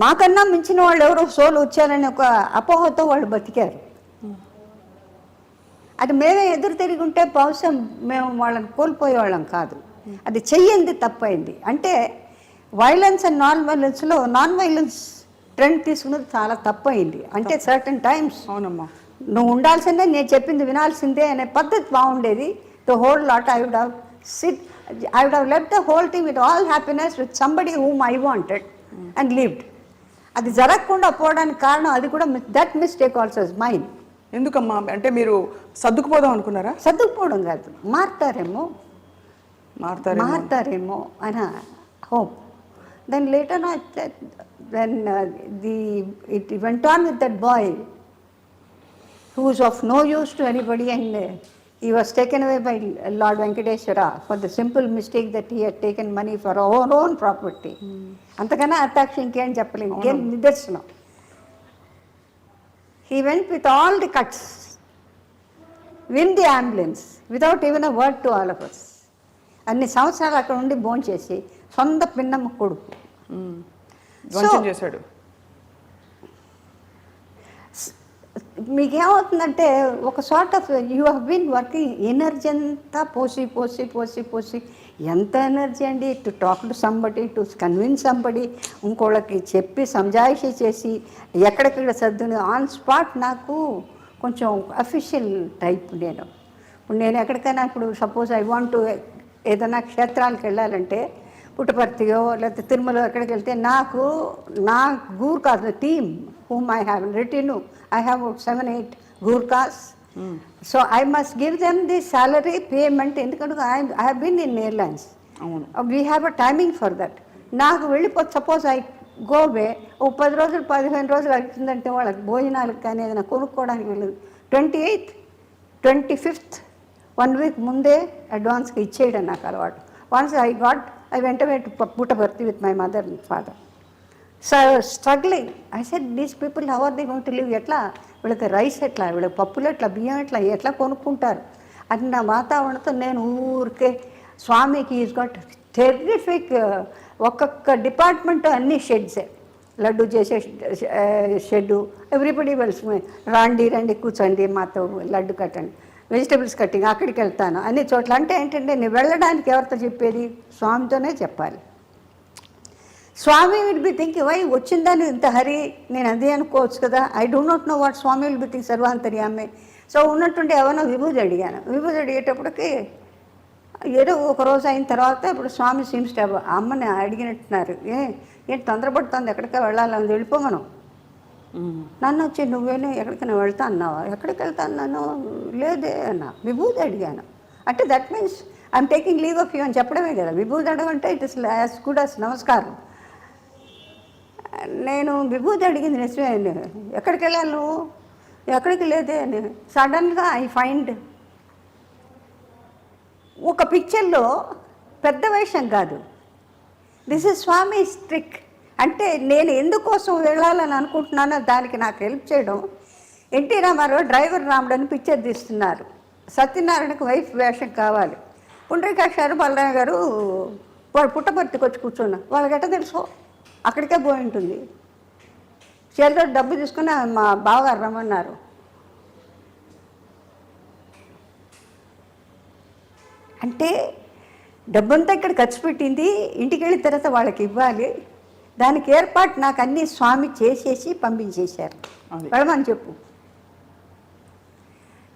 [SPEAKER 3] మాకన్నా మించిన వాళ్ళు ఎవరో సోలు వచ్చారని ఒక అపోహతో వాళ్ళు బతికారు. అది మేమే ఎదురు తిరిగి ఉంటే బహుశా మేము వాళ్ళని కోల్పోయేవాళ్ళం కాదు. అది చెయ్యింది తప్పైంది. అంటే violence and non violence trend తీసుకున్నది చాలా తప్పైంది. అంటే సర్టన్ టైమ్స్
[SPEAKER 2] అవునమ్మా,
[SPEAKER 3] నువ్వు ఉండాల్సిందే, నేను చెప్పింది వినాల్సిందే అనే పద్ధతి బాగుండేది. The whole lot I would have left the whole thing with all happiness with somebody whom I wanted and lived. అది జరగకుండా పోవడానికి కారణం అది కూడా that mistake also is mine.
[SPEAKER 2] ఎందుకమ్మా? అంటే మీరు సర్దుకుపోదాం అనుకున్నారా?
[SPEAKER 3] సర్దుకుపోవడం కాదు, మారుతారేమో అని hope. Then later it went on with that boy who was of no use to anybody, and he was taken away by Lord Venkateshwara for the simple mistake that he had taken money for our own property. అంతకన్నా అటాక్ష ఇంకేం చెప్పలేము, ఇంకేం నిదర్శనం. He went with all the cuts, in the ambulance, without even a word to all of us. అన్ని సంవత్సరాలు అక్కడ ఉండి భోంచేసి సొంత పిన్నమ్మ కొడుకు
[SPEAKER 2] చేశాడు.
[SPEAKER 3] మీకేమవుతుందంటే ఒక sort of you have been working, energy అంతా పోసి ఎంత ఎనర్జీ అండి, to talk to somebody, to convince somebody, ఇంకోళ్ళకి చెప్పి సంజాయిషి చేసి ఎక్కడెక్కడ సర్దుని ఆన్ స్పాట్. నాకు కొంచెం అఫీషియల్ టైప్ నేను. ఇప్పుడు నేను ఎక్కడికైనా ఇప్పుడు సపోజ్ ఐ వాంట్ టు ఏదైనా క్షేత్రాలకు వెళ్ళాలంటే పుట్టపర్తియో లేకపోతే తిరుమల ఎక్కడికి వెళ్తే నా గూర్ కాదు team whom I have written, I have 7-8 Gurkhas. So I must give them the salary payment. ఎందుకంటే I have been in airlines. We have a timing for that. నాకు వెళ్ళిపోతే సపోజ్ ఐ గో వే ఓ 10 రోజులు 15 రోజులు అవుతుందంటే వాళ్ళకి భోజనాలకు కానీ ఏదైనా కొనుక్కోవడానికి వెళ్ళదు. 28th 25th 1 week ముందే అడ్వాన్స్గా ఇచ్చేయడం నాకు అలవాటు. Once I went away to Puttaparthi with my mother and father. So I was struggling. I said, these people, how are they going to live? ఎట్లా వీళ్ళకి రైస్ ఎట్లా, వీళ్ళకి పప్పులు ఎట్లా, బియ్యం ఎట్లా కొనుక్కుంటారు అని నా వాతావరణంతో నేను ఊరికే స్వామికి ఈజ్ గాట్ టెర్రిఫిక్. ఒక్కొక్క డిపార్ట్మెంట్ అన్ని షెడ్సే, లడ్డు చేసే షెడ్డు, ఎవ్రీబడి వెల్స్ రండి కూర్చోండి మాతో లడ్డు కట్టండి, వెజిటబుల్స్ కట్టింగ్ అక్కడికి వెళ్తాను అన్ని చోట్ల. అంటే ఏంటంటే నేను వెళ్ళడానికి ఎవరితో చెప్పేది? స్వామితోనే చెప్పాలి. Swami will be thinking why వచ్చిందని ఇంత హరి, నేను అదే అనుకోవచ్చు కదా. I do not know what Swami will be think సర్వాంతర్యామి. సో ఉన్నట్టుండి ఎవరో విభూతి అడిగాను. విభూతి అడిగేటప్పటికి ఏదో ఒక రోజు అయిన తర్వాత ఇప్పుడు స్వామి సీమ్స్ టు అమ్మని అడిగినట్టున్నారు, ఏంటి తొందరపడుతుంది, ఎక్కడికి వెళ్ళాలని వెళ్ళిపోమను. నన్ను వచ్చి నువ్వేనా ఎక్కడికైనా వెళ్తా అన్నావా? ఎక్కడికి వెళ్తా అన్నాను, లేదే అన్నా. విభూతి అడిగాను అంటే that means I'm taking leave of you అని చెప్పడమే కదా. విభూతి అడగంటే it is as good as నమస్కారం. నేను విభూతి అడిగింది నిజమే. ఎక్కడికి వెళ్ళాలి నువ్వు? ఎక్కడికి లేదే అని. సడన్గా ఐ ఫైండ్ ఒక పిక్చర్లో పెద్ద వేషం కాదు, దిస్ ఇస్ స్వామి ట్రిక్. అంటే నేను ఎందుకోసం వెళ్ళాలని అనుకుంటున్నానో దానికి నాకు హెల్ప్ చేయడం. ఎన్టీ రామారావు డ్రైవర్ రాముడని పిక్చర్ తీస్తున్నారు. సత్యనారాయణకు వైఫ్ వేషం కావాలి. పుండ్రీకాక్ష గారు బలరామ గారు వాడు పుట్టపర్తికి వచ్చి కూర్చున్నారు. వాళ్ళకి ఎట్ట తెలుసు? అక్కడికే పోయి ఉంటుంది. చేతిలో డబ్బు తీసుకుని మా బావగారు రమ్మన్నారు. అంటే డబ్బంతా ఇక్కడ ఖర్చు పెట్టింది, ఇంటికి వెళ్ళిన తర్వాత వాళ్ళకి ఇవ్వాలి. దానికి ఏర్పాటు నాకు అన్నీ స్వామి చేసేసి పంపించేశారు.
[SPEAKER 2] అది.
[SPEAKER 3] వెళ్ళమని చెప్పు.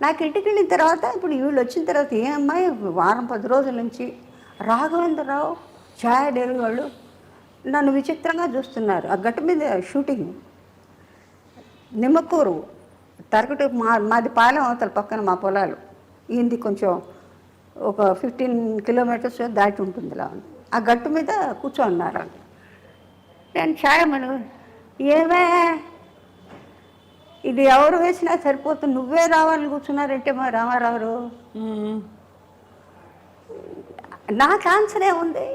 [SPEAKER 3] నాకు ఇంటికి వెళ్ళిన తర్వాత ఇప్పుడు వీళ్ళు వచ్చిన తర్వాత ఏ అమ్మాయి వారం 10 రోజుల నుంచి రాఘవేంద్రరావు ఛాయా డేవి వాళ్ళు నన్ను విచిత్రంగా చూస్తున్నారు. ఆ గట్టు మీద షూటింగ్, నిమ్మకూరు తరగతి మాది పాలెం అవతల పక్కన మా పొలాలు, ఈయనది కొంచెం ఒక 15 కిలోమీటర్స్ దాటి ఉంటుంది ఇలా. ఆ గట్టు మీద కూర్చోన్నారు. నేను ఛాయమను, ఏమే ఇది ఎవరు వేసినా సరిపోతుంది, నువ్వే రావాలని కూర్చున్నారంటే మా రామారావు. నాకు ఆన్సరే ఉంది,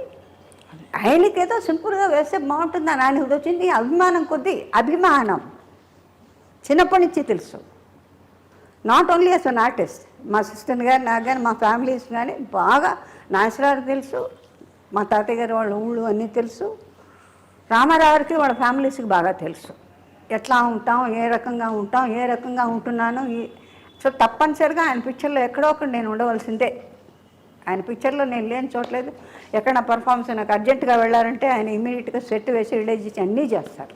[SPEAKER 3] ఆయనకేదో సింపుల్గా వేస్తే బాగుంటుందని ఆయన వచ్చింది. అభిమానం కొద్దీ, అభిమానం చిన్నప్పటి నుంచి తెలుసు. Not only as an artist, మా సిస్టర్ గారు నాకు కానీ మా ఫ్యామిలీస్ కానీ బాగా నాగేశ్వరరావు తెలుసు, మా తాతయ్య గారు వాళ్ళ ఊళ్ళు అన్నీ తెలుసు, రామారావుకి వాళ్ళ ఫ్యామిలీస్కి బాగా తెలుసు. ఎట్లా ఉంటాం, ఏ రకంగా ఉంటున్నాను. సో తప్పనిసరిగా ఆయన పిక్చర్లో ఎక్కడో ఒకటి నేను ఉండవలసిందే. ఆయన పిక్చర్లో నేను లేని చోట్లేదు. ఎక్కడ నా పర్ఫార్మెన్స్ నాకు అర్జెంటుగా వెళ్ళారంటే ఆయన ఇమీడియట్గా సెట్ వేసి రిలీజ్ చేసి అన్నీ చేస్తారు.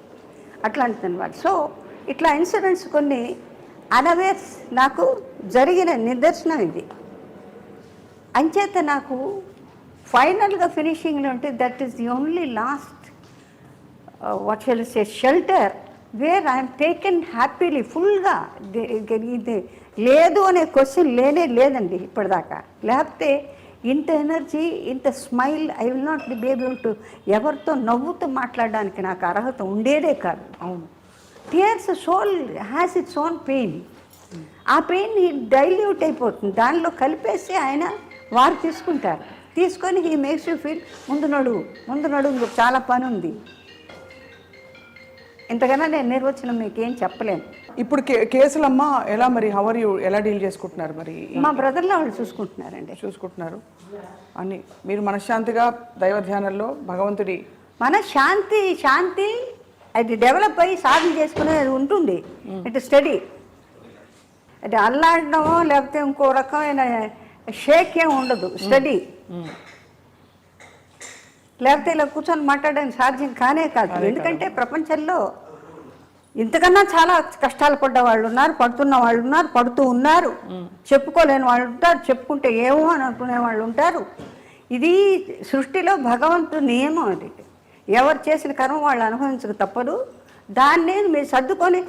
[SPEAKER 3] అట్లాంటిది అనమాట. సో ఇట్లా ఇన్సిడెంట్స్ కొన్ని అన్అవేర్స్ నాకు జరిగిన నిదర్శనం ఇది. అంచేత నాకు ఫైనల్గా ఫినిషింగ్లో ఉంటే that is the only last what shall say shelter where I'm taken happily ఫుల్గా. ఇది లేదు అనే క్వశ్చన్ లేదండి ఇప్పటిదాకా. లేకపోతే ఇంత ఎనర్జీ, ఇంత smile I will not be able to ఎవరితో నవ్వుతూ మాట్లాడడానికి నాకు అర్హత ఉండేదే కాదు.
[SPEAKER 2] అవును.
[SPEAKER 3] Tears soul has its own pain. ఆ పెయిన్ డైల్యూట్ అయిపోతుంది, దానిలో కలిపేసి ఆయన వారు తీసుకుంటారు. తీసుకొని హీ మేక్స్ యూ ఫీల్ ముందు నడువు ఇంకొక చాలా పని ఉంది. ఇంతకన్నా నేను నిర్వచనం మీకు ఏం చెప్పలేను.
[SPEAKER 2] ఇప్పుడు కేసులమ్మ ఎలా మరి హవర్ యూ ఎలా డీల్ చేసుకుంటున్నారు మరి?
[SPEAKER 3] మా బ్రదర్లో వాళ్ళు చూసుకుంటున్నారు
[SPEAKER 2] అన్ని మీరు మనశ్శాంతిగా దైవ ధ్యానంలో భగవంతుడి
[SPEAKER 3] మన శాంతి అది డెవలప్ అయ్యి సాధన చేసుకునేది ఉంటుంది. ఇట్ స్టడీ, అది అల్లాడడమో లేకపోతే ఇంకో రకమైన షేక్ ఏం ఉండదు. స్టడీ లేకపోతే ఇలా కూర్చొని మాట్లాడడానికి సాధ్యం కానే కాదు. ఎందుకంటే ప్రపంచంలో ఇంతకన్నా చాలా కష్టాలు పడ్డ వాళ్ళు ఉన్నారు, పడుతున్న వాళ్ళు ఉన్నారు, పడుతూ ఉన్నారు, చెప్పుకోలేని వాళ్ళు ఉంటారు, చెప్పుకుంటే ఏమో అని అనుకునే వాళ్ళు ఉంటారు. ఇది సృష్టిలో భగవంతుడి నియమం. అది ఎవరు చేసిన కర్మ వాళ్ళు అనుభవించక తప్పదు. దాన్ని మీరు సర్దుకొని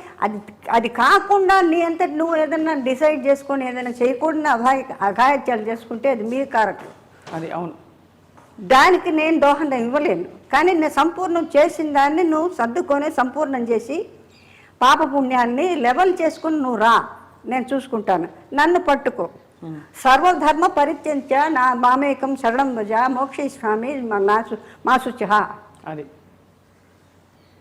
[SPEAKER 3] అది కాకుండా నీ అంతటి నువ్వు ఏదైనా డిసైడ్ చేసుకొని ఏదైనా చేయకూడని అఘాయిత్యాలు చేసుకుంటే అది మీ కారకం.
[SPEAKER 2] అది అవును.
[SPEAKER 3] దానికి నేను దోహదం ఇవ్వలేను. కానీ నేను సంపూర్ణం చేసిన దాన్ని నువ్వు సర్దుకొని సంపూర్ణం చేసి పాపపుణ్యాన్ని లెవెల్ చేసుకుని నువ్వు రా, నేను చూసుకుంటాను. నన్ను పట్టుకో. సర్వధర్మ పరిత్యంచ నా మామేకం శరణం భజ మోక్షయిష్యామి మా శుచిః.
[SPEAKER 2] అది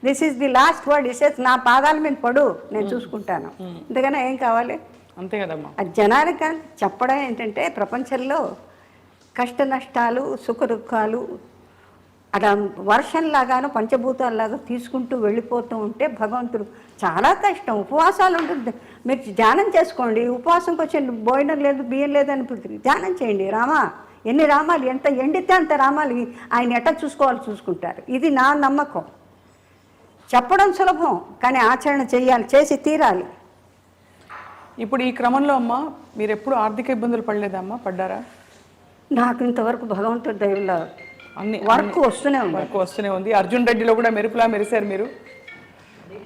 [SPEAKER 3] this is the last word. ఇసేస్ నా పాదాల మీద పడు, నేను చూసుకుంటాను. ఇంతకన్నా ఏం కావాలి?
[SPEAKER 2] అంతే కదమ్మా.
[SPEAKER 3] అది జనానికి చెప్పడం ఏంటంటే ప్రపంచంలో కష్ట నష్టాలు, సుఖ దుఃఖాలు అలా వర్షంలాగాను పంచభూతాల్లాగా తీసుకుంటూ వెళ్ళిపోతూ ఉంటే భగవంతుడు చాలా కష్టం. ఉపవాసాలు ఉంటుంది. మీరు ధ్యానం చేసుకోండి. ఉపవాసంకి వచ్చే భోజనం లేదు, బియ్యం లేదని ధ్యానం చేయండి. రామా ఎన్ని రామాలు, ఎంత ఎండితే అంత రామాలు ఆయన ఎట్లా చూసుకోవాలి చూసుకుంటారు. ఇది నా నమ్మకం. చెప్పడం సులభం, కానీ ఆచరణ చేయాలి, చేసి తీరాలి.
[SPEAKER 2] ఇప్పుడు ఈ క్రమంలో అమ్మ మీరు ఎప్పుడు ఆర్థిక ఇబ్బందులు పడలేదమ్మా? పడ్డారా?
[SPEAKER 3] నాకు ఇంతవరకు భగవంతుడి దయవల్ల
[SPEAKER 2] అన్ని
[SPEAKER 3] వర్క్ వస్తూనే
[SPEAKER 2] ఉంది. అర్జున్ రెడ్డిలో కూడా మెరుపులా మెరిశారు మీరు.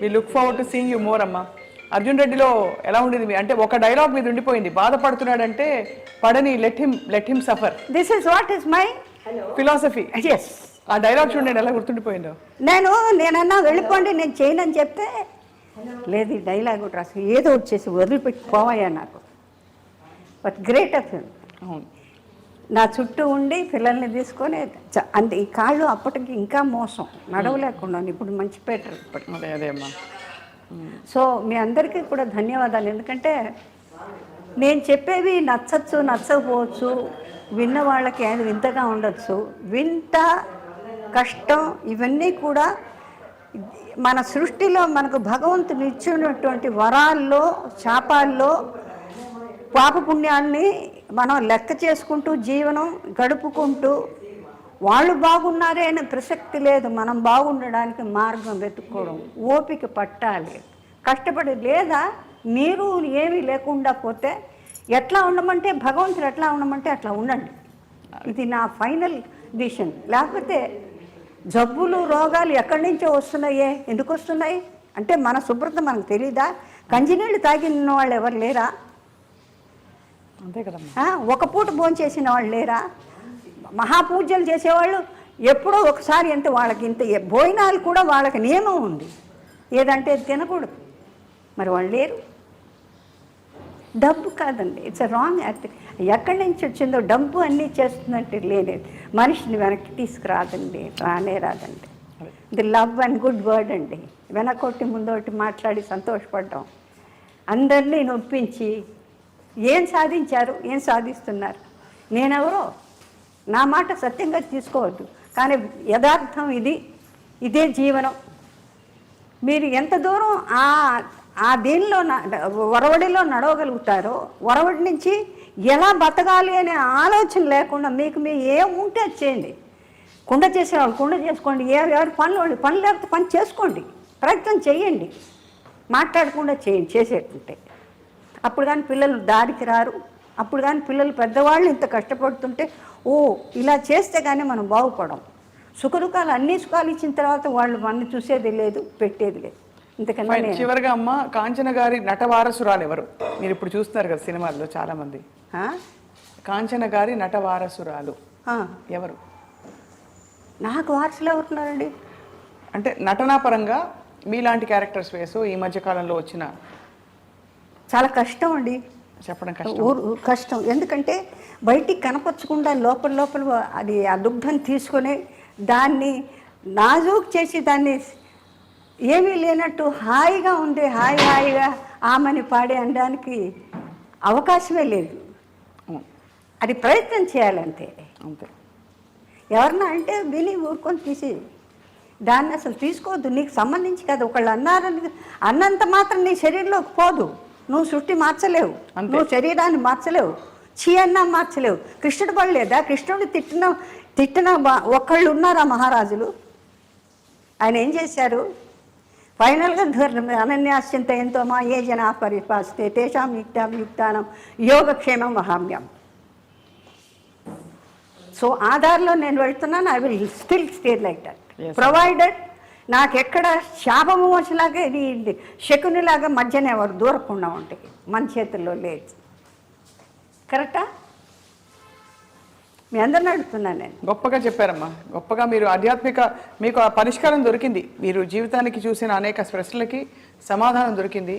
[SPEAKER 2] We look forward to seeing you more అమ్మా. అర్జున్ రెడ్డిలో ఎలా ఉండేది అంటే ఒక డైలాగ్ మీద ఉండిపోయింది, బాధపడుతున్నాడంటే పడని let him suffer.
[SPEAKER 3] This is what is my
[SPEAKER 2] philosophy.
[SPEAKER 3] Yes.
[SPEAKER 2] ఆ డైలాగ్ చూడండి ఎలా గుర్తుండిపోయిందో.
[SPEAKER 3] నేనన్నా వెళ్ళిపోండి నేను చేయనని చెప్తే లేదు, ఈ డైలాగ్ రాసి ఏదో వచ్చేసి వదిలిపెట్టి పోవాయా నాకు. But great of him.
[SPEAKER 2] అవును.
[SPEAKER 3] నా చుట్టూ ఉండి పిల్లల్ని తీసుకొని అంతే. ఈ కాళ్ళు అప్పటికి ఇంకా మోసం, నడవలేకుండా. ఇప్పుడు మంచి పెట్టరు ఇప్పుడు.
[SPEAKER 2] అదే అమ్మా.
[SPEAKER 3] సో మీ అందరికీ కూడా ధన్యవాదాలు. ఎందుకంటే నేను చెప్పేవి నచ్చచ్చు, నచ్చకపోవచ్చు, విన్న వాళ్ళకి అది వింతగా ఉండొచ్చు. వింత కష్టం ఇవన్నీ కూడా మన సృష్టిలో మనకు భగవంతుని ఇచ్చినటువంటి వరాల్లో, శాపాల్లో పాపపుణ్యాన్ని మనం లెక్క చేసుకుంటూ జీవనం గడుపుకుంటూ వాళ్ళు బాగున్నారే అనే ప్రసక్తి లేదు. మనం బాగుండడానికి మార్గం వెతుక్కోవడం, ఓపిక పట్టాలి, కష్టపడి. లేదా మీరు ఏమీ లేకుండా పోతే ఎట్లా ఉండమంటే భగవంతుడు ఎట్లా ఉండమంటే అట్లా ఉండండి. ఇది నా ఫైనల్ డిసిషన్. లేకపోతే జబ్బులు రోగాలు ఎక్కడి నుంచో వస్తున్నాయే. ఎందుకు వస్తున్నాయి అంటే మన శుభ్రత మనకు తెలీదా? కంజినీళ్ళు తాగిన వాళ్ళు ఎవరు లేరా?
[SPEAKER 2] అంతే కదమ్మా.
[SPEAKER 3] ఒక పూట భోజనం చేసిన వాళ్ళు లేరా? మహాపూజలు చేసేవాళ్ళు ఎప్పుడో ఒకసారి ఎంత వాళ్ళకి ఇంత భోజనాలు కూడా వాళ్ళకి నియమం ఉంది, ఏదంటే తినకూడదు. మరి వాళ్ళు లేరు. డబ్బు కాదండి, ఇట్స్ రాంగ్ యాక్ట్. ఎక్కడి నుంచి వచ్చిందో డబ్బు అన్నీ చేస్తుందంటే లేదు, మనిషిని వెనక్కి తీసుకురాదండి, రానే రాదండి. The love and good word అండి. వెనకొట్టి ముందోటి మాట్లాడి సంతోషపడ్డాం, అందరినీ నొప్పించి ఏం సాధించారు, ఏం సాధిస్తున్నారు? నేనెవరో నా మాట సత్యంగా తీసుకోవద్దు, కానీ యథార్థం ఇది, ఇదే జీవనం. మీరు ఎంత దూరం ఆ దీనిలో ఒరవడిలో నడవగలుగుతారో, ఒరవడి నుంచి ఎలా బతకాలి అనే ఆలోచన లేకుండా మీకు ఏముంటే అది చేయండి. కుండ చేసేవాళ్ళు కుండ చేసుకోండి, ఎవరి పనులు పని లేకపోతే పని చేసుకోండి, ప్రయత్నం చేయండి, మాట్లాడకుండా చేయండి చేసేటుంటే. అప్పుడు కానీ పిల్లలు దారికి రారు. అప్పుడు కానీ పిల్లలు పెద్దవాళ్ళు ఇంత కష్టపడుతుంటే ఓ ఇలా చేస్తే కానీ మనం బాగుపడం. సుఖదుఖాలు అన్ని సుఖాలు ఇచ్చిన తర్వాత వాళ్ళు మన చూసేది లేదు, పెట్టేది లేదు. ఇంతకన్నా
[SPEAKER 2] చివరిగా అమ్మ, కాంచన గారి నటవారసురాలు ఎవరు? మీరు ఇప్పుడు చూస్తున్నారు కదా సినిమాల్లో చాలా మంది. కాంచన గారి నటవారసురాలు ఎవరు?
[SPEAKER 3] నాకు వారసులు ఎవరున్నారండి?
[SPEAKER 2] అంటే నటనా పరంగా మీలాంటి క్యారెక్టర్స్ వేసు ఈ మధ్య కాలంలో వచ్చిన.
[SPEAKER 3] చాలా కష్టం అండి
[SPEAKER 2] చెప్పడం
[SPEAKER 3] కష్టం. ఎందుకంటే బయటికి కనపరచకుండా లోపల లోపల అది ఆ దుగ్ధం తీసుకొని దాన్ని నాజూక్ చేసి దాన్ని ఏమీ లేనట్టు హాయిగా ఉంది, హాయిగా ఆమెని పాడే అనడానికి అవకాశమే లేదు. అది ప్రయత్నం చేయాలంతే.
[SPEAKER 2] అంతే.
[SPEAKER 3] ఎవరన్నా అంటే విని ఊరుకొని తీసి దాన్ని అసలు తీసుకోవద్దు. నీకు సంబంధించి కదా, ఒకళ్ళు అన్నంత మాత్రం నీ శరీరంలోకి పోదు. నువ్వు సృష్టి మార్చలేవు, నువ్వు శరీరాన్ని మార్చలేవు, చీ అన్నా మార్చలేవు. కృష్ణుడు పడలేదా? కృష్ణుడు తిట్టిన ఒకళ్ళు ఉన్నారా మహారాజులు? ఆయన ఏం చేశారు? ఫైనల్గా అనన్యాశ్చింత ఎంతో మా ఏ జనా పరిపాస్తే తేషాం యుక్తానం యోగక్షేమం వహామ్యం. సో ఆధార్లో నేను వెళ్తున్నాను. I will still stay like that provided నాకెక్కడ శాపము వచ్చేలాగా ఇది శకునిలాగా మధ్యన ఎవరు దూరకుండా ఉంటాయి, మన చేతుల్లో లేదు. కరెక్టా? మీ అందరిని అడుగుతున్నాను నేను.
[SPEAKER 2] గొప్పగా చెప్పారమ్మా, గొప్పగా మీరు ఆధ్యాత్మిక మీకు ఆ పరిష్కారం దొరికింది. మీరు జీవితానికి చూసిన అనేక ప్రశ్నలకి సమాధానం దొరికింది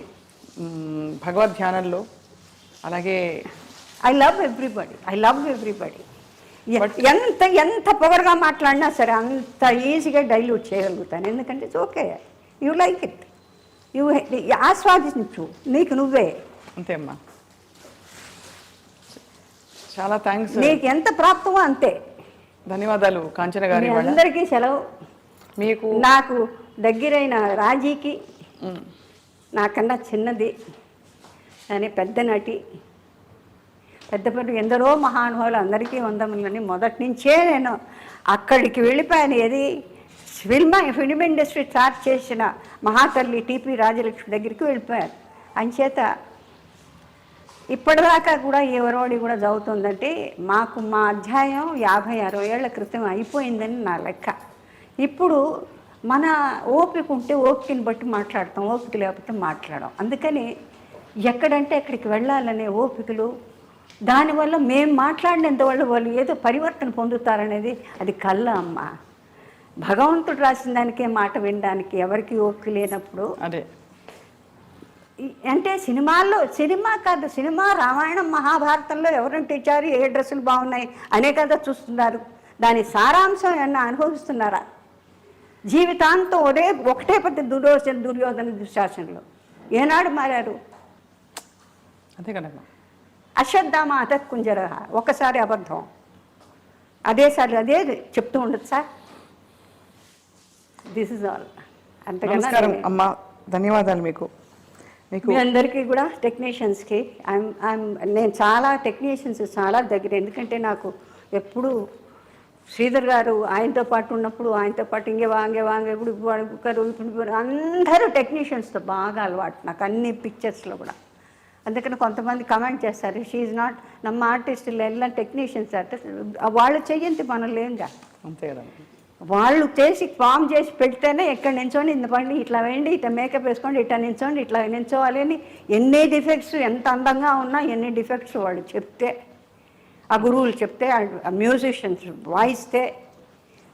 [SPEAKER 2] భగవద్ ధ్యానంలో. అలాగే
[SPEAKER 3] ఐ లవ్ ఎవ్రీబడి. ఎంత పొగరుగా మాట్లాడినా సరే అంత ఈజీగా డైల్యూట్ చేయగలుగుతాను. ఎందుకంటే it's okay, you like it, you ఆస్వాదించు నీకు నువ్వే.
[SPEAKER 2] అంతే అమ్మా, చాలా థ్యాంక్స్.
[SPEAKER 3] నీకు ఎంత ప్రాప్తమో అంతే.
[SPEAKER 2] ధన్యవాదాలు కాంచన గారి.
[SPEAKER 3] అందరికీ సెలవు.
[SPEAKER 2] మీకు
[SPEAKER 3] నాకు దగ్గరైన రాజీకి, నాకన్నా చిన్నది అని పెద్ద నటి, పెద్ద ఎందరో మహానుభావులు, అందరికీ వందములని మొదటి నుంచే నేను అక్కడికి వెళ్ళిపోయాను. ఏది ఫిల్మ్ ఇండస్ట్రీ స్టార్ట్ చేసిన మహాతల్లి టీపీ రాజలక్ష్మి దగ్గరికి వెళ్ళిపోయాను. అంచేత ఇప్పటిదాకా కూడా ఎవరోడి కూడా చదువుతుందంటే మాకు మా అధ్యాయం 50-60 ఏళ్ల క్రితం అయిపోయిందని నా లెక్క. ఇప్పుడు మన ఓపిక ఉంటే ఓపికని బట్టి మాట్లాడతాం, ఓపిక లేకపోతే మాట్లాడడం. అందుకని ఎక్కడంటే అక్కడికి వెళ్ళాలనే ఓపికలు, దానివల్ల మేము మాట్లాడినంత వాళ్ళు ఏదో పరివర్తన పొందుతారనేది అది కళ్ళ అమ్మ. భగవంతుడు రాసిన దానికే మాట వినడానికి ఎవరికి ఓపిక లేనప్పుడు
[SPEAKER 2] అదే
[SPEAKER 3] అంటే సినిమా కాదు, సినిమా రామాయణం మహాభారతంలో ఎవరంటే ఇచ్చారు, ఏ డ్రెస్సులు బాగున్నాయి అనే కదా చూస్తున్నారు. దాని సారాంశం ఏమన్నా అనుభవిస్తున్నారా? జీవితాంతం ఒకటే పద్ధతి దుర్యోధన దుశ్శాసనలు ఏనాడు మారారు?
[SPEAKER 2] అంతే కదమ్మా.
[SPEAKER 3] అశ్వత్థామ అతత్కుంజర ఒకసారి అబద్ధం, అదే చెప్తూ ఉండదు సార్. This is all. అంతకన్నా
[SPEAKER 2] నమస్కారం అమ్మా, ధన్యవాదాలు మీకు.
[SPEAKER 3] మీ అందరికీ కూడా టెక్నీషియన్స్కి నేను చాలా టెక్నీషియన్స్ చాలా దగ్గర, ఎందుకంటే నాకు ఎప్పుడు శ్రీధర్ గారు ఆయనతో పాటు ఉన్నప్పుడు ఆయనతో పాటు ఇంకే వాంగే ఇప్పుడు అందరూ టెక్నీషియన్స్తో బాగా అలవాటు నాకు అన్ని పిక్చర్స్లో కూడా. అందుకని కొంతమంది కమెంట్ చేస్తారు, షీఈ్ నాట్ నమ్మ ఆర్టిస్టులు ఎలా టెక్నీషియన్స్ అంటే వాళ్ళు చెయ్యంతి మనం లేంగా,
[SPEAKER 2] అంతే కదా.
[SPEAKER 3] వాళ్ళు చేసి ఫామ్ చేసి పెడితేనే ఎక్కడ నించోండి ఇంత పండి ఇట్లా వేయండి, ఇట్లా మేకప్ వేసుకోండి, ఇట్లా నించోండి, ఇట్లా నించోవాలి అని ఎన్ని డిఫెక్ట్స్ ఎంత అందంగా ఉన్నా ఎన్ని డిఫెక్ట్స్ వాళ్ళు చెప్తే, ఆ గురువులు చెప్తే, ఆ మ్యూజిషియన్స్ వాయిస్తే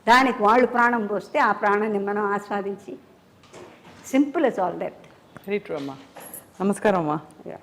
[SPEAKER 3] దానికి వాళ్ళు ప్రాణం పోస్తే ఆ ప్రాణాన్ని మనం ఆస్వాదించి simple is all that.
[SPEAKER 2] Very true అమ్మా. నమస్కారం అమ్మా.
[SPEAKER 3] Yeah.